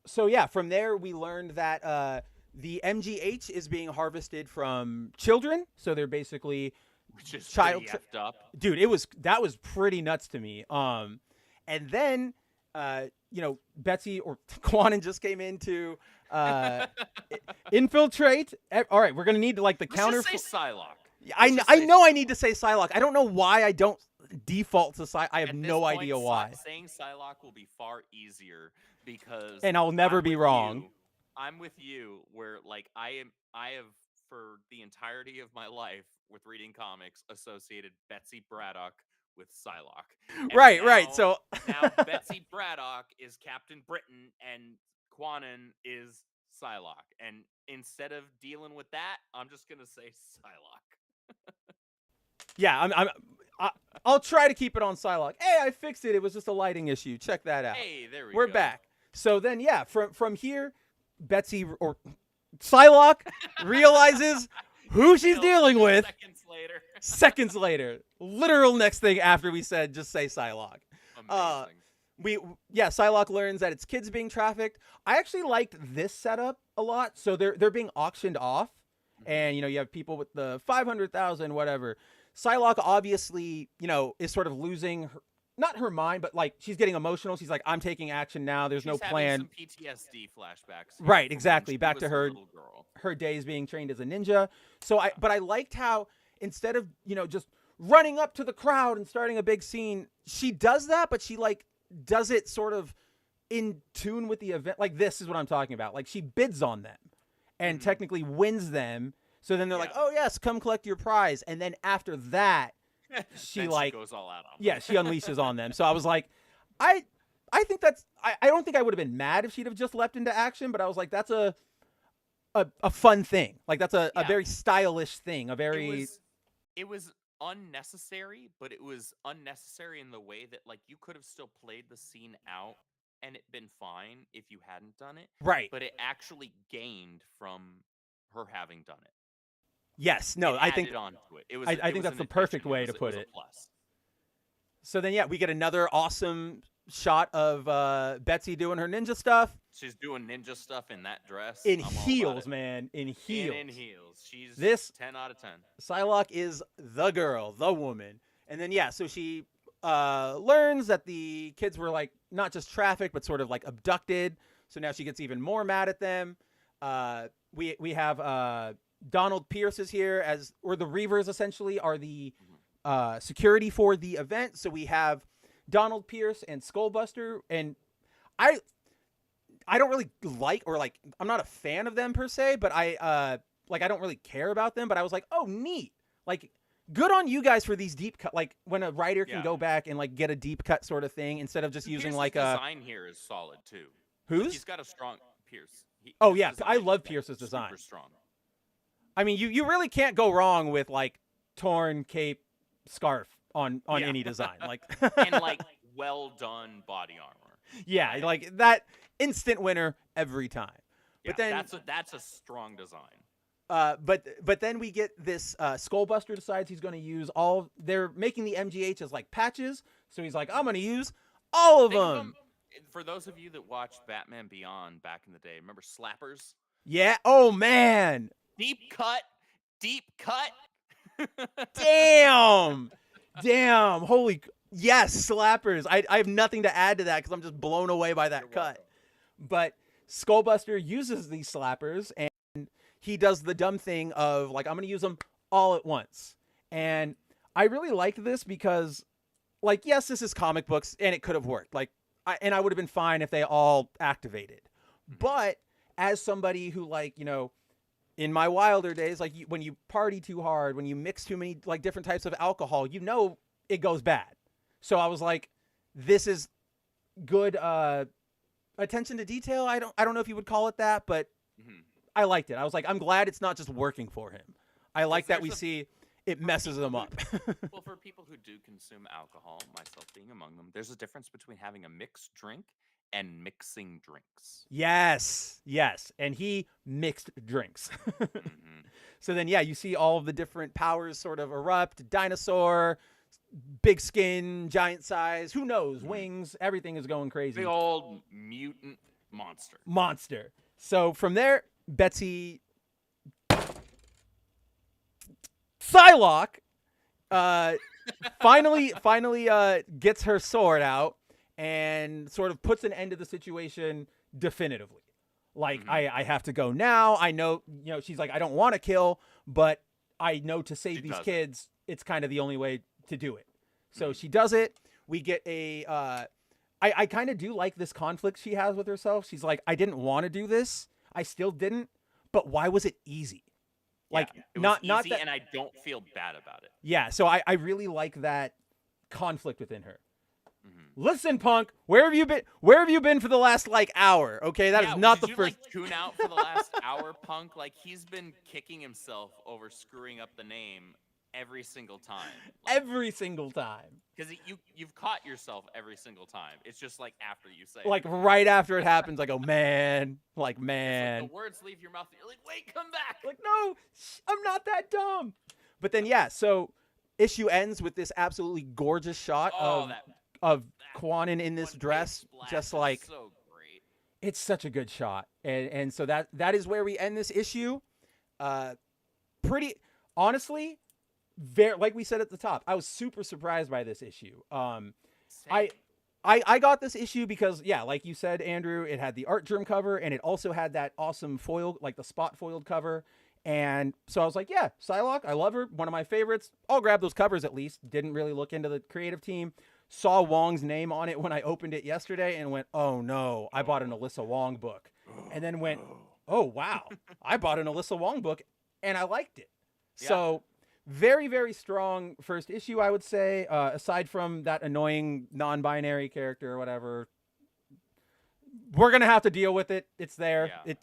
So yeah, from there we learned that the MGH is being harvested from children. So they're basically Which is child pretty effed up. Dude, that was pretty nuts to me. And then Betsy or Quanon just came in to infiltrate. All right, we're gonna need to like the counter. Let's just say Psylocke. I know I need to say Psylocke. I don't know why I don't default to Psylocke. I have At no this point, idea why. Saying Psylocke will be far easier because And I'll never be wrong. I'm with you where like I have for the entirety of my life with reading comics associated Betsy Braddock with Psylocke. And Right. So now Betsy Braddock is Captain Britain and Quanon is Psylocke. And instead of dealing with that, I'm just gonna say Psylocke. yeah, I'll try to keep it on Psylocke. Hey, I fixed it. It was just a lighting issue. Check that out. Hey, there we go. We're back. So then, yeah, from here, Betsy or Psylocke realizes who she's dealing with. Seconds later, literal next thing after we said just say Psylocke. Amazing. Psylocke learns that it's kids being trafficked. I actually liked this setup a lot. So they're being auctioned off, and you have people with the 500,000 whatever. Psylocke obviously is sort of losing not her mind, but like she's getting emotional. She's like, I'm taking action now. There's no plan. Some PTSD flashbacks. Right, exactly. Back to her her days being trained as a ninja. So I liked how instead of just running up to the crowd and starting a big scene, she does that, but she like does it sort of in tune with the event. Like this is what I'm talking about. Like she bids on them and technically wins them. So then they're like, oh yes, come collect your prize. And then after that, she goes all out on them. Yeah, she unleashes on them. So I was like, I think that's I don't think I would have been mad if she'd have just leapt into action, but I was like, that's a fun thing. Like that's a very stylish thing. It was unnecessary, but it was unnecessary in the way that like you could have still played the scene out and it been fine if you hadn't done it. Right. But it actually gained from her having done it. Yes, no, I think I think that's the perfect way to put it. So then, we get another awesome shot of Betsy doing her ninja stuff. She's doing ninja stuff in that dress. In heels, man. In heels. In heels. She's 10 out of 10. Psylocke is the girl, the woman. And then, so she learns that the kids were like not just trafficked, but sort of like abducted. So now she gets even more mad at them. We have Donald Pierce is here or the Reavers essentially are the security for the event. So we have Donald Pierce and Skullbuster, and I don't really I'm not a fan of them per se, but I don't really care about them, but I was like, oh neat. Like good on you guys for these deep cut, like when a writer can go back and like get a deep cut sort of thing instead of just using like a design here is solid too. Who's? He's got a strong Pierce. I love Pierce's design. Super strong. I mean, you really can't go wrong with like torn cape scarf on any design. Like and like well done body armor. Yeah, like that instant winner every time. But then that's a strong design. But then we get this Skullbuster decides he's going to use they're making the MGH as like patches. So he's like, I'm going to use all of them. For those of you that watched Batman Beyond back in the day, remember Slappers? Yeah. Oh man. Deep cut. Damn. Holy. Yes, Slappers. I have nothing to add to that because I'm just blown away by that cut. But Skullbuster uses these Slappers and he does the dumb thing of like, I'm going to use them all at once. And I really liked this because like, yes, this is comic books and it could have worked. Like, I would have been fine if they all activated. But as somebody who like, in my wilder days, like when you party too hard, when you mix too many like different types of alcohol, it goes bad. So I was like, this is good attention to detail. I don't know if you would call it that, but I liked it. I was like, I'm glad it's not just working for him. I like that we see it messes them up. Well, for people who do consume alcohol, myself being among them, there's a difference between having a mixed drink and mixing drinks. Yes. And he mixed drinks. So then, yeah, you see all of the different powers sort of erupt. Dinosaur, big skin, giant size, who knows, wings, everything is going crazy. Big old mutant monster. So from there, Betsy... Psylocke finally gets her sword out and sort of puts an end to the situation definitively. Like, I have to go now. I know, she's like, I don't want to kill, but I know to save these kids, it's kind of the only way to do it. So she does it. We get I kind of do like this conflict she has with herself. She's like, I didn't want to do this. I still didn't, but why was it easy? Like, it not easy, that, and I don't feel bad about it. Yeah, so I really like that conflict within her. Listen, punk, where have you been? Where have you been for the last hour? Okay, that is not the first. Did you tune out for the last hour, punk? Like, he's been kicking himself over screwing up the name every single time. Every single time. Because you've caught yourself every single time. It's just like after you say like it. right after it happens, I go, man. Like, man. Like the words leave your mouth and you're like, wait, come back. Like, no, I'm not that dumb. But then, yeah, so issue ends with this absolutely gorgeous shot of Kwanin in this dress. Just like, so great. It's such a good shot. And so that is where we end this issue. Pretty, honestly, like we said at the top, I was super surprised by this issue. I got this issue because, yeah, like you said, Andrew, it had the art germ cover and it also had that awesome foil, like the spot foiled cover. And so I was like, yeah, Psylocke, I love her. One of my favorites. I'll grab those covers at least. Didn't really look into the creative team. Saw Wong's name on it when I opened it yesterday and went, oh no, I bought an Alyssa Wong book. And then went, oh wow, I bought an Alyssa Wong book and I liked it. Yeah. So very, very strong first issue, I would say, aside from that annoying non-binary character or whatever. We're going to have to deal with it. It's there. Yeah.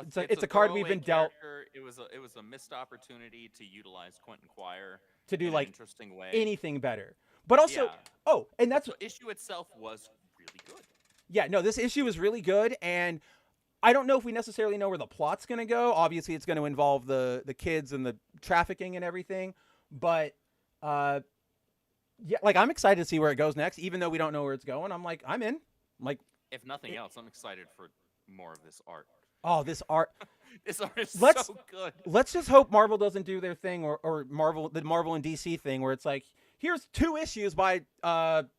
It's a card we've been dealt. It was a missed opportunity to utilize Quentin Quire to do like interesting way. Anything better. But also, and that's the issue itself was really good. Yeah, no, this issue is really good, and I don't know if we necessarily know where the plot's going to go. Obviously, it's going to involve the kids and the trafficking and everything, but yeah, like I'm excited to see where it goes next, even though we don't know where it's going. I'm like, I'm in. Like, if nothing else, I'm excited for more of this art. Oh, this art. This art is so good. Let's just hope Marvel doesn't do their thing or the Marvel and DC thing where it's like, here's 2 issues by, Ed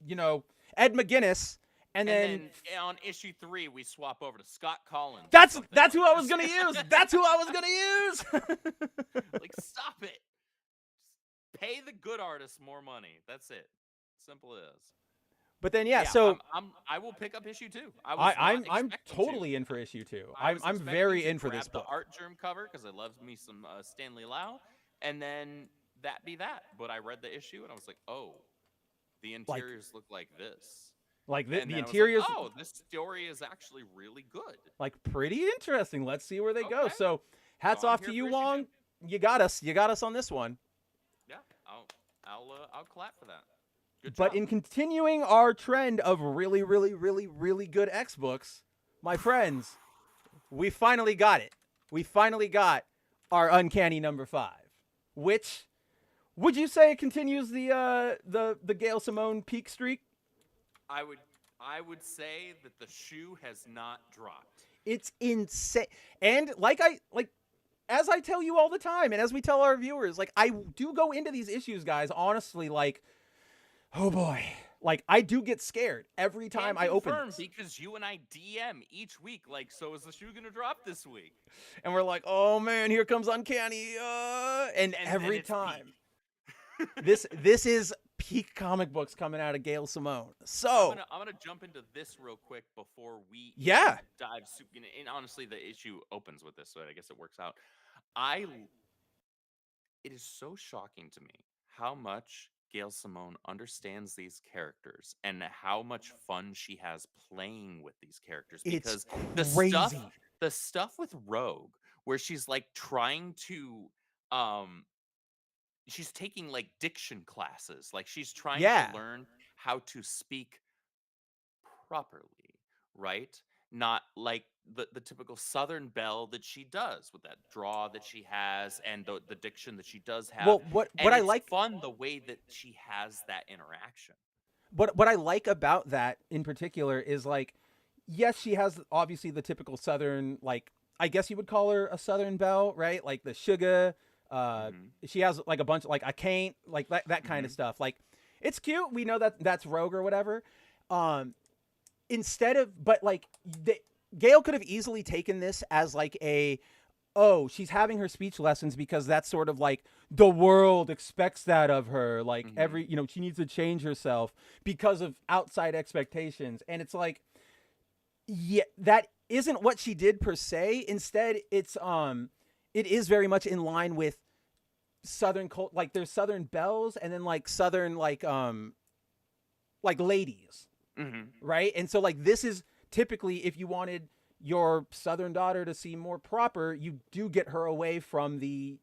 McGuinness. And then on issue 3, we swap over to Scott Collins. That's who I was going to use. That's who I was going to use. Like, stop it. Just pay the good artists more money. That's it. Simple as. But then, yeah, so I will pick up issue 2. I'm totally in for issue 2. I'm very in for this book. The art germ cover because I love me some Stanley Lau, and then that be that. But I read the issue and I was like, oh, the interiors look like this. Like the interiors. Like, oh, this story is actually really good. Like pretty interesting. Let's see where they go. So hats off to you, Wong. You got us. You got us on this one. Yeah, I'll clap for that. Good but job. In continuing our trend of really, really, really, really good X books, my friends, we finally got it. We finally got our Uncanny number 5, which would you say continues the Gail Simone peak streak? I would say that the shoe has not dropped. It's insane. And as I tell you all the time, and as we tell our viewers, like I do go into these issues, guys, honestly, like, oh boy, like I do get scared every time I open this. Because you and I DM each week, like, so is the shoe gonna drop this week? And we're like, oh man, here comes Uncanny, and every time. This is peak comic books coming out of Gail Simone. So I'm gonna jump into this real quick before we Yeah. dive. And honestly, the issue opens with this, so I guess it works out. I It is so shocking to me how much Gail Simone understands these characters and how much fun she has playing with these characters. It's Because the crazy. stuff with Rogue, where she's like trying to um she's taking like diction classes, like she's trying Yeah. to learn how to speak properly, right? Not like the typical Southern belle that she does with that draw that she has and the diction that she does have. Well, what And I it's like fun the way that she has that interaction. what I like about that in particular is like, yes, she has obviously the typical Southern, like, I guess you would call her a Southern belle, right? Like the sugar. She has like a bunch of like I can't like that kind of stuff. Like, it's cute. We know that that's Rogue or whatever. Instead of, but like, Gail could have easily taken this as like oh, she's having her speech lessons because that's sort of like the world expects that of her. Like she needs to change herself because of outside expectations. And it's like, yeah, that isn't what she did per se. Instead, it is very much in line with Southern cult. Like there's Southern belles and then like Southern like ladies. Right. And so like, this is typically, if you wanted your Southern daughter to seem more proper, you do get her away from the,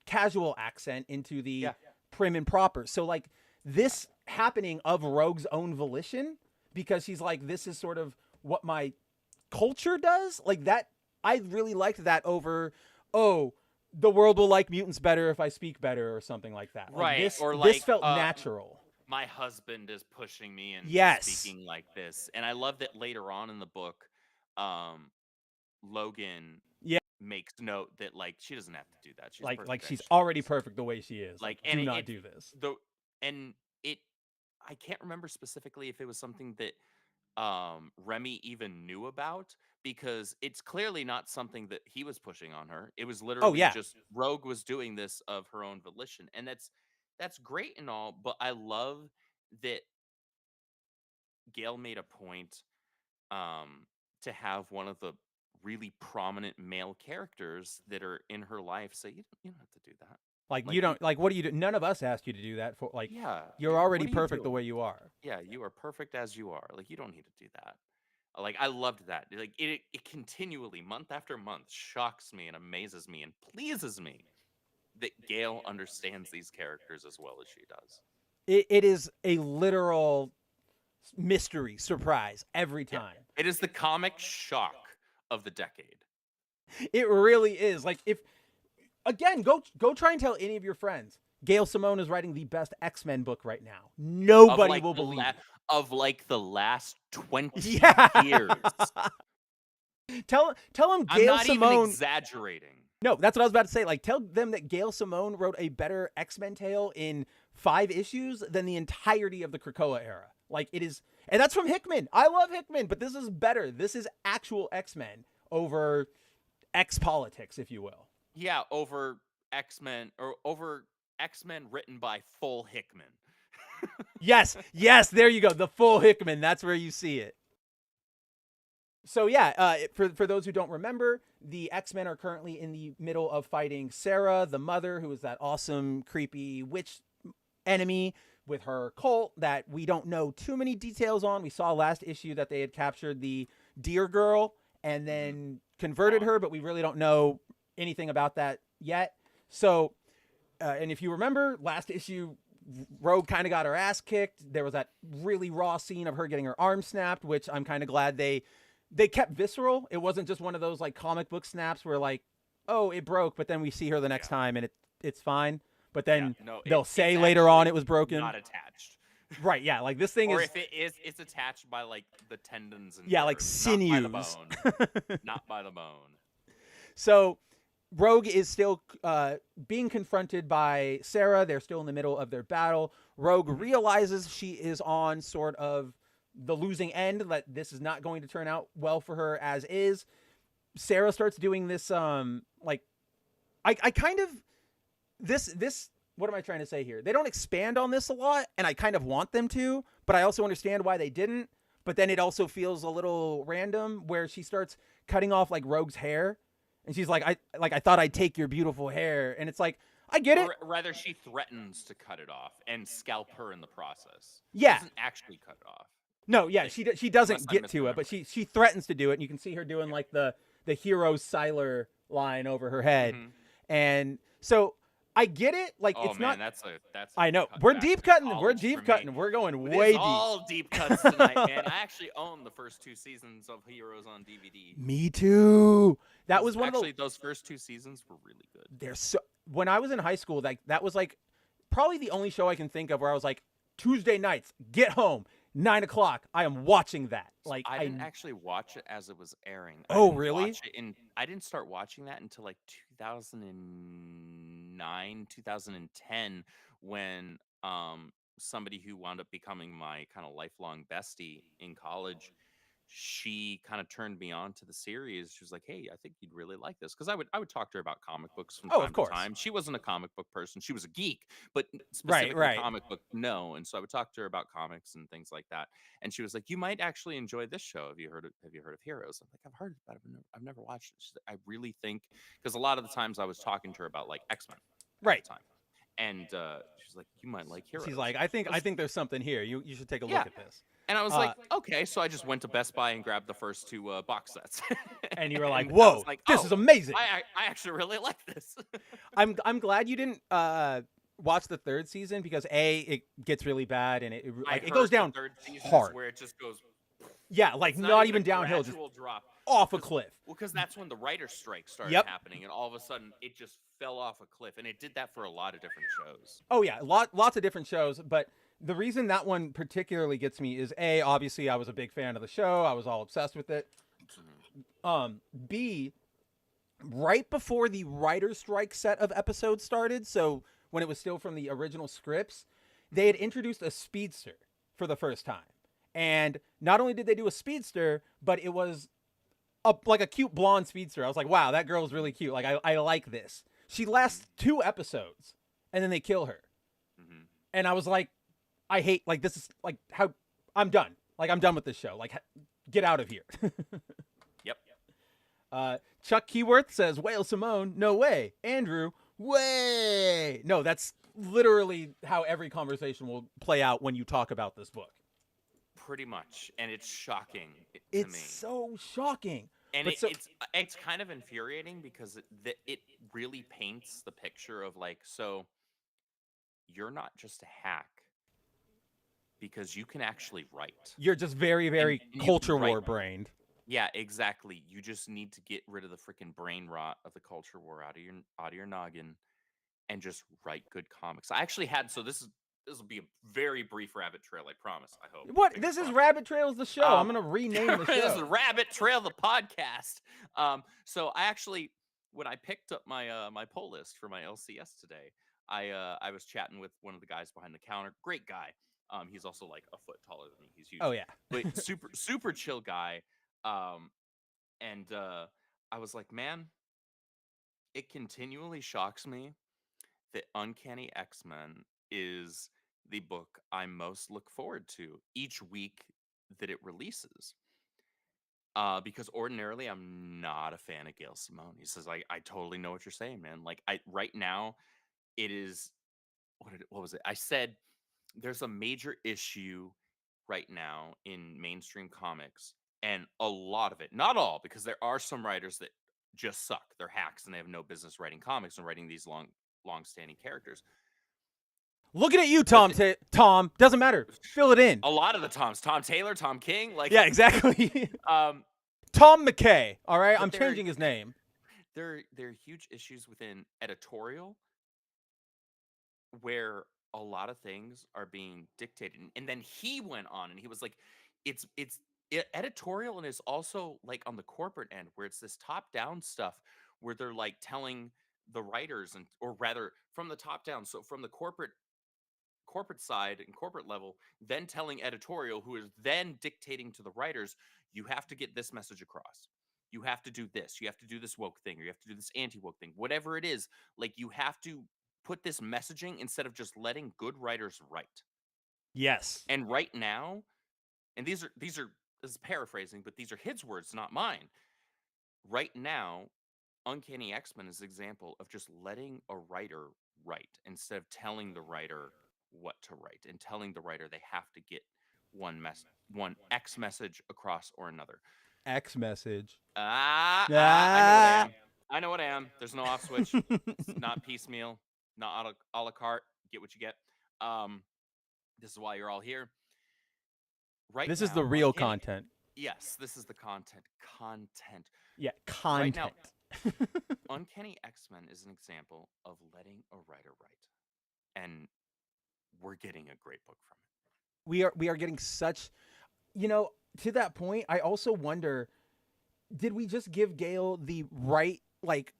casual accent into the prim and proper. So like this happening of Rogue's own volition, because she's like, this is sort of what my culture does. Like that, I really liked that over, oh, the world will like mutants better if I speak better or something like that. Like Right. This, Or like, this felt natural. My husband is pushing me into Yes. speaking like this. And I love that later on in the book, Logan makes note that like she doesn't have to do that. She's Like perfect she's as she already is. perfect the way she is. Like, Do and not do this. I can't remember specifically if it was something that Remy even knew about, because it's clearly not something that he was pushing on her. It was literally just Rogue was doing this of her own volition. And that's great and all, but I love that Gail made a point to have one of the really prominent male characters that are in her life say, you don't have to do that. Like you don't, like, what do you do? None of us asked you to do that for, like, Yeah, you're what already are you perfect the doing? way you are. Yeah, you are perfect as you are. Like, you don't need to do that. Like, I loved that. Like, it continually, month after month, shocks me and amazes me and pleases me that Gail understands these characters as well as she does. It is a literal mystery surprise every time. It is the comic shock of the decade. It really is. Like, if, again, go try and tell any of your friends, Gail Simone is writing the best X-Men book right now. Nobody will believe it. Of like the last 20 years. Tell them I'm Gail not Simone. even exaggerating. No, that's what I was about to say. Like, tell them that Gail Simone wrote a better X-Men tale in 5 issues than the entirety of the Krakoa era. Like, it is, and that's from Hickman. I love Hickman, but this is better. This is actual X-Men over X politics, if you will. Yeah, over X-Men, or over X-Men written by full Hickman. Yes, there you go. The full Hickman. That's where you see it. So yeah, for those who don't remember, the X-Men are currently in the middle of fighting Sarah, the mother, who is that awesome, creepy witch enemy with her cult that we don't know too many details on. We saw last issue that they had captured the Deer Girl and then converted her, but we really don't know anything about that yet. So, and if you remember, last issue, Rogue kind of got her ass kicked. There was that really raw scene of her getting her arm snapped, which I'm kind of glad they kept visceral. It wasn't just one of those like comic book snaps where like, oh, it broke, but then we see her the next time and it's fine. But then they'll say later on it was broken. Not attached. Right, yeah, like this thing or is... if it is, it's attached by like the tendons and like sinews. Not by the bone. Not by the bone. So Rogue is still being confronted by Sarah. They're still in the middle of their battle. Rogue realizes she is on sort of the losing end, that this is not going to turn out well for her as is. Sarah starts doing this, like, I kind of, this what am I trying to say here? They don't expand on this a lot, and I kind of want them to, but I also understand why they didn't. But then it also feels a little random where she starts cutting off like Rogue's hair, and she's like, I thought I'd take your beautiful hair, and it's like, I get it. Or rather, she threatens to cut it off and scalp her in the process. Yeah. She doesn't actually cut it off. No, yeah, Like, she doesn't unless I get to it, but she threatens to do it, and you can see her doing like the hero Psylocke line over her head, and so I get it. Like Oh it's man, not. that's. I know cut we're back deep to cutting. We're college deep for me. cutting. We're going It way is deep. all deep cuts tonight, man. I actually own the first 2 seasons of Heroes on DVD. Me too. That was one actually of the. those first 2 seasons were really good. They're so. When I was in high school, that was like probably the only show I can think of where I was like, Tuesday nights, get home, 9 o'clock. I am watching that. Like I didn't actually watch it as it was airing. Oh, really? I didn't start watching that until like 2009, 2010, when somebody who wound up becoming my kind of lifelong bestie in college, she kind of turned me on to the series. She was like, "Hey, I think you'd really like this," because I would talk to her about comic books from Oh, time of course. to time. She wasn't a comic book person; she was a geek, but Right, specifically right. comic book, no. And so I would talk to her about comics and things like that. And she was like, "You might actually enjoy this show. Have you heard of Heroes?" I'm like, "I've heard about it, but I've never watched it." She's like, "I really think," because a lot of the times I was talking to her about like X-Men at Right. the time, and she's like, "You might like Heroes." She's like, I think there's something here. You should take a look Yeah. at this. And I was like, okay. So I just went to Best Buy and grabbed the first 2 box sets. And you were like, I "Whoa, was like, this "Oh, is amazing." I actually really like this." I'm glad you didn't watch the 3rd season because it gets really bad and it goes down The 3rd season hard. is where it just goes. Yeah, like It's not even a downhill, just gradual drop. off a cliff. Well, because that's when the writer's strike started Yep. happening, and all of a sudden it just fell off a cliff, and it did that for a lot of different shows. Oh yeah, lots of different shows, but the reason that one particularly gets me is A, obviously I was a big fan of the show. I was all obsessed with it. B, right before the writer's strike set of episodes started, so when it was still from the original scripts, they had introduced a speedster for the first time. And not only did they do a speedster, but it was like a cute blonde speedster. I was like, wow, that girl's really cute. Like, I like this. She lasts 2 episodes, and then they kill her. And I was like, I hate, like, this is, like, how, I'm done. Like, I'm done with this show. Like, get out of here. Yep. Chuck Keyworth says, Gail Simone, no way. Andrew, way. No, that's literally how every conversation will play out when you talk about this book. Pretty much, and it's shocking to It's me. so shocking. And But it's kind of infuriating because it really paints the picture of like, so you're not just a hack because you can actually write. You're just very, very And you culture can write. war brained. Yeah, exactly. You just need to get rid of the freaking brain rot of the culture war out of your noggin and just write good comics. I actually had this will be a very brief rabbit trail, I promise. I hope. What? Fingers This is crossed. Rabbit Trails the show. I'm gonna rename the This is show. Rabbit Trail the podcast. So I actually, when I picked up my my pull list for my LCS today, I was chatting with one of the guys behind the counter. Great guy. He's also like a foot taller than me. He's huge. Oh yeah. But super chill guy. And I was like, man, it continually shocks me that Uncanny X-Men is the book I most look forward to each week that it releases. Because ordinarily I'm not a fan of Gail Simone. He says, I totally know what you're saying, man. Like right now it is what was it? I said there's a major issue right now in mainstream comics, and a lot of it, not all, because there are some writers that just suck. They're hacks and they have no business writing comics and writing these long-standing characters. Looking at you, Tom. Tom, doesn't matter. Fill it in. A lot of the Toms, Tom Taylor, Tom King, like Yeah, exactly. um, Tom McKay. All right, But I'm there- changing his name. there are huge issues within editorial where a lot of things are being dictated. And then he went on and he was like, it's editorial, and it's also like on the corporate end where it's this top down stuff where they're like telling the writers, and or rather from the top down, so from the corporate side and corporate level, then telling editorial, who is then dictating to the writers, you have to get this message across, you have to do this, you have to do this woke thing, or you have to do this anti-woke thing, whatever it is. Like, you have to put this messaging instead of just letting good writers write. Yes. And right now, and these are this is paraphrasing, but these are his words, not mine. Right now, Uncanny X-Men is an example of just letting a writer write instead of telling the writer what to write and telling the writer they have to get one X message across or another. X message. I know what I am. There's no off switch. It's not piecemeal, not a la carte. Get what you get. This is why you're all here. Right. This now, is the real content. Yes, this is the content. Content. Yeah, content. Right now, Uncanny X-Men is an example of letting a writer write, and we're getting a great book from it. We are getting such, to that point. I also wonder, did we just give Gail the right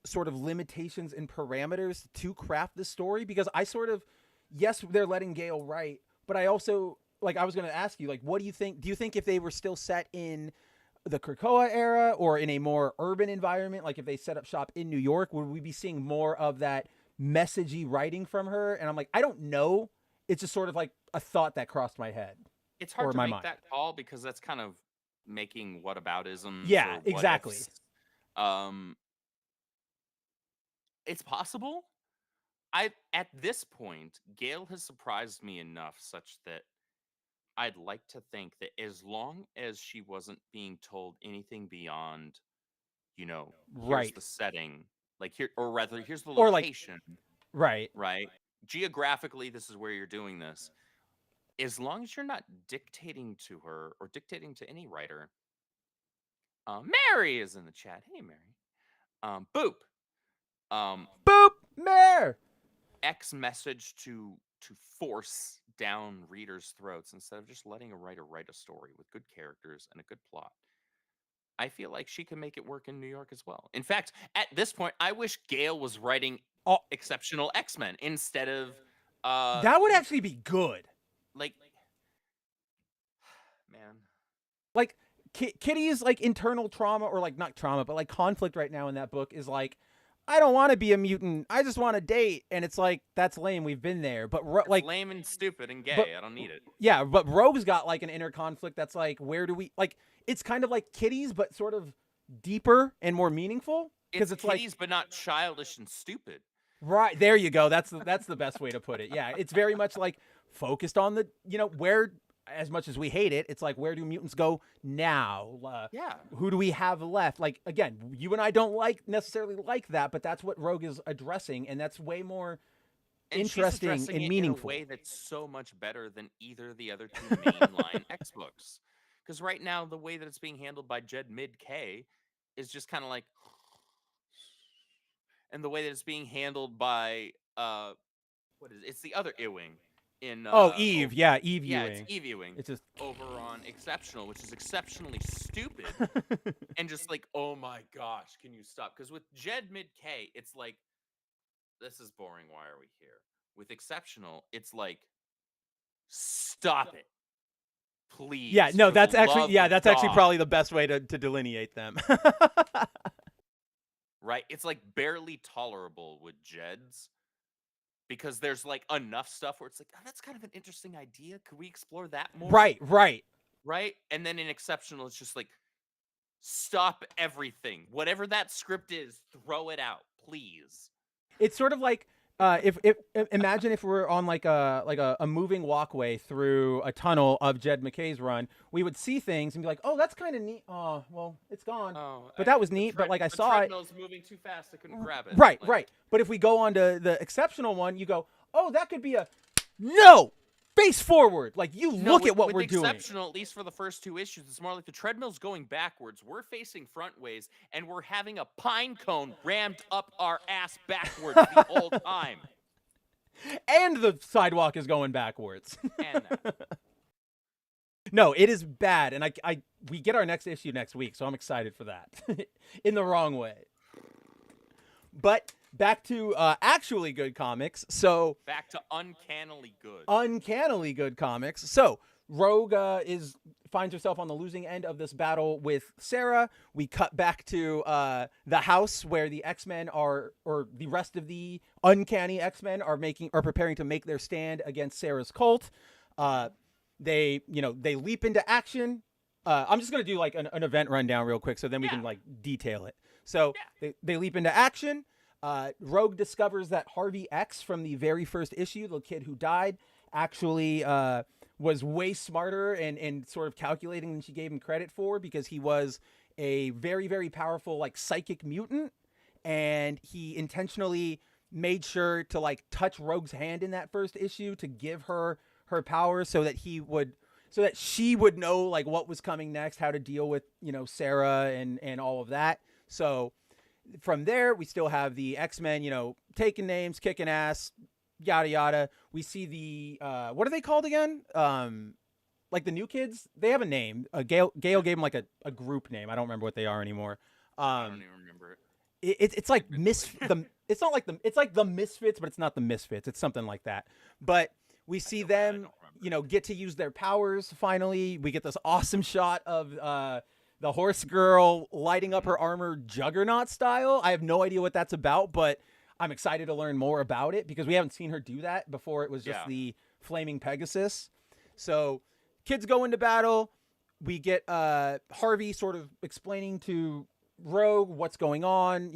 sort of limitations and parameters to craft the story? Because I sort of, yes, they're letting Gail write, but I also. I was going to ask you, what do you think? Do you think if they were still set in the Krakoa era or in a more urban environment, if they set up shop in New York, would we be seeing more of that messagey writing from her? And I'm like, I don't know. It's just sort of a thought that crossed my head. It's hard to make that call because that's kind of making whataboutism. Yeah, exactly. It's possible. At this point, Gail has surprised me enough such that I'd like to think that as long as she wasn't being told anything beyond, here's the setting, here's the location. Right. Geographically, this is where you're doing this. As long as you're not dictating to her or dictating to any writer. Mary is in the chat. Hey, Mary. Boop. Boop, Mare. X message to force down readers' throats instead of just letting a writer write a story with good characters and a good plot. I feel like she can make it work in New York as well. In fact, at this point, I wish Gail was writing Exceptional X-Men instead of that would actually be good. Man. Kitty's internal trauma or not trauma, but conflict right now in that book is I don't want to be a mutant. I just want to date. And it's that's lame. We've been there. But lame and stupid and gay. I don't need it. Yeah, but Rogue's got an inner conflict that's where do we it's kind of like Kitty's, but sort of deeper and more meaningful. It's Kitty's, but not childish and stupid. Right. There you go. That's the best way to put it. Yeah. It's very much focused on the, where, as much as we hate it, it's where do mutants go now? Yeah. Who do we have left? Again, you and I don't necessarily like that, but that's what Rogue is addressing, and that's way more interesting and meaningful. In a way that's so much better than either of the other two mainline X books. Because right now, the way that it's being handled by Jed Mid-K is just kind of and the way that it's being handled by it's the other Ewing. Eve. Yeah, Eve Ewing. Yeah, it's Eve Ewing. It's just over on Exceptional, which is exceptionally stupid. And just oh my gosh, can you stop? Because with Jed Mid-K, it's this is boring. Why are we here? With Exceptional, it's stop it. Please. Yeah, no, that's actually probably the best way to delineate them. Right? It's barely tolerable with Jed's. Because there's enough stuff where it's that's kind of an interesting idea. Could we explore that more? Right. And then in Exceptional, it's just stop everything. Whatever that script is, throw it out, please. It's sort of if imagine if we're on a moving walkway through a tunnel of Jed McKay's run, we would see things and be oh, that's kind of neat. Oh, well, it's gone. But that was neat. But I saw it. The treadmill's moving too fast. I couldn't grab it. Right. But if we go on to the Exceptional one, you go, oh, that could be no. Face forward. Look at what we're doing. Exceptional, at least for the first two issues, it's more the treadmill's going backwards. We're facing front ways, and we're having a pine cone rammed up our ass backwards the whole time. And the sidewalk is going backwards. And no, it is bad, and we get our next issue next week, so I'm excited for that. In the wrong way. But back to actually good comics. So back to uncannily good. Uncannily good comics. So Rogue is finds herself on the losing end of this battle with Sarah. We cut back to the house where the X-Men or the rest of the Uncanny X-Men are preparing to make their stand against Sarah's cult. They leap into action. I'm just gonna do like an event rundown real quick, so then we can like detail it. So they leap into action. Rogue discovers that Harvey X from the very first issue, the kid who died, actually was way smarter and sort of calculating than she gave him credit for, because he was a very, very powerful like psychic mutant, and he intentionally made sure to like touch Rogue's hand in that first issue to give her powers so that she would know like what was coming next, how to deal with, Sarah and all of that. So from there, we still have the X-Men, taking names, kicking ass, yada yada. We see the what are they called again? Like the new kids, they have a name. Gail gave them like a group name. I don't remember what they are anymore. I don't even remember it. It's like it's not like it's like the Misfits, but it's not the Misfits. It's something like that. But we see them, get to use their powers. Finally, we get this awesome shot of the horse girl lighting up her armor Juggernaut style. I have no idea what that's about, but I'm excited to learn more about it because we haven't seen her do that before. It was just the flaming Pegasus. So kids go into battle. We get Harvey sort of explaining to Rogue what's going on,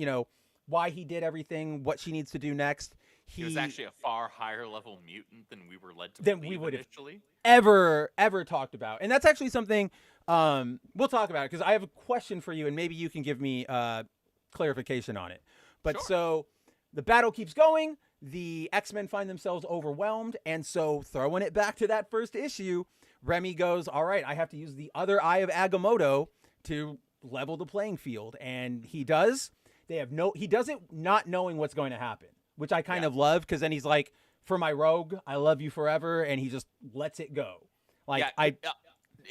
why he did everything, what she needs to do next. He was actually a far higher level mutant than we were led to than believe we would initially. Ever talked about. And that's actually something we'll talk about, because I have a question for you and maybe you can give me clarification on it. But so the battle keeps going. The X-Men find themselves overwhelmed. And so throwing it back to that first issue, Remy goes, all right, I have to use the other eye of Agamotto to level the playing field. And he does. He does it not knowing what's going to happen, which I kind of love, because then he's like, for my Rogue, I love you forever. And he just lets it go. Like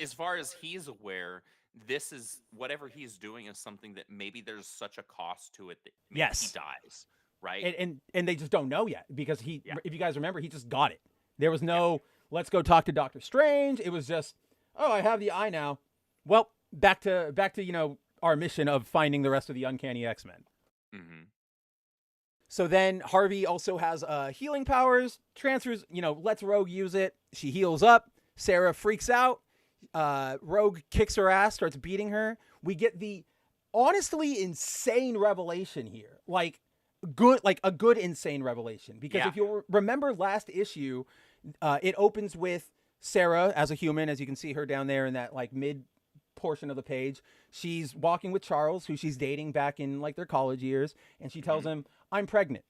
as far as he's aware, this is whatever he's doing is something that maybe there's such a cost to it that maybe he dies, right? And they just don't know yet, because if you guys remember, he just got it. There was no let's go talk to Doctor Strange. It was just, oh, I have the eye now. Well, back to our mission of finding the rest of the Uncanny X-Men. Mm-hmm. So then Harvey also has healing powers, transfers, lets Rogue use it. She heals up. Sarah freaks out. Rogue kicks her ass, starts beating her. We get the honestly insane revelation here. Like a good insane revelation. Because if you'll remember last issue, it opens with Sarah as a human, as you can see her down there in that like mid portion of the page. She's walking with Charles, who she's dating back in like their college years, and she tells him, I'm pregnant.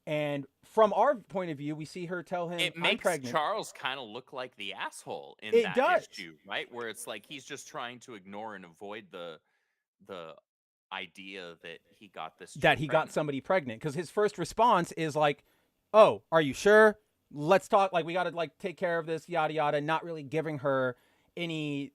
And from our point of view, we see her tell him, it makes I'm pregnant. Charles kind of look like the asshole in that issue, right? Where it's like he's just trying to ignore and avoid the idea that he got this got somebody pregnant, because his first response is like, oh, are you sure? Let's talk, like we got to like take care of this, yada yada, not really giving her any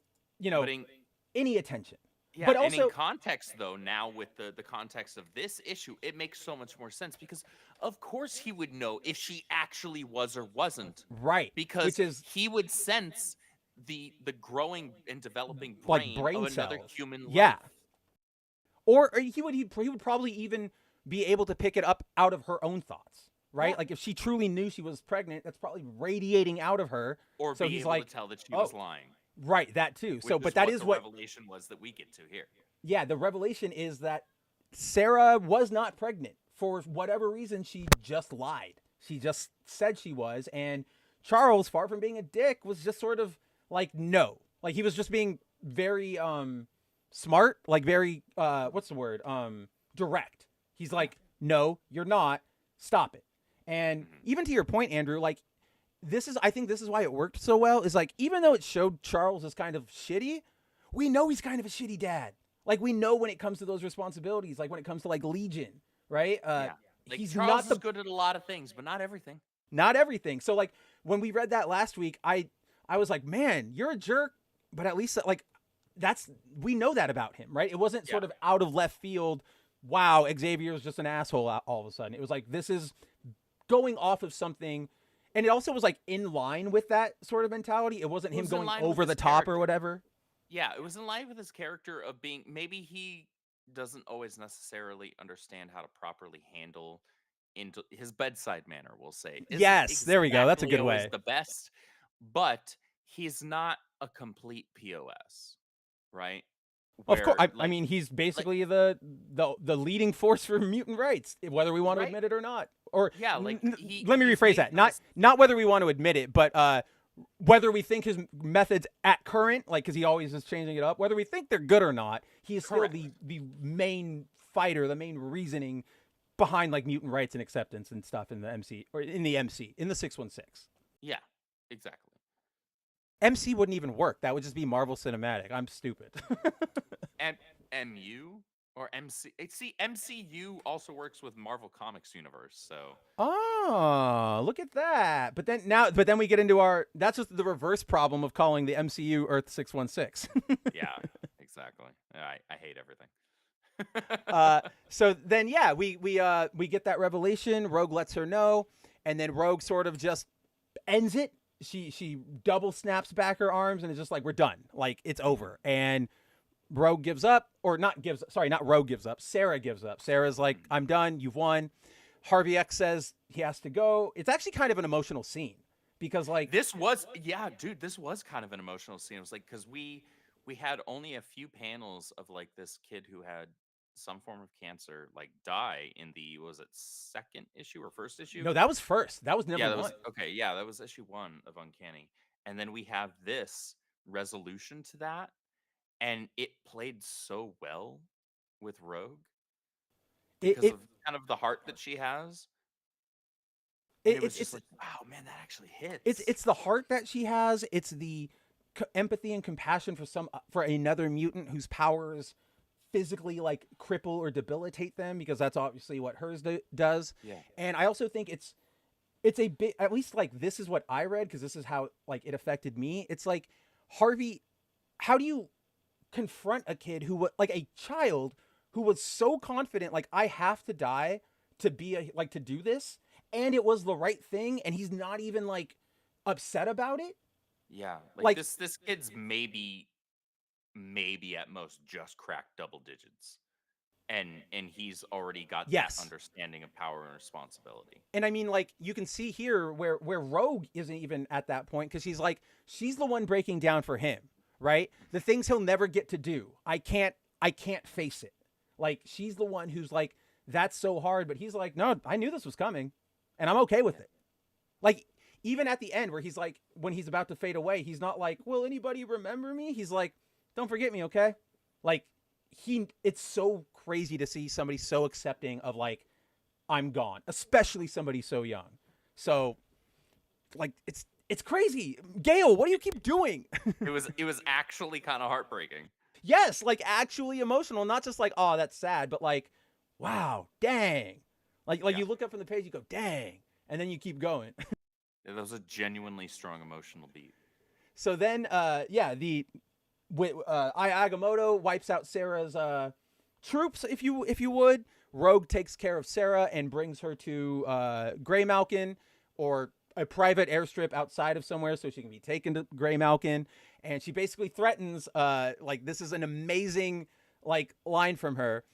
any attention. Yeah, but and also in context, though, now with the context of this issue, it makes so much more sense, because of course he would know if she actually was or wasn't. Right. Because he would sense the growing and developing brain of another human life. Yeah. Or he would probably even be able to pick it up out of her own thoughts, right? Yeah. Like if she truly knew she was pregnant, that's probably radiating out of her. Or so be he's able like, to tell that she was lying. Right, that too. So, but that is what the revelation was that we get to here. Yeah, the revelation is that Sarah was not pregnant. For whatever reason, she just lied. She just said she was, and Charles, far from being a dick, was just sort of like, no. Like he was just being very smart, like very what's the word? Direct. He's like, no, you're not. Stop it. And even to your point, Andrew, like I think this is why it worked so well, is like, even though it showed Charles as kind of shitty, we know he's kind of a shitty dad. Like we know when it comes to those responsibilities, like when it comes to like Legion, right? Like he's Charles is good at a lot of things, but not everything. Not everything. So like when we read that last week, I was like, man, you're a jerk, but at least like we know that about him, right? It wasn't sort of out of left field. Wow, Xavier's just an asshole all of a sudden. It was like, this is going off of something. And it also was like in line with that sort of mentality. It wasn't him going over the top or whatever. Yeah, it was in line with his character of being maybe he doesn't always necessarily understand how to properly handle into his bedside manner, we'll say. Isn't Yes, there we go. That's a exactly good always way. the best, but he's not a complete POS, right? Of course, Where I mean, he's like basically the leading force for mutant rights, whether we want to right? admit it or not. Or Yeah, like let me he's rephrase that. making us Not whether we want to admit it, but whether we think his methods at current, like because he always is changing it up, whether we think they're good or not, he is still correct. the main fighter, the main reasoning behind like mutant rights and acceptance and stuff in the MC or in the 616. Yeah, exactly. MC wouldn't even work. That would just be Marvel Cinematic. I'm stupid. And MU or MC. See, MCU also works with Marvel Comics universe, so Oh, look at that. But then we get into that's just the reverse problem of calling the MCU Earth 616. yeah, exactly. I hate everything. So then we get that revelation. Rogue lets her know, and then Rogue sort of just ends it. She double snaps back her arms and is just like, we're done. Like it's over. And Rogue gives up, or not Rogue gives up. Sarah gives up. Sarah's like, I'm done. You've won. Harvey X says he has to go. It's actually kind of an emotional scene because like This was kind of an emotional scene. It was like because we had only a few panels of like this kid who had some form of cancer like die in the second issue or first issue? No, that was first. That was number that one. was okay. Yeah, that was issue 1 of Uncanny, and then we have this resolution to that, and it played so well with Rogue because of kind of the heart that she has. And it was just like, wow, man, that actually hits. It's the heart that she has. It's the empathy and compassion for another mutant whose powers physically like cripple or debilitate them, because that's obviously what hers does. Yeah. And I also think it's a bit, at least like this is what I read, because this is how like it affected me. It's like, Harvey, how do you confront a kid who like a child who was so confident, like I have to die to be to do this, and it was the right thing, and he's not even like upset about it. Yeah, Like- this kid's maybe at most just cracked double digits, and he's already got Yes. that understanding of power and responsibility. And I mean, like, you can see here where Rogue isn't even at that point, because she's the one breaking down for him, right? The things he'll never get to do. I can't face it. Like, she's the one who's like, that's so hard, but he's like, no, I knew this was coming, and I'm okay with it. Like, even at the end where he's like, when he's about to fade away, he's not like, will anybody remember me? He's like, don't forget me, okay? Like, it's so crazy to see somebody so accepting of like, I'm gone, especially somebody so young. So like, it's crazy. Gail, what do you keep doing? It was actually kind of heartbreaking. Yes, like actually emotional, not just like, oh, that's sad, but like, wow, dang. Like Yeah. you look up from the page, you go, dang, and then you keep going. That was a genuinely strong emotional beat. So then, Agamotto wipes out Sarah's troops, if you would. Rogue takes care of Sarah and brings her to Greymalkin, or a private airstrip outside of somewhere, so she can be taken to Greymalkin. And she basically threatens, like, this is an amazing like line from her.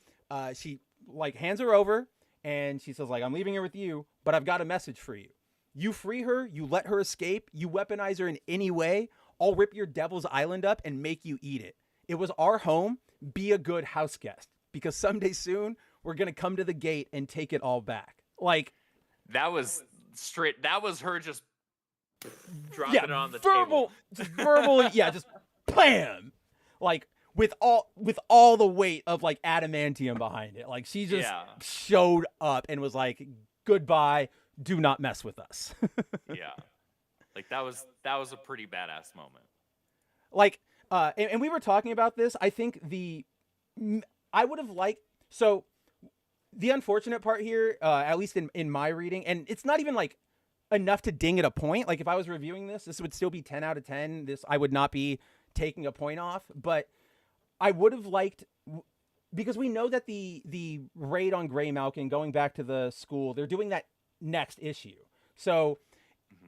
She like hands her over, and she says like, I'm leaving her with you, but I've got a message for you. You free her, you let her escape, you weaponize her in any way, I'll rip your Devil's Island up and make you eat it. It was our home. Be a good house guest, because someday soon we're going to come to the gate and take it all back. Like, That was straight. That was her just dropping it on the verbal, table. just verbally, just bam. Like, with all the weight of like adamantium behind it. Like, she just showed up and was like, goodbye, do not mess with us. Yeah. Like, that was a pretty badass moment. Like, and we were talking about this. I think I would have liked, so the unfortunate part here, at least in my reading, and it's not even like enough to ding at a point. Like, if I was reviewing this would still be 10 out of 10. I would not be taking a point off, but I would have liked, because we know that the raid on Greymalkin, going back to the school, they're doing that next issue. So,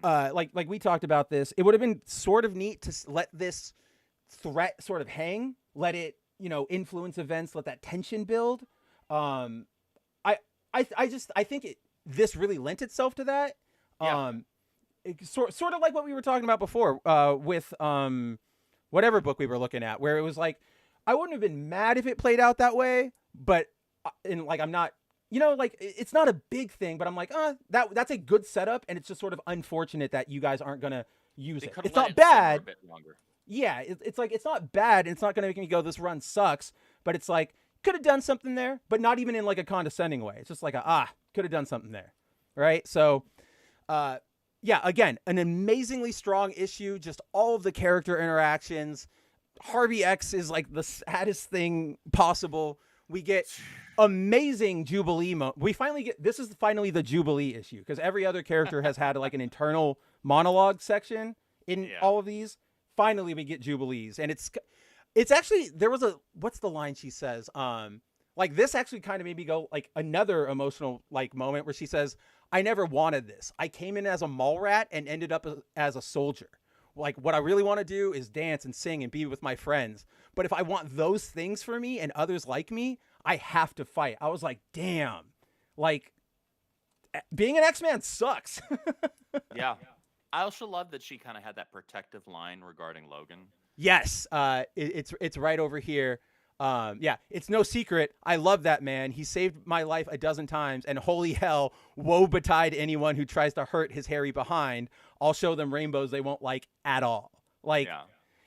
like we talked about this, it would have been sort of neat to let this threat sort of hang, let it, influence events, let that tension build. I think this really lent itself to that. Yeah. Sort of like what we were talking about before with whatever book we were looking at, where it was like, I wouldn't have been mad if it played out that way, but I'm not, it's not a big thing, but I'm like, that's a good setup, and it's just sort of unfortunate that you guys aren't gonna use it. It's not bad. Yeah, it's like, it's not bad, and it's not gonna make me go, this run sucks, but it's like, could have done something there, but not even in like a condescending way. It's just like could have done something there, right? So, yeah, again, an amazingly strong issue. Just all of the character interactions. Harvey X is like the saddest thing possible. We get amazing Jubilee. This is finally the Jubilee issue, because every other character has had like an internal monologue section in all of these. Finally, we get Jubilees, and it's actually, there was what's the line she says? Like, this actually kind of made me go, like, another emotional like moment where she says, I never wanted this. I came in as a mall rat and ended up as a soldier. Like, what I really want to do is dance and sing and be with my friends. But if I want those things for me and others like me, I have to fight. I was like, damn, like, being an X-Man sucks. Yeah. I also love that she kind of had that protective line regarding Logan. Yes, it's right over here. Yeah, it's no secret. I love that man. He saved my life a dozen times, and holy hell, woe betide anyone who tries to hurt his hairy behind. I'll show them rainbows they won't like at all. Like,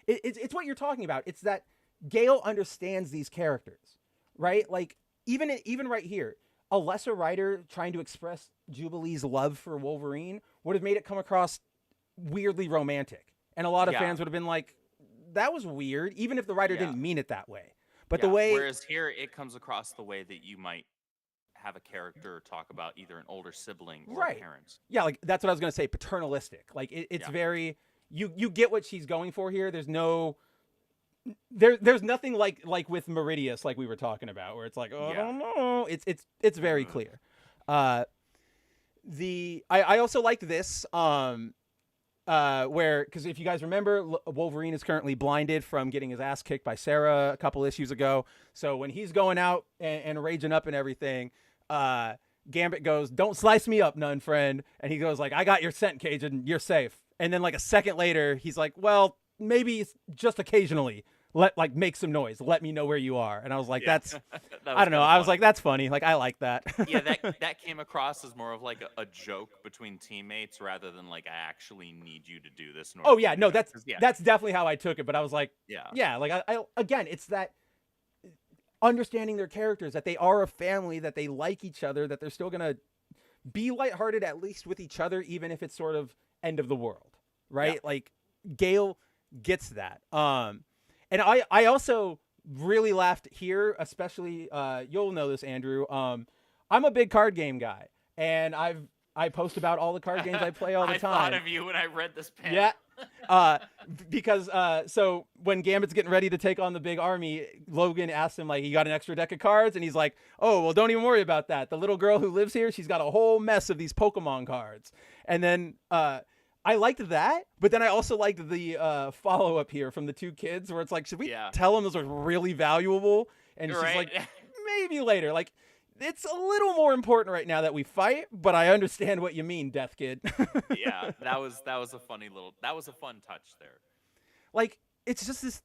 it's what you're talking about. It's that Gail understands these characters, right? Like, even right here, a lesser writer trying to express Jubilee's love for Wolverine would have made it come across weirdly romantic, and a lot of fans would have been like, that was weird, even if the writer didn't mean it that way. But the way, whereas here it comes across the way that you might have a character talk about either an older sibling or parents. Yeah, like, that's what I was gonna say, paternalistic. Like, it's very, you get what she's going for here. There's nothing like with Meridius, like we were talking about, where it's like, I don't know. It's very clear. I also like this. Where, because if you guys remember, Wolverine is currently blinded from getting his ass kicked by Sarah a couple issues ago. So when he's going out and raging up and everything, Gambit goes, "Don't slice me up, none friend." And he goes like, "I got your scent cage and you're safe." And then like a second later, he's like, "Well, maybe it's just occasionally. Make some noise. Let me know where you are." And I was like, that's, I don't know. I was like, that's funny. Like, I like that. Yeah, that came across as more of like a joke between teammates rather than like, I actually need you to do this. Oh yeah, no, that's definitely how I took it. But I was like, like I again, it's that understanding their characters, that they are a family, that they like each other, that they're still gonna be lighthearted at least with each other, even if it's sort of end of the world, right? Like, Gail gets that. And I also really laughed here, especially, you'll know this, Andrew. I'm a big card game guy, and I post about all the card games I play all the time. I thought of you when I read this panel. Yeah, because so when Gambit's getting ready to take on the big army, Logan asks him, like, you got an extra deck of cards? And he's like, oh, well, don't even worry about that. The little girl who lives here, she's got a whole mess of these Pokemon cards. And then I liked that, but then I also liked the follow-up here from the two kids, where it's like, should we tell them those are really valuable? And she's like, maybe later. Like, it's a little more important right now that we fight, but I understand what you mean, Death Kid. Yeah, that was a funny that was a fun touch there. Like, it's just this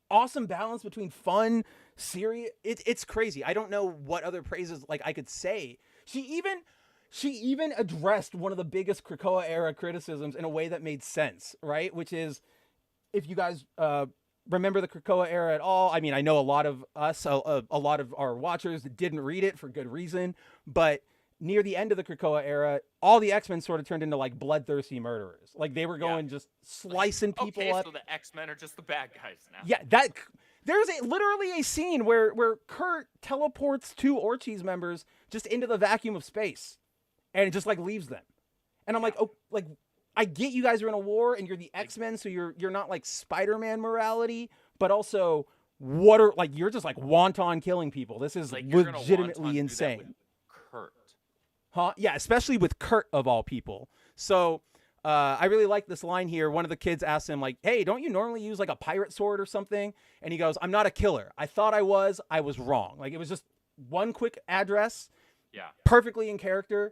awesome balance between fun, serious. It's crazy. I don't know what other praises like I could say. She even addressed one of the biggest Krakoa era criticisms in a way that made sense, right? Which is, if you guys remember the Krakoa era at all, I mean, I know a lot of us, a lot of our watchers didn't read it for good reason, but near the end of the Krakoa era, all the X-Men sort of turned into like bloodthirsty murderers. Like, they were going just slicing people up. So the X-Men are just the bad guys now. Yeah, there's literally a scene where Kurt teleports two Orchis members just into the vacuum of space, and it just like leaves them. And I'm like, oh, like, I get you guys are in a war and you're the X-Men, so you're not like Spider-Man morality, but also you're just like wanton killing people. This is like, legitimately insane. Kurt. Huh? Yeah, especially with Kurt of all people. So I really like this line here. One of the kids asks him, like, hey, don't you normally use like a pirate sword or something? And he goes, I'm not a killer. I thought I was wrong. Like, it was just one quick address. Yeah. Perfectly in character.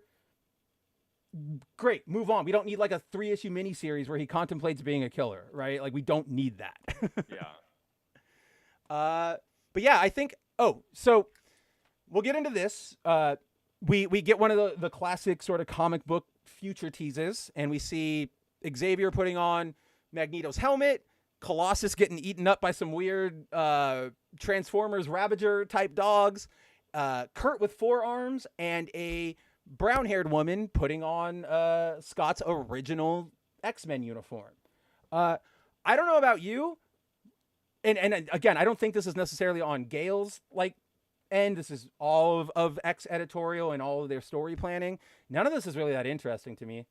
Great, move on. We don't need like a 3-issue miniseries where he contemplates being a killer, right? Like, we don't need that. Yeah. But yeah, I think. Oh, so we'll get into this. We get one of the classic sort of comic book future teases, and we see Xavier putting on Magneto's helmet, Colossus getting eaten up by some weird Transformers Ravager type dogs, Kurt with 4 arms, and a brown-haired woman putting on Scott's original X-Men uniform. I don't know about you, and again, I don't think this is necessarily on Gail's end. This is all of X editorial and all of their story planning. None of this is really that interesting to me.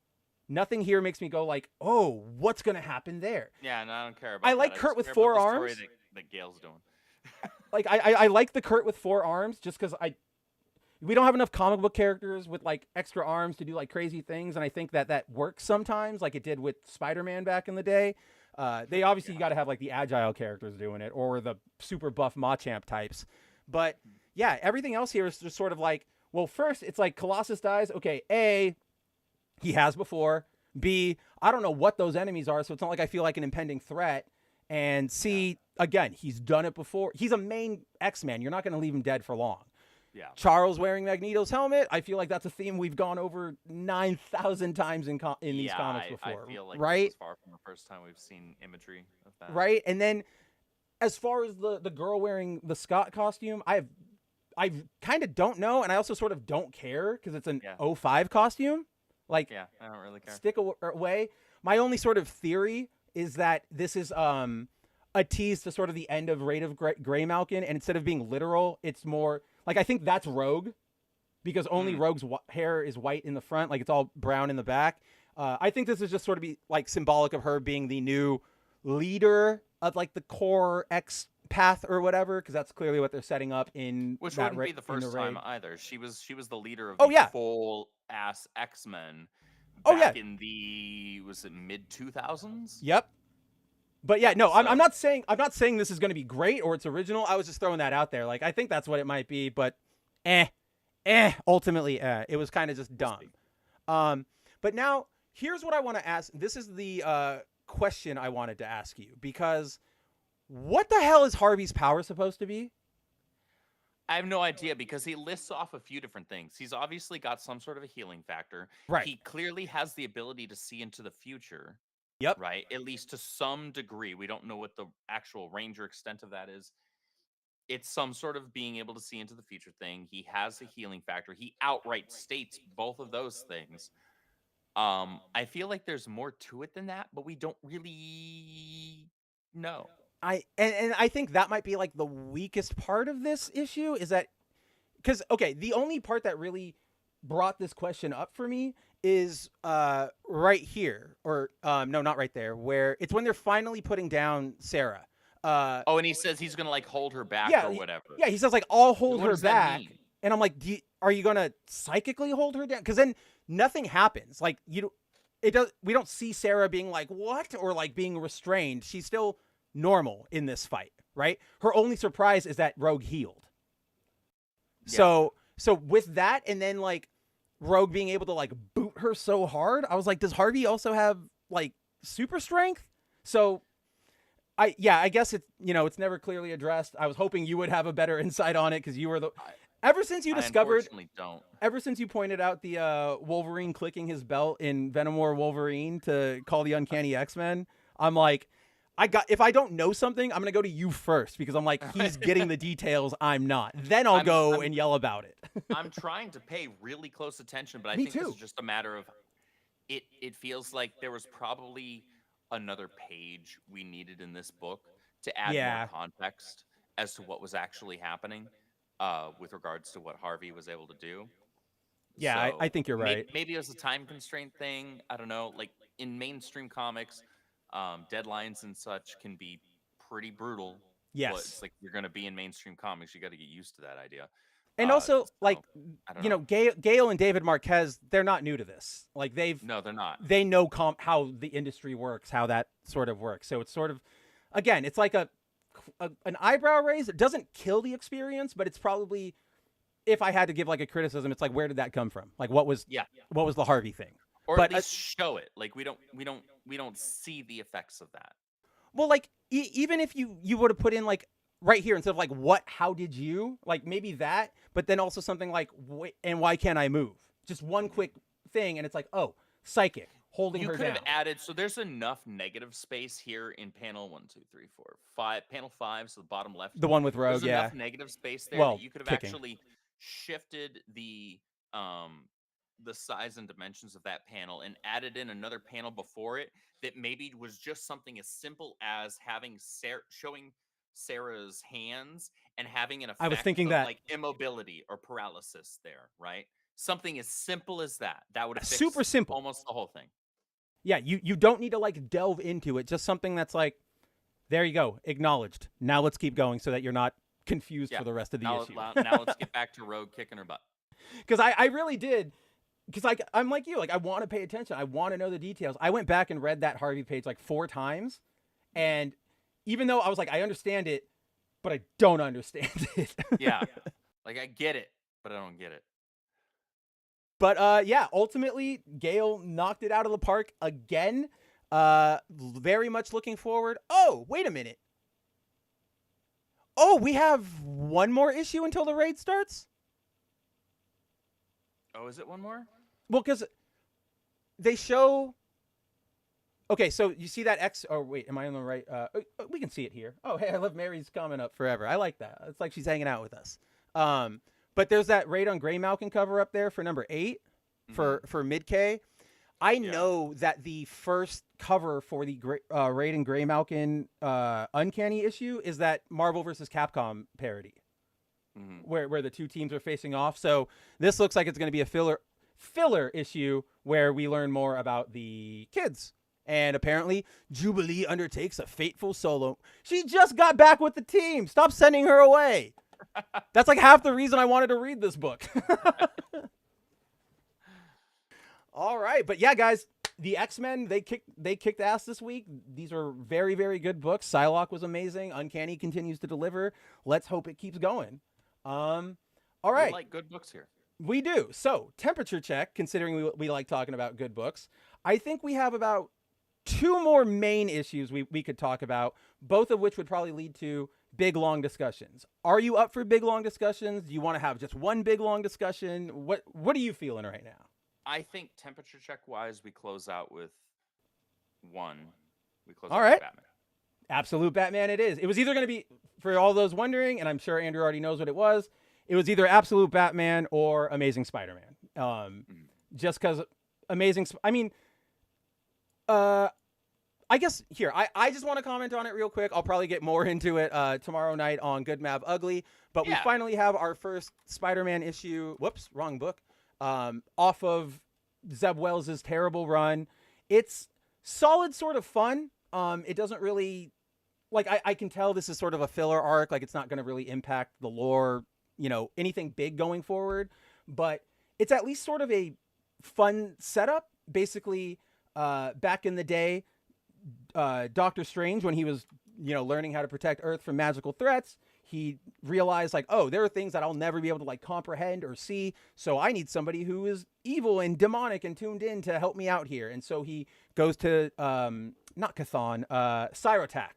Nothing here makes me go like, oh, what's going to happen there? Yeah, and I don't care about I like that. Kurt with care 4 about the arms. story that Gail's doing. Like, I like the Kurt with 4 arms just because we don't have enough comic book characters with like extra arms to do like crazy things, and I think that works sometimes, like it did with Spider-Man back in the day. They obviously got to have like the agile characters doing it, or the super buff Machamp types. But yeah, everything else here is just sort of like, well, first it's like Colossus dies. Okay, A, he has before. B, I don't know what those enemies are, so it's not like I feel like an impending threat. And C, again, he's done it before. He's a main X-Man. You're not going to leave him dead for long. Yeah. Charles wearing Magneto's helmet. I feel like that's a theme we've gone over 9,000 times in these comics before. I feel like right? this is far from the first time we've seen imagery of that. Right? And then as far as the girl wearing the Scott costume, I kind of don't know, and I also sort of don't care because it's an 05 costume. Like, yeah, I don't really care. Stick away. My only sort of theory is that this is a tease to sort of the end of Raid of Greymalkin, and instead of being literal, it's more like, I think that's Rogue, because only Rogue's hair is white in the front, like it's all brown in the back. I think this is just sort of be like symbolic of her being the new leader of like the core X path or whatever, because that's clearly what they're setting up in. Which that wouldn't be the first raid. time either. She was the leader of full ass X-Men. Back in the mid 2000s. Yep. But yeah, no, I'm not saying this is going to be great or it's original. I was just throwing that out there. Like, I think that's what it might be, but ultimately, it was kind of just dumb. But now here's what I want to ask. This is the question I wanted to ask you, because what the hell is Harvey's power supposed to be? I have no idea, because he lists off a few different things. He's obviously got some sort of a healing factor. Right. He clearly has the ability to see into the future. Yep. Right. At least to some degree. We don't know what the actual range or extent of that is. It's some sort of being able to see into the future thing. He has a healing factor. He outright states both of those things. I feel like there's more to it than that, but we don't really know. And I think that might be like the weakest part of this issue, is that because the only part that really brought this question up for me is right here, or no, not right there, where it's when they're finally putting down Sarah. And he says he's gonna like hold her back or whatever. Yeah, he says like, I'll hold What her does that back, mean? and I'm like, are you gonna psychically hold her down? Because then nothing happens. Like, we don't see Sarah being like, what, or like being restrained. She's still normal in this fight, right? Her only surprise is that Rogue healed. Yeah. So with that, and then like Rogue being able to like boot her so hard, I was like, does Harvey also have like super strength? So I guess it's never clearly addressed. I was hoping you would have a better insight on it, because you were ever since you discovered, ever since you pointed out the Wolverine clicking his belt in Venom War Wolverine to call the Uncanny X-Men, I'm like, if I don't know something, I'm going to go to you first, because I'm like, he's getting the details, I'm not. Then I'll go and yell about it. I'm trying to pay really close attention, but I think this is just a matter of it feels like there was probably another page we needed in this book to add more context as to what was actually happening with regards to what Harvey was able to do. Yeah, So I think you're right. Maybe it was a time constraint thing. I don't know. Like in mainstream comics, deadlines and such can be pretty brutal. Yes. But it's like, you're going to be in mainstream comics. You got to get used to that idea. And also, like, I don't you know, Gail and David Marquez, they're not new to this. Like, No, they're not. they know how the industry works, how that sort of works. So it's sort of, again, it's like an eyebrow raise. It doesn't kill the experience, but it's probably, if I had to give like a criticism, it's like, where did that come from? Like, what was the Harvey thing? Or But at least show it. Like we don't see the effects of that. well, like even if you would have put in like right here instead of like how did you, like maybe that, but then also something like and why can't I move? Just one quick thing, and it's like, oh, psychic holding her down. You could have added, so there's enough negative space here in panel 1, 2, 3, 4, 5, panel 5, so the bottom left. The one with Rogue, there's yeah. enough negative space there Well, that you could have kicking. actually shifted the size and dimensions of that panel and added in another panel before it that maybe was just something as simple as having showing Sarah's hands and having an effect I was thinking of that. like immobility or paralysis there, right? Something as simple as that. That would have fixed Super simple. almost the whole thing. Yeah, you don't need to like delve into it. Just something that's like, there you go, acknowledged. Now let's keep going so that you're not confused for the rest of the issue. Now let's get back to Rogue kicking her butt. Because I really did. Because like I'm like you, like I want to pay attention. I want to know the details. I went back and read that Harvey page like 4 times, and even though I was like, I understand it, but I don't understand it. Yeah, like I get it, but I don't get it. But yeah, ultimately, Gail knocked it out of the park again. Very much looking forward. Oh, wait a minute. Oh, we have one more issue until the raid starts? Oh, is it one more? Well, because they show... Okay, so you see that X... Oh, wait, am I on the right... we can see it here. Oh, hey, I love Mary's comment up forever. I like that. It's like she's hanging out with us. But there's that Raid on Grey Malkin cover up there for number 8 for mid-K. I know that the first cover for the Raid and Grey Malkin Uncanny issue is that Marvel vs. Capcom parody, where the two teams are facing off. So this looks like it's going to be a filler issue where we learn more about the kids. And apparently, Jubilee undertakes a fateful solo. She just got back with the team. Stop sending her away. That's like half the reason I wanted to read this book. All right. But yeah, guys, the X-Men, they kicked ass this week. These are very, very good books. Psylocke was amazing. Uncanny continues to deliver. Let's hope it keeps going. All right. We like good books here. We do. So, temperature check, considering we like talking about good books. I think we have about 2 more main issues we could talk about, both of which would probably lead to big, long discussions. Are you up for big, long discussions? Do you want to have just one big, long discussion? What are you feeling right now? I think temperature check wise, we close out with one. We close All out right. with Batman. Absolute Batman it is. It was either going to be, for all those wondering, and I'm sure Andrew already knows what it was either Absolute Batman or Amazing Spider-Man. Just because I guess here, I just want to comment on it real quick. I'll probably get more into it tomorrow night on Good Mav Ugly. But we finally have our first Spider-Man issue. Whoops, wrong book. Off of Zeb Wells' terrible run. It's solid, sort of fun. It doesn't really, like, I can tell this is sort of a filler arc. Like, it's not going to really impact the lore, anything big going forward. But it's at least sort of a fun setup. Basically, back in the day, Doctor Strange, when he was, learning how to protect Earth from magical threats, he realized, like, oh, there are things that I'll never be able to, like, comprehend or see. So I need somebody who is evil and demonic and tuned in to help me out here. And so he goes to, not Chthon, Psylocke,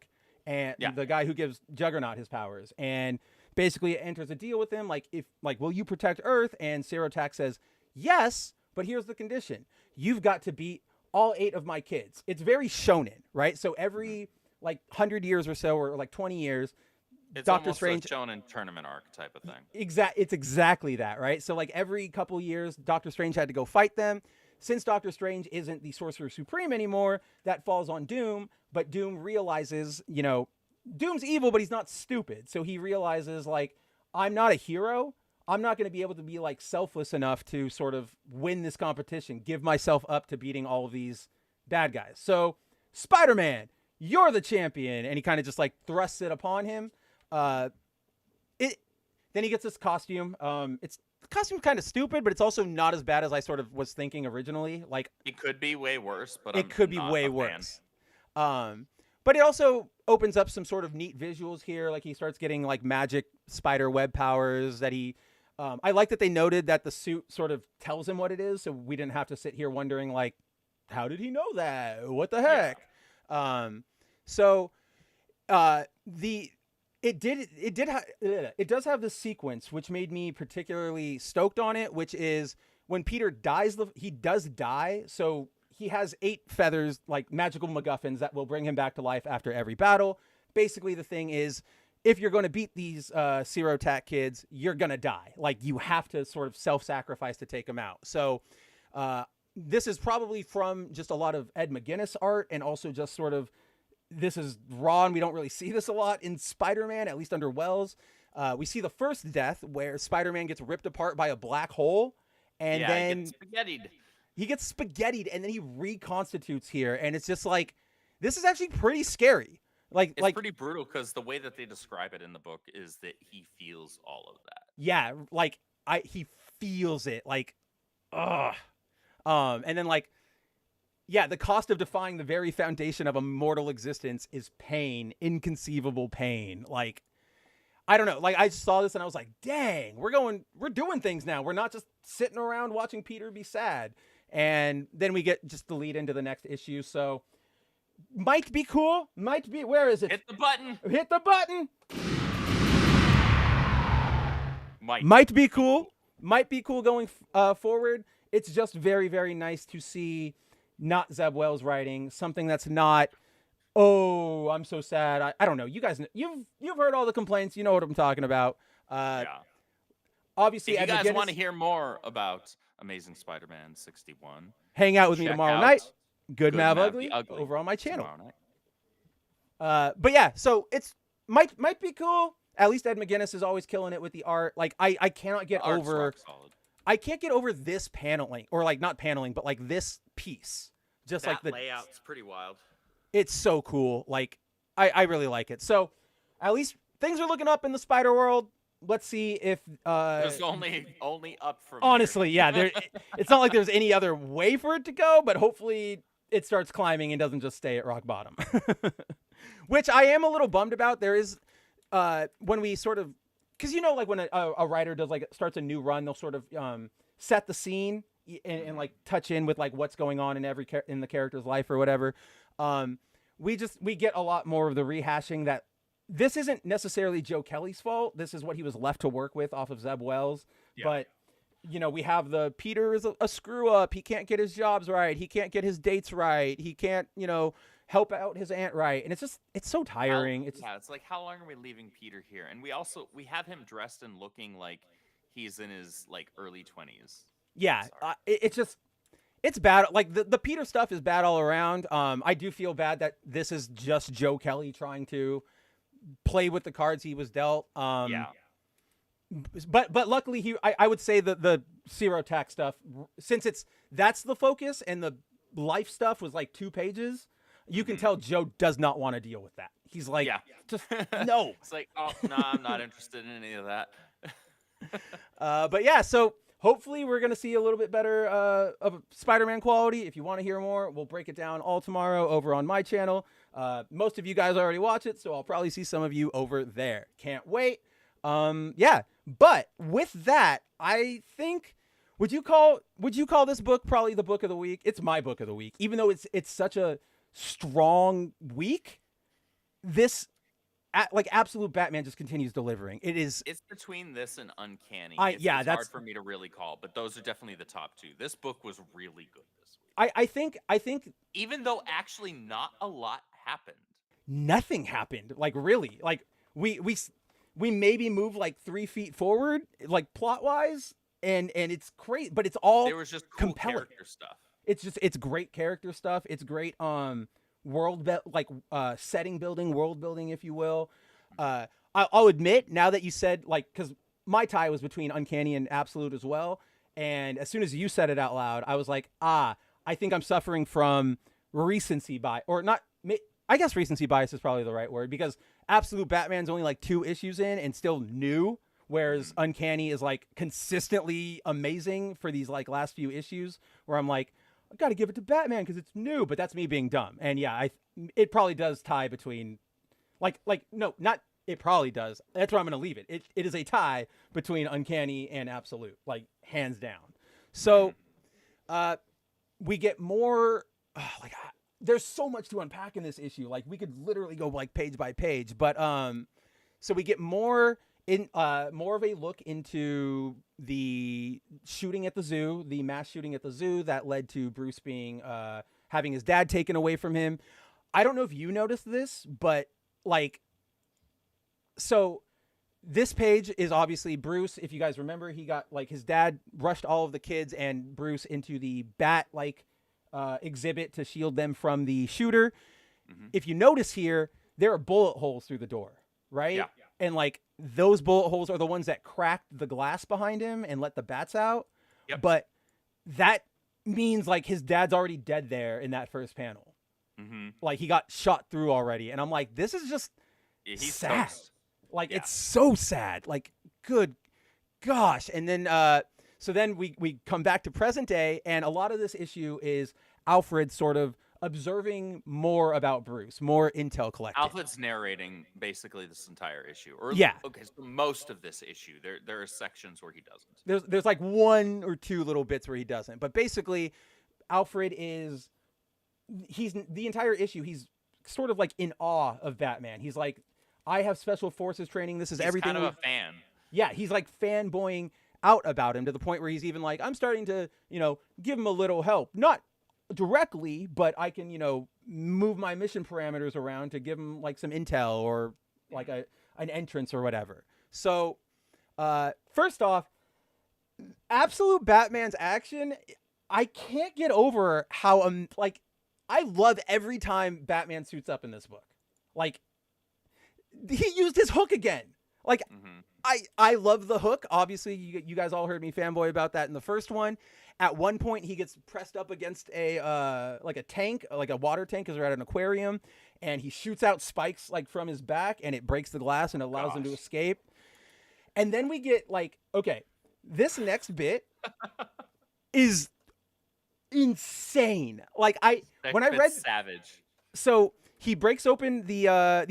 and the guy who gives Juggernaut his powers, and basically enters a deal with him. Like, will you protect Earth? And Psylocke says, yes, but here's the condition. You've got to beat all 8 of my kids. It's very shonen, right? So every, like, 100 years or so, or like 20 years, It's Doctor almost Strange a shonen tournament arc type of thing. It's exactly that, right? So like every couple years, Doctor Strange had to go fight them. Since Doctor Strange isn't the Sorcerer Supreme anymore, that falls on Doom. But Doom realizes, Doom's evil, but he's not stupid. So he realizes, like, I'm not a hero. I'm not going to be able to be, like, selfless enough to sort of win this competition, give myself up to beating all of these bad guys. So, Spider-Man, you're the champion. And he kind of just, like, thrusts it upon him. then he gets this costume. The costume's kind of stupid, but it's also not as bad as I sort of was thinking originally. Like, It could be way worse, but it could be way worse. But it also opens up some sort of neat visuals here. Like, he starts getting like magic spider web powers that he. I like that they noted that the suit sort of tells him what it is, so we didn't have to sit here wondering like, how did he know that? What the heck? Yeah. It does have this sequence which made me particularly stoked on it, which is when Peter dies. He does die, so he has 8 feathers, like magical MacGuffins, that will bring him back to life after every battle. Basically, the thing is, if you're going to beat these Zero-Tac kids, you're going to die. Like, you have to sort of self-sacrifice to take them out. So this is probably from just a lot of Ed McGuinness art, and also just sort of, this is raw, and we don't really see this a lot in Spider-Man, at least under Wells. We see the first death where Spider-Man gets ripped apart by a black hole, and then he gets spaghettied, and then he reconstitutes here, and it's just like, this is actually pretty scary. It's pretty brutal, because the way that they describe it in the book is that he feels all of that. Yeah, like he feels it, like, ugh. And then like, yeah, the cost of defying the very foundation of a mortal existence is pain, inconceivable pain. Like, I don't know. Like, I saw this and I was like, dang, we're doing things now. We're not just sitting around watching Peter be sad. And then we get just the lead into the next issue. So might be cool. Might be. Where is it? Hit the button. Hit the button. Might be cool. Might be cool going forward. It's just very, very nice to see not Zeb Wells writing something that's not, oh, I'm so sad. I don't know. You guys, you've heard all the complaints. You know what I'm talking about. Yeah. Obviously, if you guys want to hear more about Amazing Spider-Man 61, hang out with me tomorrow night. Good Mav Ugly over on my channel. But yeah, so it's might be cool. At least Ed McGuinness is always killing it with the art. Like, I cannot get over. I can't get over this paneling, or like not paneling, but like this piece. Just that like the layout's pretty wild. It's so cool. Like, I really like it. So at least things are looking up in the Spider World. Let's see if there's only up from honestly, here. Yeah, it's not like there's any other way for it to go, but hopefully it starts climbing and doesn't just stay at rock bottom. Which I am a little bummed about. There is when we sort of, because you know, like when a writer does like starts a new run, they'll sort of set the scene and like touch in with like what's going on in the character's life or whatever. We get a lot more of the rehashing that this isn't necessarily Joe Kelly's fault. This is what he was left to work with off of Zeb Wells. Yeah. But you know, we have the Peter is a screw up. He can't get his jobs right. He can't get his dates right. He can't, help out his aunt right. And it's so tiring. It's like, how long are we leaving Peter here? And we have him dressed and looking like he's in his like early 20s. Yeah. It's bad. Like the Peter stuff is bad all around. I do feel bad that this is just Joe Kelly trying to play with the cards he was dealt. Yeah. But luckily I would say that the Zero-Tac stuff, since that's the focus, and the life stuff was like 2 pages, you can tell Joe does not want to deal with that. He's like, just no. It's like, oh no, I'm not interested in any of that. But yeah, so hopefully we're going to see a little bit better of Spider-Man quality. If you want to hear more, we'll break it down all tomorrow over on my channel. Most of you guys already watch it, so I'll probably see some of you over there. Can't wait. Yeah, but with that, I think, would you call this book probably the book of the week? It's my book of the week, even though it's such a strong week. This Absolute Batman just continues delivering. It's between this and Uncanny. It's that's hard for me to really call, but those are definitely the top 2. This book was really good this week. I think even though actually not a lot happened. Nothing happened. Like, really. Like, we maybe move like 3 feet forward, like plot wise, and it's great, but it's all there was just cool compelling character stuff. It's great character stuff. It's great setting building, world building, if you will. I'll admit, now that you said, like, because my tie was between Uncanny and Absolute as well, and as soon as you said it out loud, I was like, I think I'm suffering from recency bias, or not. I guess recency bias is probably the right word, because Absolute Batman's only like 2 issues in and still new, whereas Uncanny is like consistently amazing for these like last few issues where I'm like, I got to give it to Batman because it's new, but that's me being dumb. And yeah, it probably does tie between no, not it probably does. That's where I'm going to leave it. It is a tie between Uncanny and Absolute, like hands down. So we get more there's so much to unpack in this issue. Like we could literally go like page by page, but so we get more of a look into the shooting at the zoo, the mass shooting at the zoo that led to Bruce being having his dad taken away from him. I don't know if you noticed this, but like, so this page is obviously Bruce. If you guys remember, he got like his dad rushed all of the kids and Bruce into the bat exhibit to shield them from the shooter. If you notice here, there are bullet holes through the door, right? Yeah. And like those bullet holes are the ones that cracked the glass behind him and let the bats out. Yep. But that means like his dad's already dead there in that first panel. Like he got shot through already. And I'm like, this is just He's sad. toast. Like it's so sad. Like, good gosh. And then so then we come back to present day, and a lot of this issue is Alfred sort of observing more about Bruce, more intel collecting. Alfred's narrating basically this entire issue. Okay, so most of this issue. There are sections where he doesn't. There's like one or two little bits where he doesn't. But basically, Alfred he's the entire issue, he's sort of like in awe of Batman. He's like, I have special forces training. This is everything. He's kind of a fan. Yeah, he's like fanboying out about him to the point where he's even like, I'm starting to, give him a little help. Not directly, but I can, move my mission parameters around to give him like some intel or like an entrance or whatever. So, first off, Absolute Batman's action, I can't get over how, I love every time Batman suits up in this book. Like, he used his hook again. Like, I love the hook. Obviously, you guys all heard me fanboy about that in the first one. At one point, he gets pressed up against a tank, like a water tank, because they're at an aquarium, and he shoots out spikes like from his back, and it breaks the glass and allows him to escape. And then we get like, okay, this next bit is insane. Like when I read savage. So he breaks open the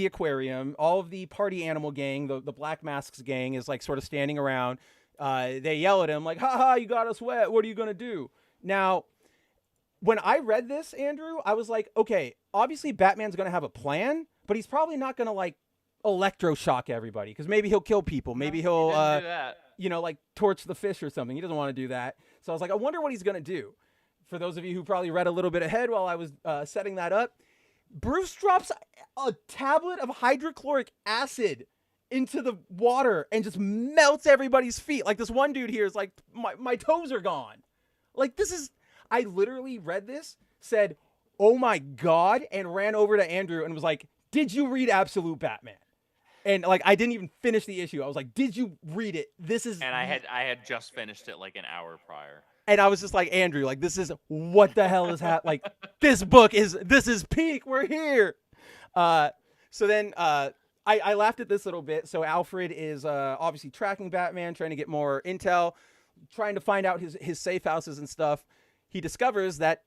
aquarium. All of the party animal gang, the Black Masks gang, is like sort of standing around. They yell at him like, "Ha ha! You got us wet. What are you gonna do?" Now, when I read this, Andrew, I was like, okay, obviously Batman's gonna have a plan, but he's probably not gonna like electroshock everybody, because maybe he'll kill people. Maybe he'll like torch the fish or something. He doesn't want to do that. So I was like, I wonder what he's gonna do. For those of you who probably read a little bit ahead while I was setting that up, Bruce drops a tablet of hydrochloric acid into the water and just melts everybody's feet. Like, this one dude here is like, my toes are gone. Like, I literally read this, said, oh my God, and ran over to Andrew and was like, did you read Absolute Batman? And like, I didn't even finish the issue. I was like, did you read it? And I had just finished it like an hour prior. And I was just like, Andrew, like, this is what the hell is happening? Like, this is peak. We're here. So then I laughed at this little bit. So Alfred is obviously tracking Batman, trying to get more intel, trying to find out his safe houses and stuff. He discovers that,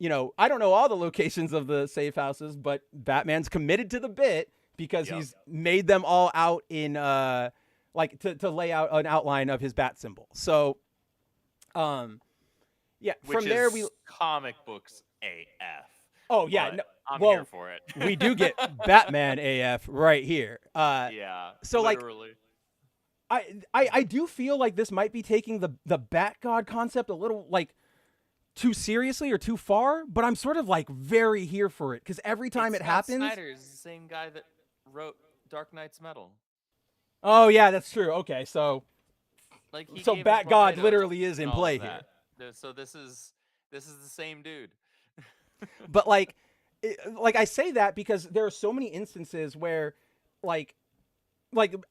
I don't know all the locations of the safe houses, but Batman's committed to the bit because he's made them all out in to lay out an outline of his bat symbol. So, Which from there is comic books AF. Oh yeah, I'm here for it. We do get Batman AF right here. So literally. I do feel like this might be taking the Bat God concept a little like too seriously or too far, but I'm sort of like very here for it because every time it happens. Snyder's the same guy that wrote Dark Knight's Metal. Oh yeah, that's true. Okay, so so Bat God literally is in play here. So this is the same dude. But like I say that because there are so many instances where like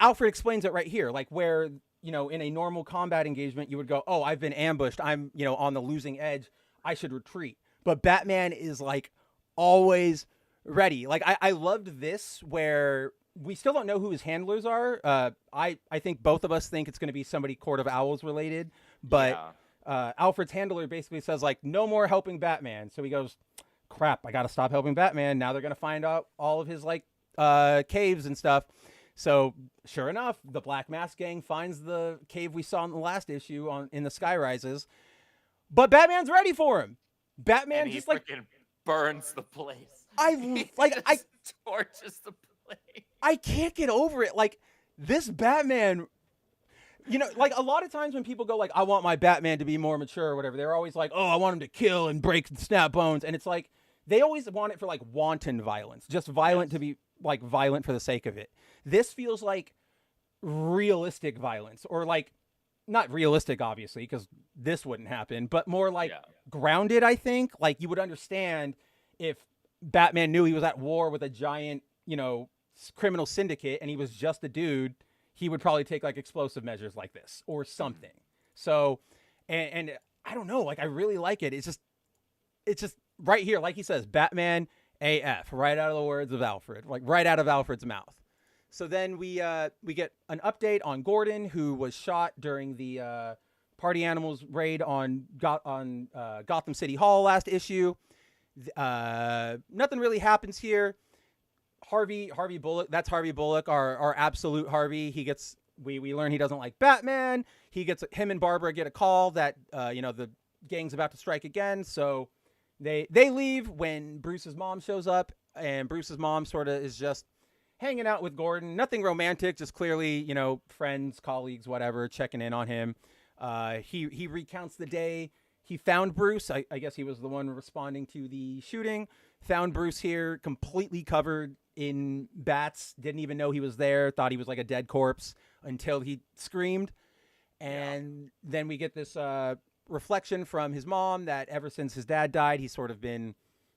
Alfred explains it right here, like where, in a normal combat engagement, you would go, oh, I've been ambushed. I'm, on the losing edge. I should retreat. But Batman is like always ready. Like I loved this where we still don't know who his handlers are. I think both of us think it's going to be somebody Court of Owls related, but Alfred's handler basically says like, no more helping Batman. So he goes, crap, I got to stop helping Batman. Now they're going to find out all of his like caves and stuff. So sure enough, the Black Mask gang finds the cave we saw in the last issue in the Sky Rises, but Batman's ready for him. Batman and he just like burns the place. I torches the place. I can't get over it. Like this Batman, you know, like a lot of times when people go like, I want my Batman to be more mature or whatever, they're always like, oh, I want him to kill and break and snap bones. And it's like, they always want it for like wanton violence, just violent to be like violent for the sake of it. This feels like realistic violence, or like not realistic, obviously, because this wouldn't happen, but more like grounded, I think. Like you would understand if Batman knew he was at war with a giant, you know, criminal syndicate and he was just a dude, he would probably take like explosive measures like this or something. So, and I don't know, like I really like it. It's just right here, like he says, Batman AF, right out of the words of Alfred, like right out of Alfred's mouth. So then we get an update on Gordon, who was shot during the Party Animals raid on Gotham City Hall last issue. Nothing really happens here. Harvey Bullock, that's Harvey Bullock, our absolute Harvey. He gets, we learn he doesn't like Batman. Him and Barbara get a call that, you know, the gang's about to strike again. So they leave when Bruce's mom shows up, and Bruce's mom sort of is just hanging out with Gordon. Nothing romantic, just clearly, you know, friends, colleagues, whatever, checking in on him. He recounts the day he found Bruce. I guess he was the one responding to the shooting. Found Bruce here completely covered in bats. Didn't even know he was there. Thought he was like a dead corpse until he screamed. And then we get this reflection from his mom that ever since his dad died, he's sort of been,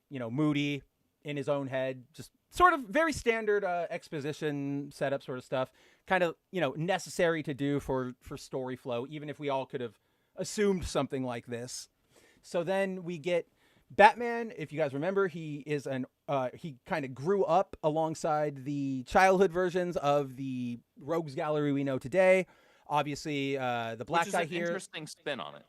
you know, moody in his own head. Just sort of very standard exposition setup sort of stuff. Kind of, you know, necessary to do for story flow, even if we all could have assumed something like this. So then we get Batman. If you guys remember, he kind of grew up alongside the childhood versions of the Rogues Gallery we know today. Obviously, the black guy here. Interesting spin on it.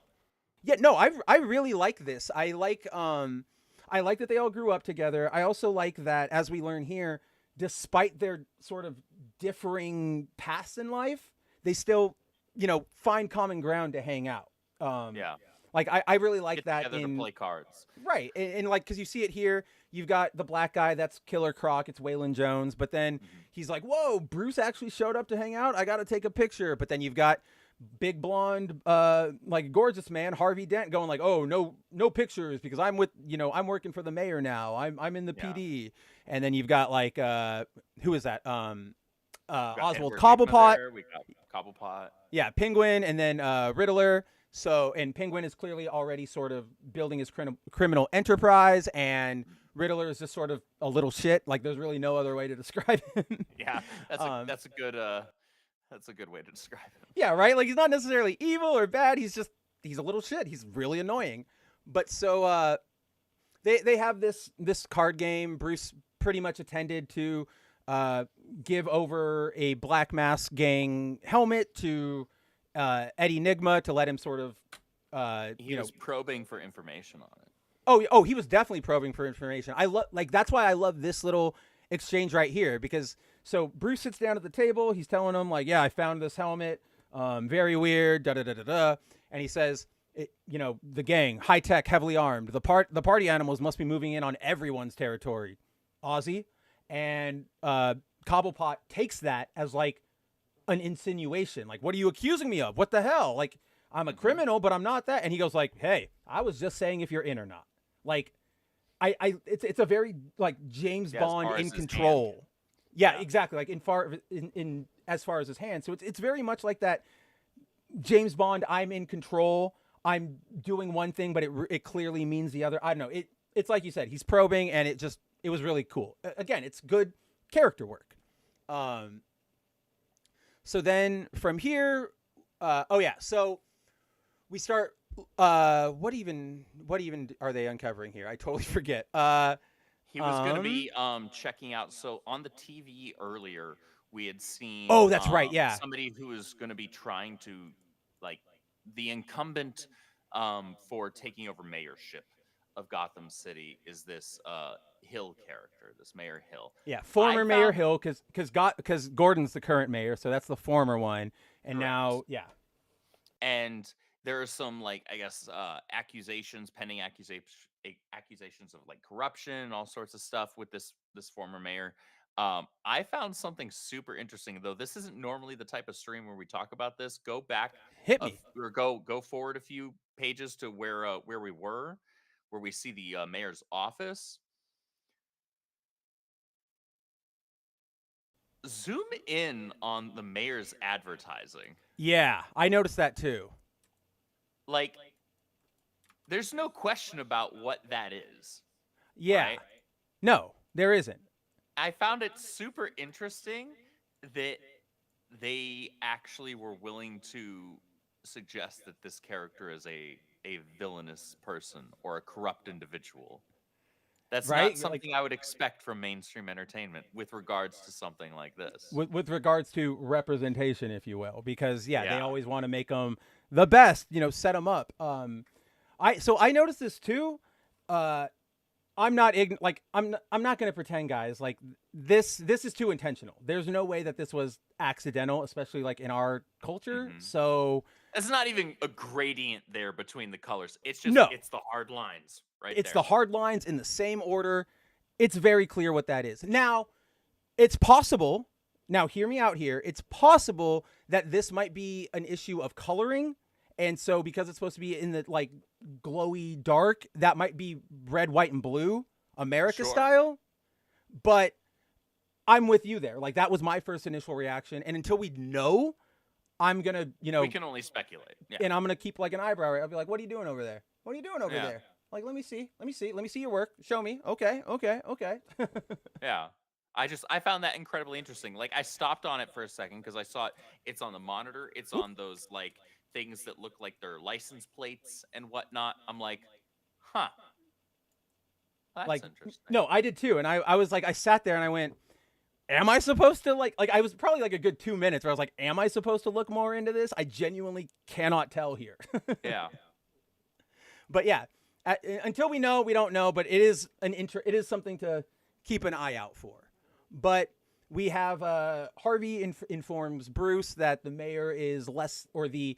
Yeah, no, I really like this. I like that they all grew up together. I also like that, as we learn here, despite their sort of differing paths in life, they still, you know, find common ground to hang out. Like I really like that together to play cards. Right. And like, cause you see it here, you've got the black guy, that's Killer Croc, it's Waylon Jones, but then he's like, whoa, Bruce actually showed up to hang out. I got to take a picture. But then you've got big blonde, like gorgeous man, Harvey Dent, going like, oh, no pictures because I'm working for the mayor now. I'm in the PD. And then you've got like, who is that? Oswald Cobblepot. We got Cobblepot. Yeah. Penguin. And then, Riddler. So, and Penguin is clearly already sort of building his criminal enterprise, and Riddler is just sort of a little shit. Like, there's really no other way to describe him. Yeah, that's a good way to describe him. Yeah, right. Like, he's not necessarily evil or bad. He's a little shit. He's really annoying. But so they have this card game. Bruce pretty much attended to give over a Black Mask gang helmet to Eddie Nigma to let him sort of, he was probing for information on it. Oh, he was definitely probing for information. That's why I love this little exchange right here, because so Bruce sits down at the table. He's telling him like, yeah, I found this helmet. Very weird. Da da da da da. And he says, the gang, high tech, heavily armed. The party animals must be moving in on everyone's territory. Ozzy and Cobblepot takes that as like an insinuation. Like, what are you accusing me of? What the hell? Like, I'm a criminal, but I'm not that. And he goes like, hey, I was just saying if you're in or not. Like, it's a very like James Bond in control. Yeah, exactly. Like in as far as his hand. So it's very much like that James Bond. I'm in control. I'm doing one thing, but it clearly means the other. I don't know. It's like you said, he's probing, and it was really cool. Again, it's good character work. So then from here, so we start, what even are they uncovering here? I totally forget. He was going to be checking out. So on the TV earlier, we had seen Oh, that's right. Yeah. somebody who was going to be trying to, like, the incumbent for taking over mayorship of Gotham City is this Hill character, this Mayor Hill. Yeah, former Mayor Hill, because Gordon's the current mayor, so that's the former one, and Correct. now, yeah. And there are some, like, I guess, pending accusations of, like, corruption and all sorts of stuff with this former mayor. I found something super interesting, though. This isn't normally the type of stream where we talk about this. Go back, Hit me. or go forward a few pages to where we were, where we see the mayor's office. Zoom in on the mayor's advertising. Yeah, I noticed that too. Like, there's no question about what that is. Yeah. Right? No, there isn't. I found it super interesting that they actually were willing to suggest that this character is a villainous person or a corrupt individual. That's right? not something I would expect from mainstream entertainment with regards to something like this. With regards to representation, if you will, because they Yeah. always want to make them the best, set them up. I noticed this too. I'm not I'm not going to pretend, guys. Like this is too intentional. There's no way that this was accidental, especially like in our culture. Mhm. So It's not even a gradient there between the colors. It's just No. it's the hard lines right it's there. the hard lines in the same order. It's very clear what that is. Now, it's possible. Now, hear me out here. It's possible that this might be an issue of coloring. And so because it's supposed to be in the like glowy dark, that might be red, white, and blue, America Sure. style. But I'm with you there. Like that was my first initial reaction. And until we know, I'm going to, We can only speculate. Yeah. and I'm going to keep like an eyebrow. I'll be like, what are you doing over there? What are you doing over Yeah. there? Like, let me see your work. Show me. Okay. Yeah. I found that incredibly interesting. Like, I stopped on it for a second because I saw it. It's on the monitor. It's on those like things that look like they're license plates and whatnot. I'm like, huh. That's Like, interesting. no, I did too. And I was like, I sat there and I went, am I supposed to like I was probably like a good 2 minutes where I was like, am I supposed to look more into this? I genuinely cannot tell here. Yeah. But yeah, until we know, we don't know, but it is it is something to keep an eye out for. But we have Harvey informs Bruce that the mayor is less, or the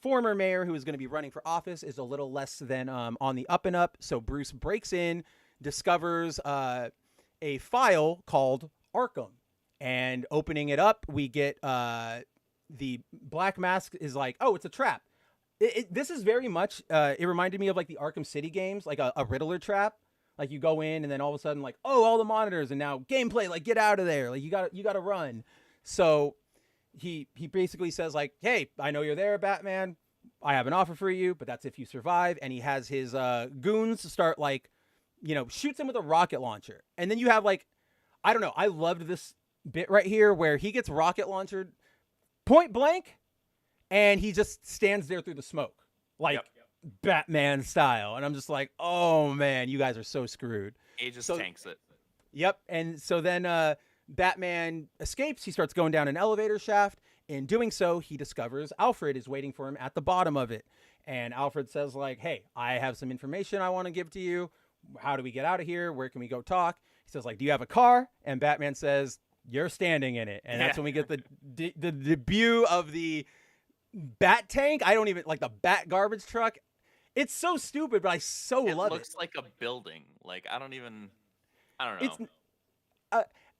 former mayor who is going to be running for office is a little less than on the up and up. So Bruce breaks in, discovers a file called Arkham, and opening it up, we get the Black Mask is like, oh, it's a trap. This is very much, it reminded me of like the Arkham City games, like a Riddler trap. Like you go in and then all of a sudden like, oh, all the monitors and now gameplay, like get out of there. Like you got to run. So he basically says like, hey, I know you're there, Batman. I have an offer for you, but that's if you survive. And he has his goons start like, shoots him with a rocket launcher. And then you have like, I don't know. I loved this bit right here where he gets rocket launched point blank and he just stands there through the smoke. Like, Yep. Batman style. And I'm just like, oh man, you guys are so screwed. He just So- tanks it. Yep. And so then Batman escapes. He starts going down an elevator shaft. In doing so, he discovers Alfred is waiting for him at the bottom of it. And Alfred says like, hey, I have some information I want to give to you. How do we get out of here? Where can we go talk? He says like, do you have a car? And Batman says, you're standing in it. And that's Yeah. when we get the debut of the Bat Tank. I don't even like the Bat garbage truck. It's so stupid, but I so It love looks it. like a building. Like, I don't know.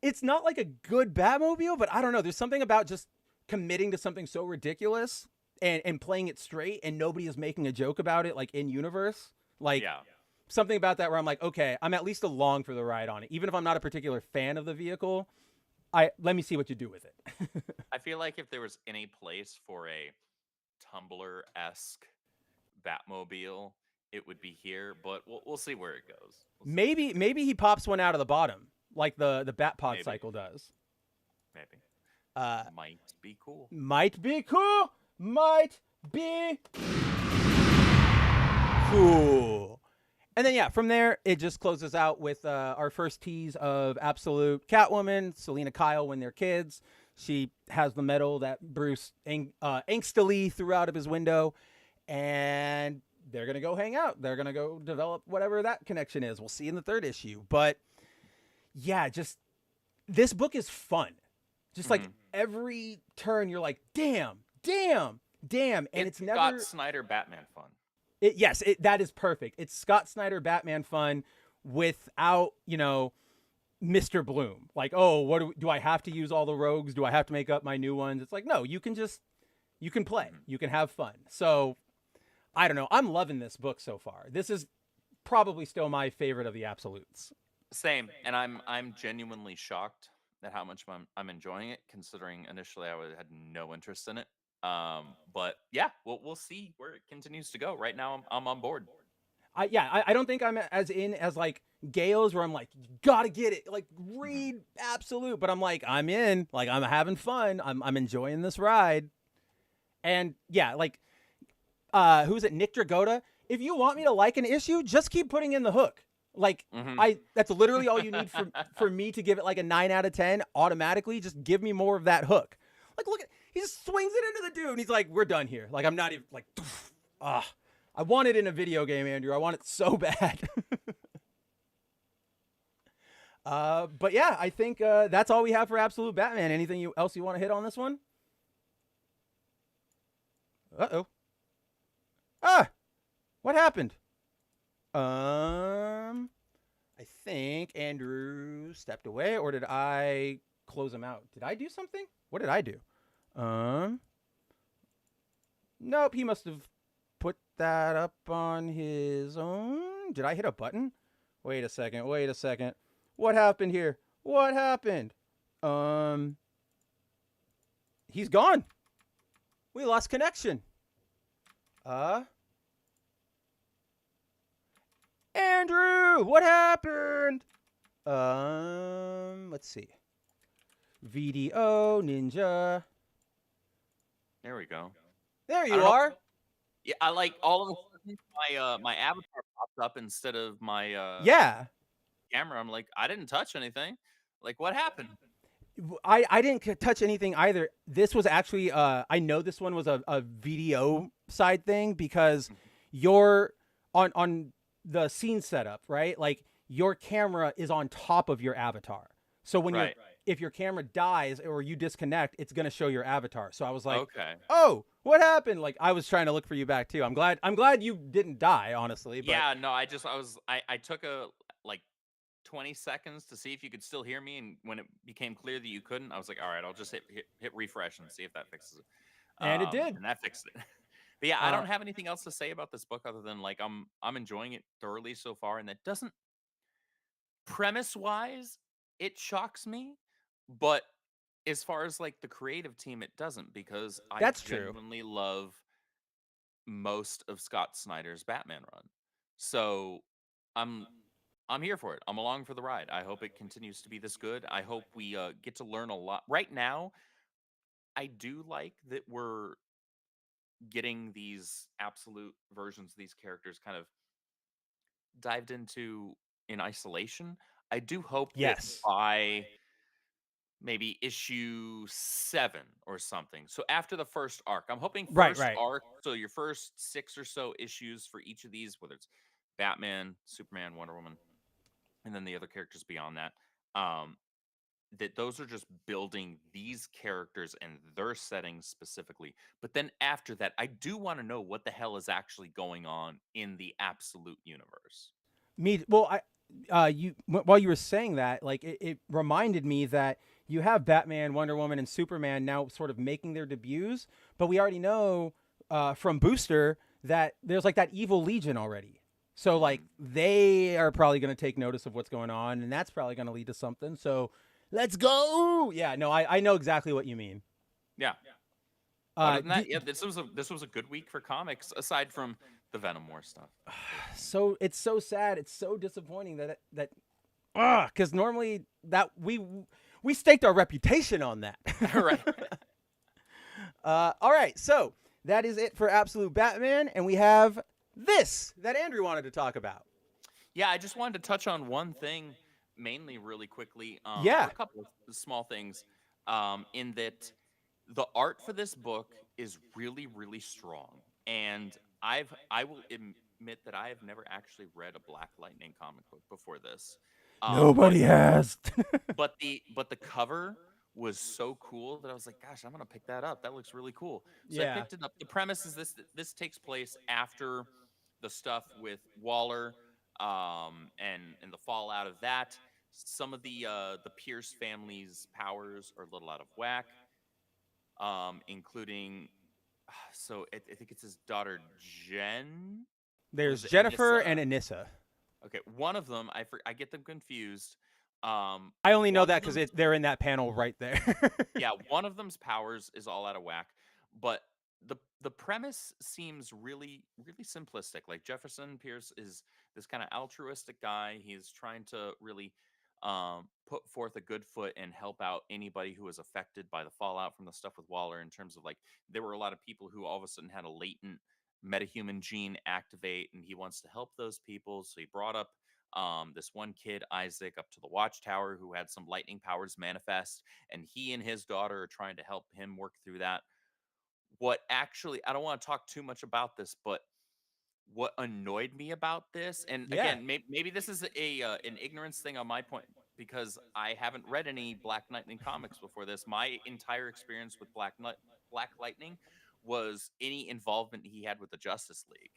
It's not like a good Batmobile, but I don't know. There's something about just committing to something so ridiculous and playing it straight, and nobody is making a joke about it, like in universe. Like Yeah. something about that where I'm like, okay, I'm at least along for the ride on it, even if I'm not a particular fan of the vehicle. Let me see what you do with it. I feel like if there was any place for a Tumblr-esque Batmobile, it would be here, but we'll see where it goes. We'll see. maybe he pops one out of the bottom, like the Batpod Maybe. cycle does. Maybe. Uh, Might be cool. Might be cool. Might be cool. And then, yeah, from there, it just closes out with our first tease of Absolute Catwoman, Selena Kyle when they're kids. She has the medal that Bruce angstily threw out of his window, and they're going to go hang out. They're going to go develop whatever that connection is. We'll see in the third issue. But, yeah, just this book is fun. Just like every turn, you're like, damn. And it's never Scott Snyder Batman fun. Yes, that is perfect. It's Scott Snyder Batman fun without, Mr. Bloom. Like, oh, what do I have to use all the rogues? Do I have to make up my new ones? It's like, no, you can play. You can have fun. So, I don't know. I'm loving this book so far. This is probably still my favorite of the Absolutes. Same, and I'm genuinely shocked at how much I'm enjoying it, considering initially I had no interest in it. But yeah, we'll see where it continues to go. Right now, I'm on board. I don't think I'm as in as like Gail's, where I'm like, you gotta get it, like read Absolute, but I'm like, I'm in, like I'm having fun, I'm enjoying this ride, and yeah, like, who's it, Nick Dragotta? If you want me to like an issue, just keep putting in the hook. Like that's literally all you need for me to give it like a 9 out of 10 automatically. Just give me more of that hook. Like, look at. He just swings it into the dude, and he's like, we're done here. Like, I'm not even, like, I want it in a video game, Andrew. I want it so bad. But, yeah, I think that's all we have for Absolute Batman. Anything else you want to hit on this one? Uh-oh. What happened? I think Andrew stepped away, or did I close him out? Did I do something? What did I do? Nope, he must have put that up on his own. Did I hit a button? Wait a second. What happened here? What happened? He's gone. We lost connection. Andrew, what happened? Let's see. VDO Ninja. There we go. There you are. Yeah, I like all of a sudden my avatar popped up instead of my camera. I'm like, I didn't touch anything. Like, what happened? I didn't touch anything either. This was actually I know this one was a VDO side thing, because you're on the scene setup, right? Like, your camera is on top of your avatar. So when if your camera dies or you disconnect, it's going to show your avatar. So I was like, okay. Oh, what happened? Like, I was trying to look for you back too. I'm glad you didn't die, honestly. But... Yeah, no, I took a 20 seconds to see if you could still hear me, and when it became clear that you couldn't, I was like, all right, I'll just hit refresh and see if that fixes it. And it did. And that fixed it. But yeah, I don't have anything else to say about this book other than like I'm enjoying it thoroughly so far, and that doesn't, premise-wise, it shocks me, but as far as like the creative team, it doesn't, because I genuinely love most of Scott Snyder's Batman run. So I'm here for it. I'm along for the ride. I hope it continues to be this good. I hope we get to learn a lot. Right now, I do like that we're getting these absolute versions of these characters kind of dived into in isolation. I do hope that by maybe issue 7 or something. So after the first arc, I'm hoping first arc. So your first 6 or so issues for each of these, whether it's Batman, Superman, Wonder Woman, and then the other characters beyond that, that those are just building these characters and their settings specifically. But then after that, I do want to know what the hell is actually going on in the Absolute universe. While you were saying that, like it reminded me that you have Batman, Wonder Woman, and Superman now sort of making their debuts, but we already know from Booster that there's like that evil Legion already. So like they are probably going to take notice of what's going on, and that's probably going to lead to something. So let's go. Yeah, no, I know exactly what you mean. Yeah. Other than that, this was a good week for comics, aside from the Venom War stuff. So it's so sad. It's so disappointing that because normally that we staked our reputation on that. Right. All right. So that is it for Absolute Batman, and we have this that Andrew wanted to talk about. Yeah, I just wanted to touch on one thing, mainly really quickly. Yeah. Or a couple of small things. In that the art for this book is really, really strong, and I will admit that I have never actually read a Black Lightning comic book before this. But Nobody has. but the cover was so cool that I was like, gosh, I'm gonna pick that up. That looks really cool. So I Yeah. picked it up. The premise is this takes place after the stuff with Waller, and the fallout of that. Some of the Pierce family's powers are a little out of whack, including so I think it's his daughter Jen. Or There's is it Jennifer and Anissa? Anissa. Okay, one of them I get them confused. I only know One that of them, because they're in that panel right there. yeah, one of them's powers is all out of whack, but the premise seems really really simplistic. Like Jefferson Pierce is this kind of altruistic guy. He's trying to really put forth a good foot and help out anybody who was affected by the fallout from the stuff with Waller. In terms of like, there were a lot of people who all of a sudden had a latent metahuman gene activate, and he wants to help those people. So he brought up this one kid, Isaac, up to the Watchtower who had some lightning powers manifest, and he and his daughter are trying to help him work through that. What actually, I don't want to talk too much about this, but what annoyed me about this, and Yeah. again, maybe this is an ignorance thing on my point, because I haven't read any Black Lightning comics before this. My entire experience with Black Lightning was any involvement he had with the Justice League.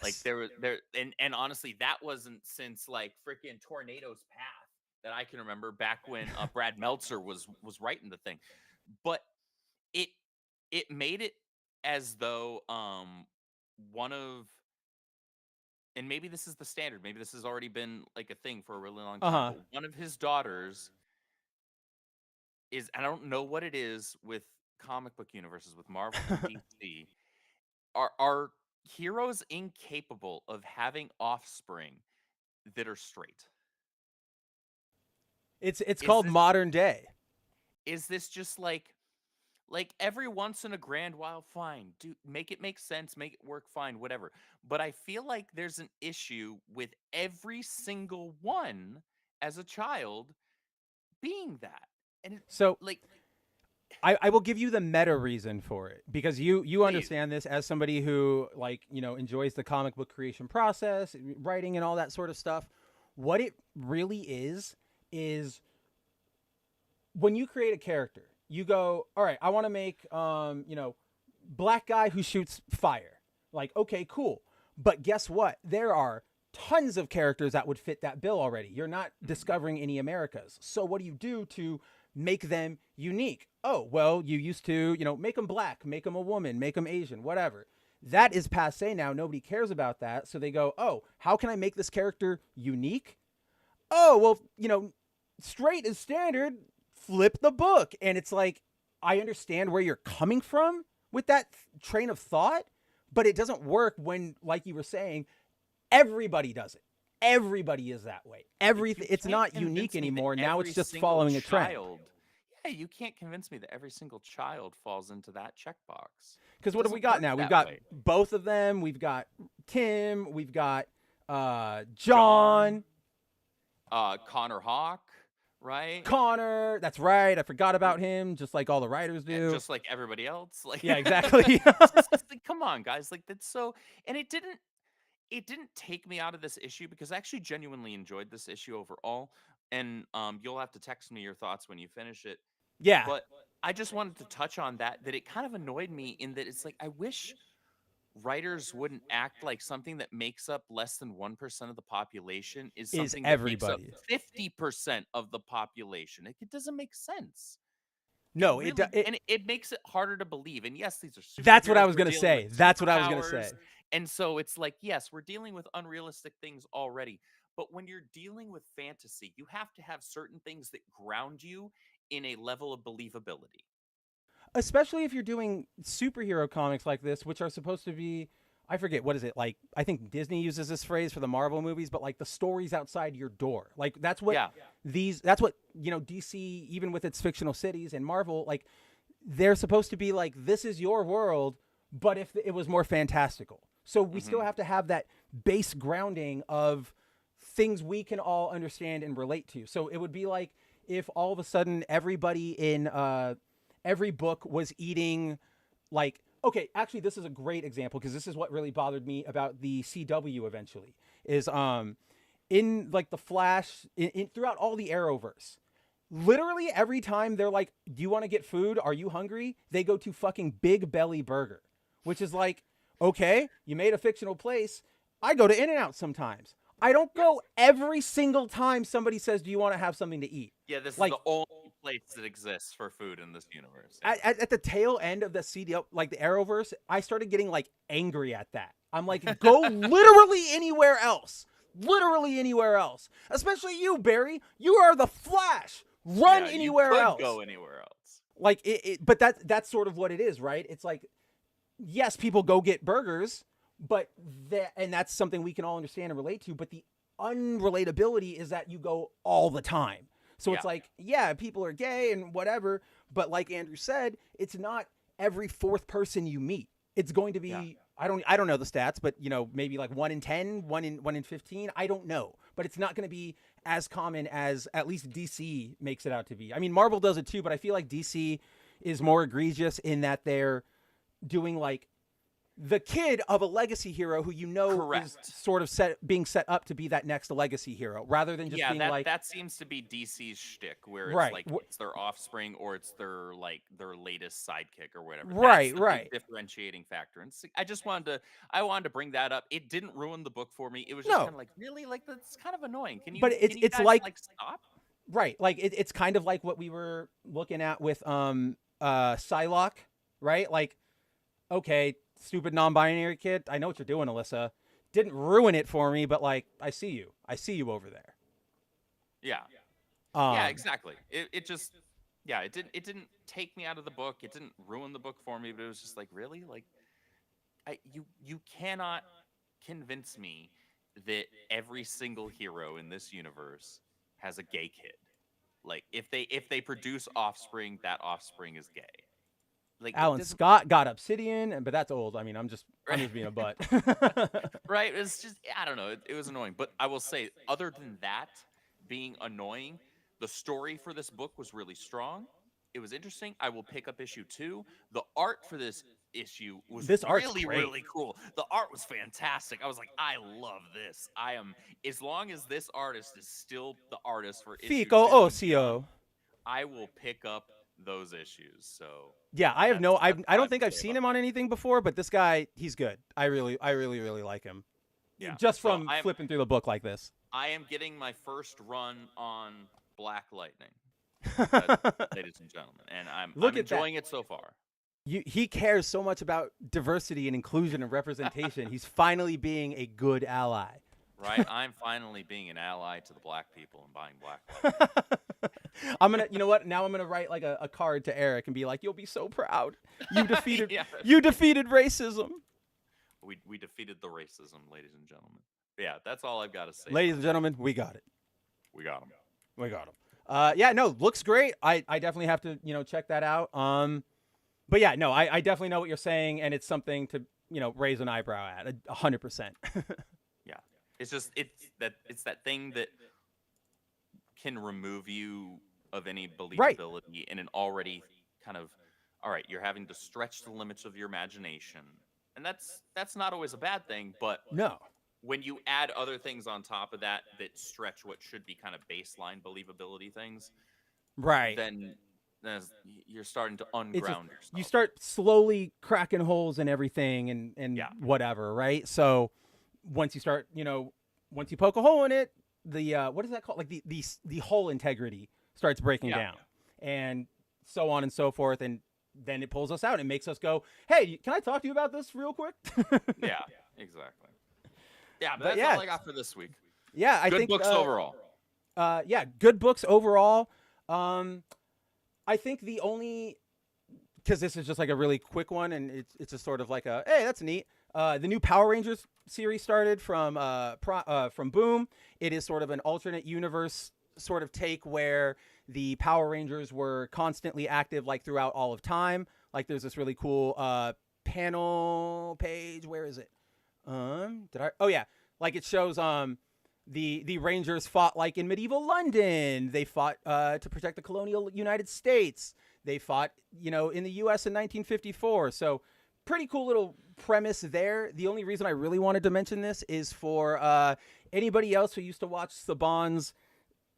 Like Yes. and honestly, that wasn't since like freaking Tornado's Path that I can remember, back when Brad Meltzer was writing the thing. But it it made it as though one of, and maybe this is the standard, maybe this has already been like a thing for a really long Uh time, huh. but one of his daughters is, I don't know what it is with comic book universes with Marvel and DC, are heroes incapable of having offspring that are straight? It's Is called this modern day. just like every once in a grand while, fine, do make it make sense, make it work, fine, whatever. But I feel like there's an issue with every single one as a child being that. And So like, I will give you the meta reason for it because you please. understand this as somebody who enjoys the comic book creation process, writing and all that sort of stuff. What it really is when you create a character, you go, all right, I want to make black guy who shoots fire. Like, okay, cool. But guess what? There are tons of characters that would fit that bill already. You're not discovering any Americas. So what do you do to make them unique? Oh, well, you used to, make them black, make them a woman, make them Asian, whatever. That is passe now. Nobody cares about that. So they go, oh, how can I make this character unique? Oh, well, straight is standard. Flip the book. And it's like, I understand where you're coming from with that train of thought, but it doesn't work when, like you were saying, everybody does it. Everybody is that way. Everything. It's can't not convince unique me that anymore. Now every it's just single following a trend. child- Yeah, you can't convince me that every single child falls into that checkbox. Because It what have we doesn't got work now? We've that got way. both of them. We've got Tim. We've got John. John. Connor Hawk, right? Connor. That's right. I forgot about him, just like all the writers do. Just like everybody else. Like, Yeah, exactly. it's like, come on, guys. Like, that's so. And it didn't take me out of this issue, because I actually genuinely enjoyed this issue overall. And you'll have to text me your thoughts when you finish it. Yeah. But I just wanted to touch on that it kind of annoyed me, in that it's like, I wish writers wouldn't act like something that makes up less than 1% of the population is Is something that makes everybody. up 50% of the population. It doesn't make sense. No, Really, and it makes it harder to believe. And yes, these are superheroes. That's what I was we're gonna dealing say. with That's what I was gonna superpowers, say. And so it's like, yes, we're dealing with unrealistic things already. But when you're dealing with fantasy, you have to have certain things that ground you in a level of believability. Especially if you're doing superhero comics like this, which are supposed to be, I forget, what is it? Like, I think Disney uses this phrase for the Marvel movies, but like the stories outside your door. Like, that's what that's what, DC, even with its fictional cities, and Marvel, like, they're supposed to be like, this is your world, but if it was more fantastical. So we still have to have that base grounding of things we can all understand and relate to. So it would be like if all of a sudden everybody in every book was eating like, okay, actually this is a great example because this is what really bothered me about the CW eventually is in like the Flash in throughout all the Arrowverse. Literally every time they're like, do you want to get food? Are you hungry? They go to fucking Big Belly Burger, which is like, okay, you made a fictional place. I go to In-N-Out sometimes. I don't go every single time somebody says, do you want to have something to eat? Yeah, this like, is the only place that exists for food in this universe. At the tail end of the CW, like the Arrowverse, I started getting like angry at that. I'm like, go literally anywhere else. Literally anywhere else. Especially you, Barry. You are the Flash. Run anywhere else. Go anywhere else. Like but that's sort of what it is, right? It's like, yes, people go get burgers, but that's something we can all understand and relate to. But the unrelatability is that you go all the time. So it's like, yeah, people are gay and whatever, but like Andrew said, it's not every fourth person you meet. It's going to be I don't know the stats, but maybe like 1 in 10, 1 in 15. I don't know, but it's not going to be as common as at least DC makes it out to be. I mean, Marvel does it too, but I feel like DC is more egregious in that they're doing like the kid of a legacy hero who is sort of being set up to be that next legacy hero, rather than just being that seems to be DC's shtick, where it's like it's their offspring or it's their latest sidekick or whatever. That's the big differentiating factor. And I wanted to bring that up. It didn't ruin the book for me. It was just kind of like, really, like that's kind of annoying. Can you? But it's guys, like stop. Right, like it's kind of like what we were looking at with Psylocke, right? Like, okay, stupid non-binary kid, I know what you're doing, Alyssa. Didn't ruin it for me, but like, I see you over there. Yeah. Yeah, exactly. It just, it didn't take me out of the book. It didn't ruin the book for me, but it was just like, really? Like, you cannot convince me that every single hero in this universe has a gay kid. Like, if they produce offspring, that offspring is gay. Like, Alan Scott got Obsidian, but that's old. I mean, I'm just being a butt. Right? It's just, I don't know. It was annoying. But I will say, other than that being annoying, the story for this book was really strong. It was interesting. I will pick up issue 2. The art for this issue was really cool. The art was fantastic. I was like, I love this. As long as this artist is still the artist for issue 2, I will pick up those issues. So yeah, I don't think I've seen him on anything before, but this guy, he's good. I really like him. Yeah, just from flipping through the book like this. I am getting my first run on Black Lightning, ladies and gentlemen, and I'm enjoying it so far. He cares so much about diversity and inclusion and representation. He's finally being a good ally. Right, I'm finally being an ally to the black people and buying Black. I'm gonna, you know what? Now I'm gonna write like a card to Eric and be like, "You'll be so proud. You defeated, you defeated racism. We defeated the racism, ladies and gentlemen." Yeah, that's all I've got to say. Ladies and gentlemen, we got it. We got him. We got him. Yeah, no, looks great. I definitely have to check that out. But yeah, no, I definitely know what you're saying, and it's something to raise an eyebrow at 100%. Yeah, it's just it's that thing that can remove you of any believability in an already kind of, all right, you're having to stretch the limits of your imagination, and that's not always a bad thing, but no, when you add other things on top of that stretch what should be kind of baseline believability things, right, then you're starting to unground yourself. You start slowly cracking holes in everything and whatever, right? So once you start, once you poke a hole in it, the what is that called? Like the whole integrity starts breaking down, and so on and so forth, and then it pulls us out and makes us go, "Hey, can I talk to you about this real quick?" Yeah, exactly. Yeah, but that's all I got for this week. Yeah, I think good books overall. Good books overall. I think the only, because this is just like a really quick one, and it's a sort of like a, hey, that's neat. The new Power Rangers series started from Boom. It is sort of an alternate universe sort of take where the Power Rangers were constantly active like throughout all of time. Like there's this really cool panel page. Where is it? Like it shows The Rangers fought like in medieval London. They fought to protect the colonial United States. They fought, in the U.S. in 1954. So pretty cool little premise there. The only reason I really wanted to mention this is for anybody else who used to watch Saban's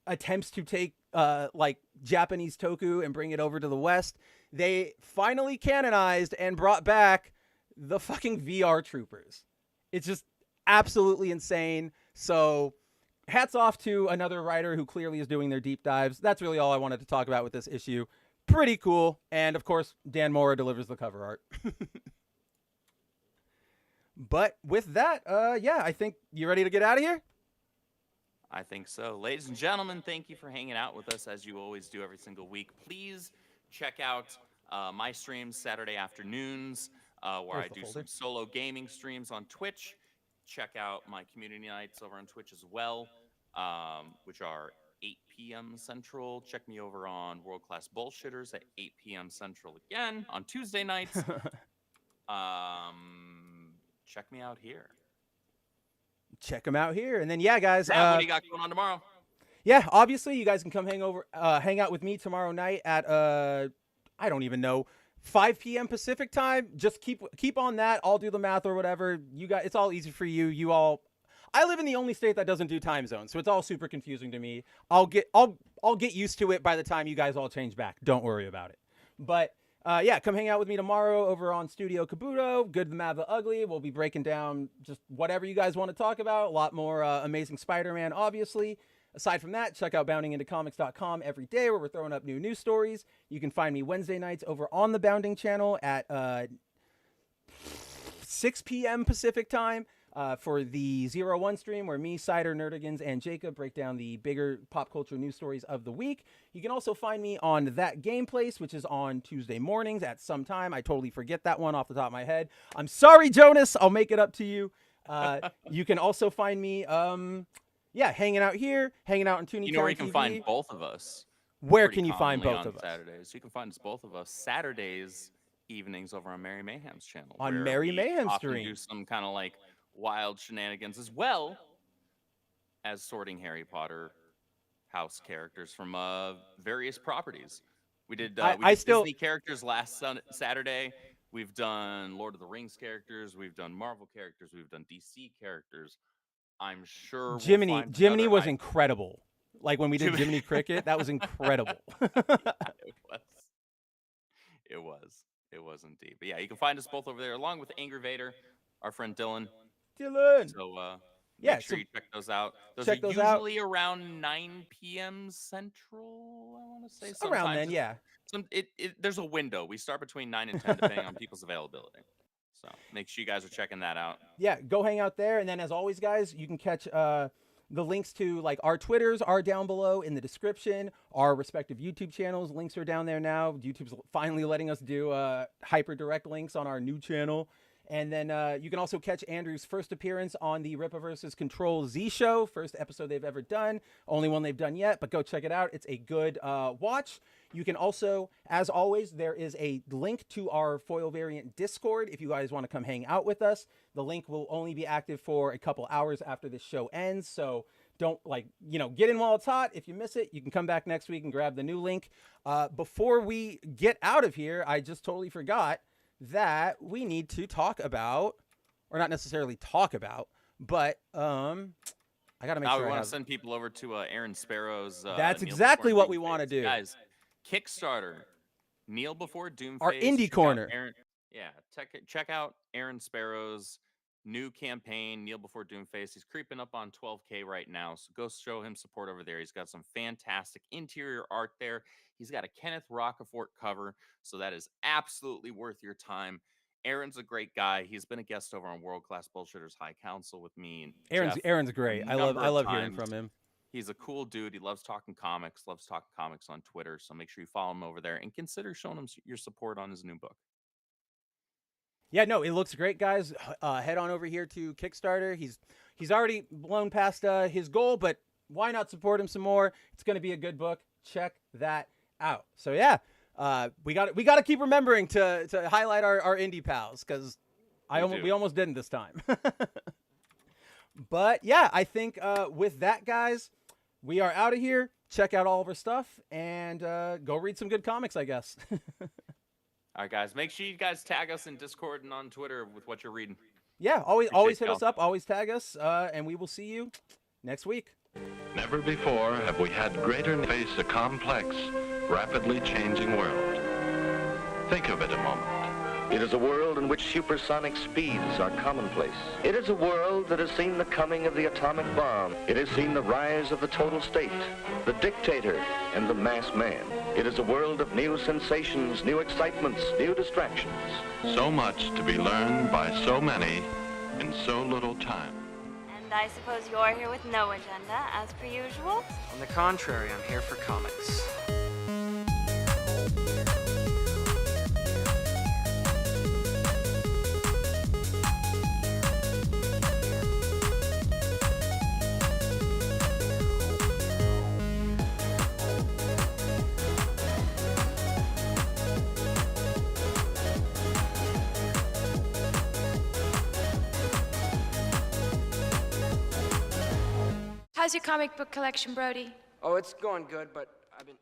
attempts to take like Japanese toku and bring it over to the West. They finally canonized and brought back the fucking VR troopers. It's just absolutely insane. So hats off to another writer who clearly is doing their deep dives. That's really all I wanted to talk about with this issue. Pretty cool. And of course, Dan Mora delivers the cover art. But with that, yeah, I think you ready to get out of here? I think so. Ladies and gentlemen, thank you for hanging out with us as you always do every single week. Please check out my streams Saturday afternoons where I do some solo gaming streams on Twitch. Check out my community nights over on Twitch as well, which are 8 p.m. Central. Check me over on World Class Bullshitters at 8 p.m. Central again on Tuesday nights. Check me out here. Check them out here. And then, yeah, guys. What do you got going on tomorrow? Yeah, obviously, you guys can come hang out with me tomorrow night at, I don't even know, 5 p.m. Pacific time. Just keep on that. I'll do the math or whatever. You guys, it's all easy for you. I live in the only state that doesn't do time zones, so it's all super confusing to me. I'll get used to it by the time you guys all change back. Don't worry about it. But yeah, come hang out with me tomorrow over on Studio Kabuto. Good, the Mad, the Ugly. We'll be breaking down just whatever you guys want to talk about. A lot more Amazing Spider-Man, obviously. Aside from that, check out boundingintocomics.com every day where we're throwing up new news stories. You can find me Wednesday nights over on the Bounding channel at 6 p.m. Pacific time for the 01 stream where me, Cider, Nerdigans, and Jacob break down the bigger pop culture news stories of the week. You can also find me on That Game Place, which is on Tuesday mornings at some time. I totally forget that one off the top of my head. I'm sorry, Jonas. I'll make it up to you. You can also find me... yeah, hanging out here, hanging out on Toonie. You know where you can find both of us? Where can you find both of us? Saturdays. You can find us both of us Saturdays evenings over on Mary Mayhem's channel. On Mary Mayhem's stream. Do some kind of like wild shenanigans as well as sorting Harry Potter house characters from various properties. We did Disney characters last Saturday. We've done Lord of the Rings characters. We've done Marvel characters. We've done DC characters. I'm sure Jiminy was incredible. Like when we did Jiminy Cricket, that was incredible. It was indeed. But yeah, you can find us both over there along with Angry Vader, our friend Dylan. So yeah, make sure you check those out. Those are usually around 9 p.m. Central, I want to say. Sometimes around then, yeah. There's a window. We start between 9 and 10 depending on people's availability. So make sure you guys are checking that out. Yeah, go hang out there. And then as always, guys, you can catch the links to like our Twitters are down below in the description. Our respective YouTube channels, links are down there now. YouTube's finally letting us do hyper direct links on our new channel. And then you can also catch Andrew's first appearance on the Rippa vs. Control Z show. First episode they've ever done. Only one they've done yet, but go check it out. It's a good watch. You can also, as always, there is a link to our foil variant Discord if you guys want to come hang out with us. The link will only be active for a couple hours after this show ends, so don't, get in while it's hot. If you miss it, you can come back next week and grab the new link. Before we get out of here, I just totally forgot that we need to talk about, or not necessarily talk about, but I gotta make sure we want to send people over to Aaron Sparrow's. That's exactly what we want to do, guys. Kickstarter, Kneel Before Doomface. Our indie corner. Check out Aaron Sparrow's new campaign, Kneel Before Doomface. He's creeping up on 12K right now, so go show him support over there. He's got some fantastic interior art there. He's got a Kenneth Rocafort cover, so that is absolutely worth your time. Aaron's a great guy. He's been a guest over on World Class Bullshitters High Council with me. And Aaron's great. I love hearing from him. He's a cool dude. He loves talking comics on Twitter. So make sure you follow him over there and consider showing him your support on his new book. Yeah, no, it looks great, guys. Head on over here to Kickstarter. He's already blown past his goal, but why not support him some more? It's going to be a good book. Check that out. So yeah, we got to keep remembering to highlight our indie pals because we almost didn't this time. But yeah, I think with that, guys, we are out of here. Check out all of our stuff and go read some good comics, I guess. All right, guys. Make sure you guys tag us in Discord and on Twitter with what you're reading. Yeah, always Appreciate hit y'all. us up, always tag us, and we will see you next week. Never before have we had greater face a complex, rapidly changing world. Think of it a moment. It is a world in which supersonic speeds are commonplace. It is a world that has seen the coming of the atomic bomb. It has seen the rise of the total state, the dictator, and the mass man. It is a world of new sensations, new excitements, new distractions. So much to be learned by so many in so little time. And I suppose you're here with no agenda, as per usual? On the contrary, I'm here for comics. How's your comic book collection, Brody? Oh, it's going good, but I've been...